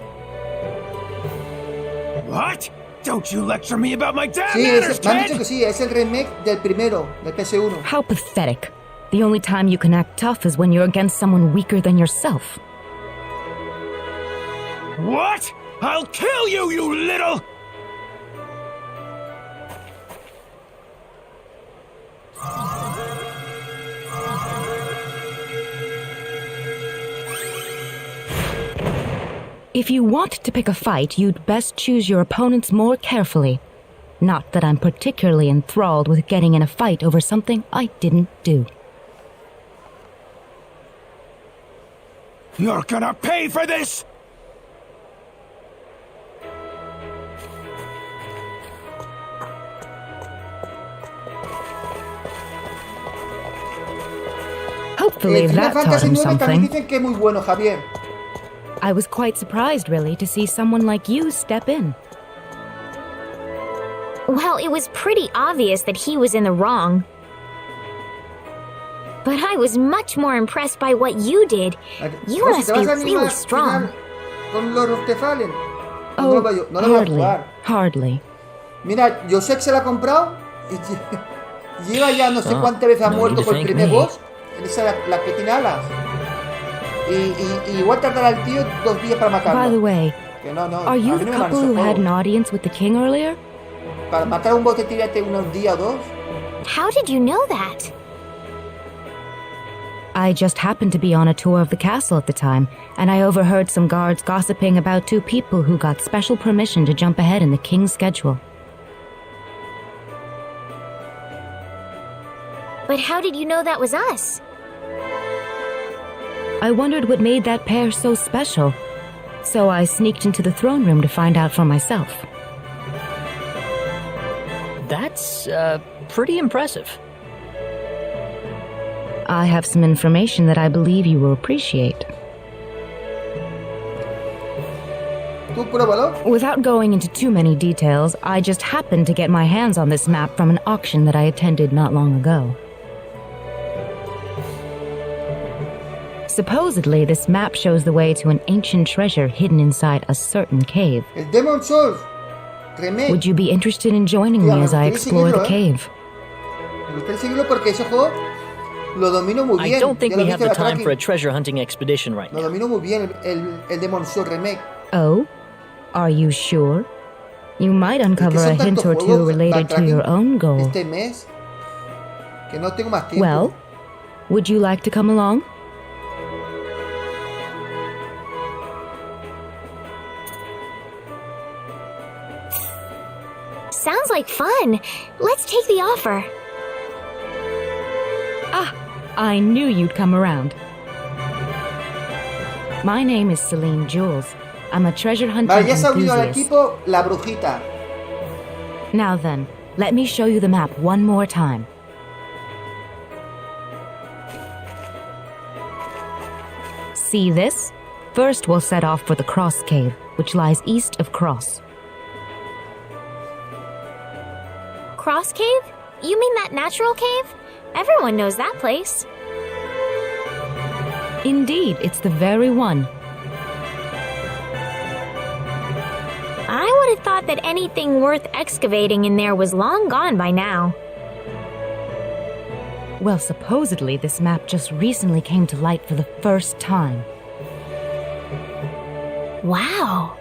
What? Don't you lecture me about my damn Sí, manners, me han kid! dicho que sí, es el remake del primero, del PS1. How pathetic. The only time you can act tough is when you're against someone weaker than yourself. What? I'll kill you, you little... If you want to pick a fight, you'd best choose your opponents more carefully. Not that I'm particularly enthralled with getting in a fight over something I didn't do. You're gonna pay for this! Hopefully that taught him también something. dicen que es muy bueno, Javier. I was quite surprised, really, to see someone like you step in. Well, it was pretty obvious that he was in the wrong. But I was much more impressed by what you did. You must be really strong. Con los Fallen. Oh, No lo voy a jugar. Hardly. Mira, yo sé que se la ha comprado y lleva ya no sé cuántas veces ha muerto por el primer boss. Esa la que tiene alas. Y igual tardará el tío 2 días para matarlo. By the way, que no, are you the couple who had an audience with the king earlier? Para matar a un bote tírate unos días o 2. How did you know that? I just happened to be on a tour of the castle at the time, and I overheard some guards gossiping about 2 people who got special permission to jump ahead in the king's schedule. But how did you know that was us? I wondered what made that pair so special, so I sneaked into the throne room to find out for myself. That's, pretty impressive. I have some information that I believe you will appreciate. Without going into too many details, I just happened to get my hands on this map from an auction that I attended not long ago. Supposedly, this map shows the way to an ancient treasure hidden inside a certain cave. El Demon Souls Remake. Would you be interested in joining me as I explore the cave? Me gustaría seguirlo porque ese juego lo domino muy bien. I don't think we have the time for a treasure hunting expedition right now. Lo domino muy bien el Demon Souls Remake. Oh? Are you sure? You might uncover a hint or two related to your own goal. Este mes que no tengo más tiempo. Well, would you like to come along? Sounds like fun. Let's take the offer. Ah, I knew you'd come around. My name is Celine Jules. I'm a treasure hunting vale, ya se ha unido al enthusiast. equipo la brujita. Now then, let me show you the map one more time. See this? First, we'll set off for the Cross Cave, which lies east of Cross. Cross Cave? You mean that natural cave? Everyone knows that place. Indeed, it's the very one. I would have thought that anything worth excavating in there was long gone by now. Well, supposedly this map just recently came to light for the first time. Wow.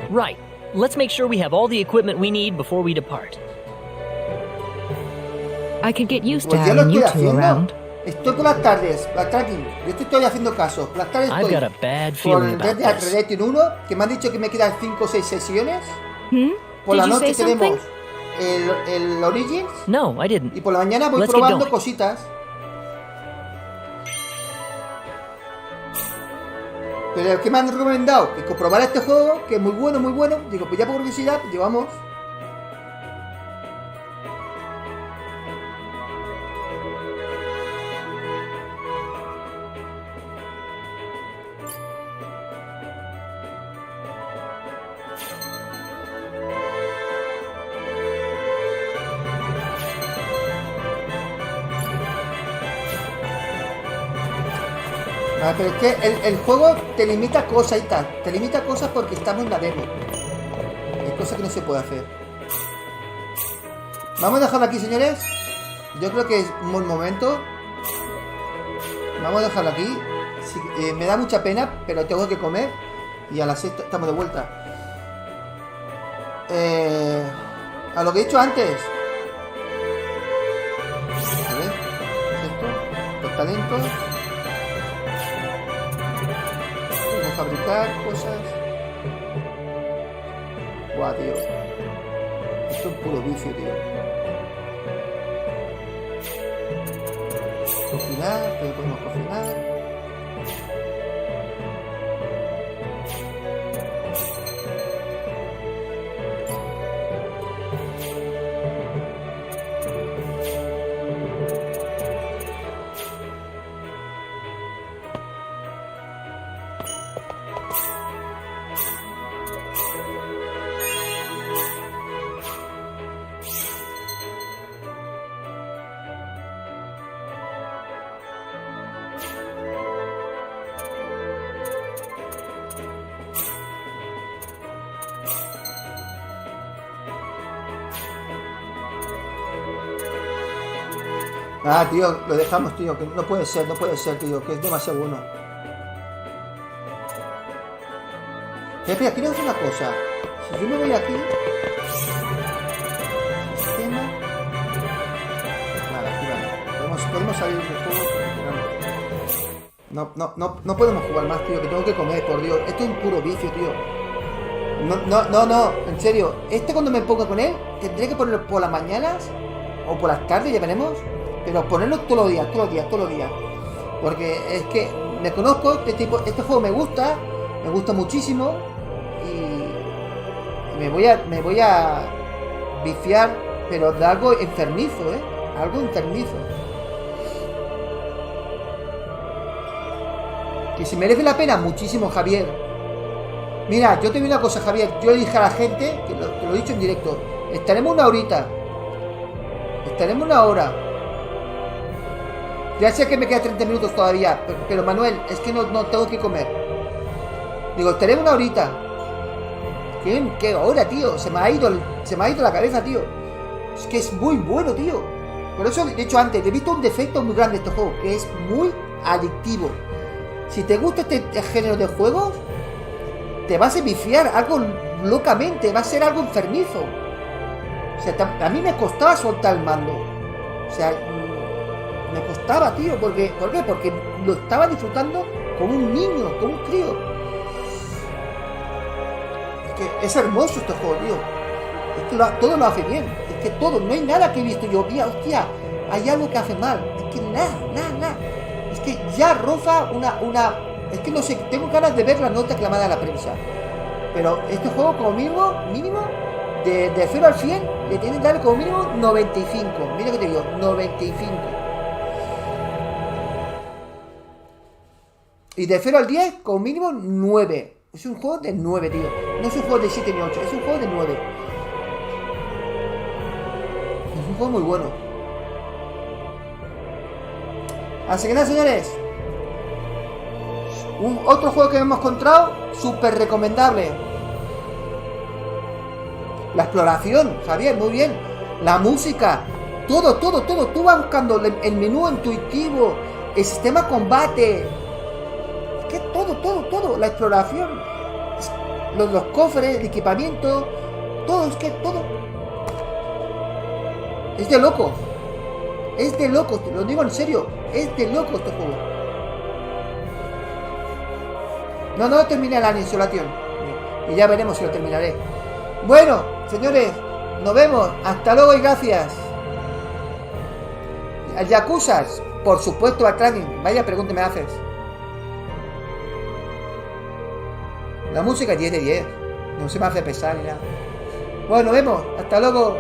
Right. Let's make sure we have all the equipment we need before we depart. I could get used to Pues ya lo having you estoy two haciendo. around. Estoy por las tardes, backtracking. Yo te estoy haciendo caso. Por las tardes I've estoy got a bad por feeling el about Red Dead this. Redemption 1, que me han dicho que me quedan 5 o 6 sesiones. Por Did la you noche say something? tenemos el Origins. No, I didn't. Y por la mañana voy Let's get probando going. cositas. Pero ¿qué me han recomendado? Que comprobar este juego, que es muy bueno, muy bueno. Digo, pues ya por curiosidad, llevamos. Ah, pero es que el juego te limita cosas y tal. Te limita cosas porque estamos en la demo. Hay cosas que no se puede hacer. Vamos a dejarlo aquí, señores. Yo creo que es un buen momento. Vamos a dejarlo aquí. Sí, me da mucha pena, pero tengo que comer. Y a las 6 estamos de vuelta. A lo que he dicho antes. A ver. ¿Qué es esto? Los talentos. Fabricar cosas. Buah, tío. Esto es puro vicio, tío. Cocinar, pero podemos cocinar. Ah, tío, lo dejamos, tío. Que no puede ser, tío. Que es demasiado bueno. Espera, quiero hacer una cosa. Si yo me voy aquí... Sistema... Vale, aquí vale. Podemos salir del juego. No podemos jugar más, tío. Que tengo que comer, por Dios. Esto es un puro vicio, tío. No. En serio. Cuando me ponga con él, tendré que ponerlo por las mañanas o por las tardes, ya veremos. Pero ponerlo todos los días. Porque es que me conozco, este juego me gusta muchísimo. Y me voy a viciar, pero de algo enfermizo, algo enfermizo. Que si merece la pena, muchísimo, Javier. Mira, yo te digo una cosa, Javier. Yo le dije a la gente, que lo he dicho en directo, estaremos una horita. Estaremos una hora. Ya sé que me queda 30 minutos todavía, pero Manuel, es que no tengo que comer. Digo, estaremos una horita. ¿Qué hora, tío? Se me ha ido la cabeza, tío. Es que es muy bueno, tío. Por eso, de hecho, antes, he visto un defecto muy grande de este juego, que es muy adictivo. Si te gusta este género de juegos, te vas a viciar algo locamente, va a ser algo enfermizo. O sea, a mí me costaba soltar el mando. O sea, me costaba, tío. ¿Por qué? Porque lo estaba disfrutando como un niño, como un crío. Es que es hermoso este juego, tío. Es que todo lo hace bien. Es que todo, no hay nada que he visto yo. Mira, hostia, hay algo que hace mal. Es que nada. Es que ya roza una... Es que no sé, tengo ganas de ver la nota clamada de la prensa. Pero este juego como mínimo, de 0 al 100, le tienen que dar como mínimo 95. Mira que te digo, 95. Y de 0 al 10, como mínimo 9. Es un juego de 9, tío. No es un juego de 7 ni 8, es un juego de 9. Es un juego muy bueno. Así que nada, señores. Otro juego que hemos encontrado, súper recomendable. La exploración, Javier, muy bien. La música, todo. Tú vas buscando el menú intuitivo, el sistema combate. Es que todo. La exploración, los cofres, el equipamiento, todo, es que todo. Es de loco. Te lo digo en serio. Es de loco este juego. No terminé la insolación. Y ya veremos si lo terminaré. Bueno, señores, nos vemos. Hasta luego y gracias. Al Yakuza, por supuesto, al Clanging. Vaya pregunta me haces. La música 10 de 10. No se me hace pesar ni nada. Bueno, nos vemos. Hasta luego.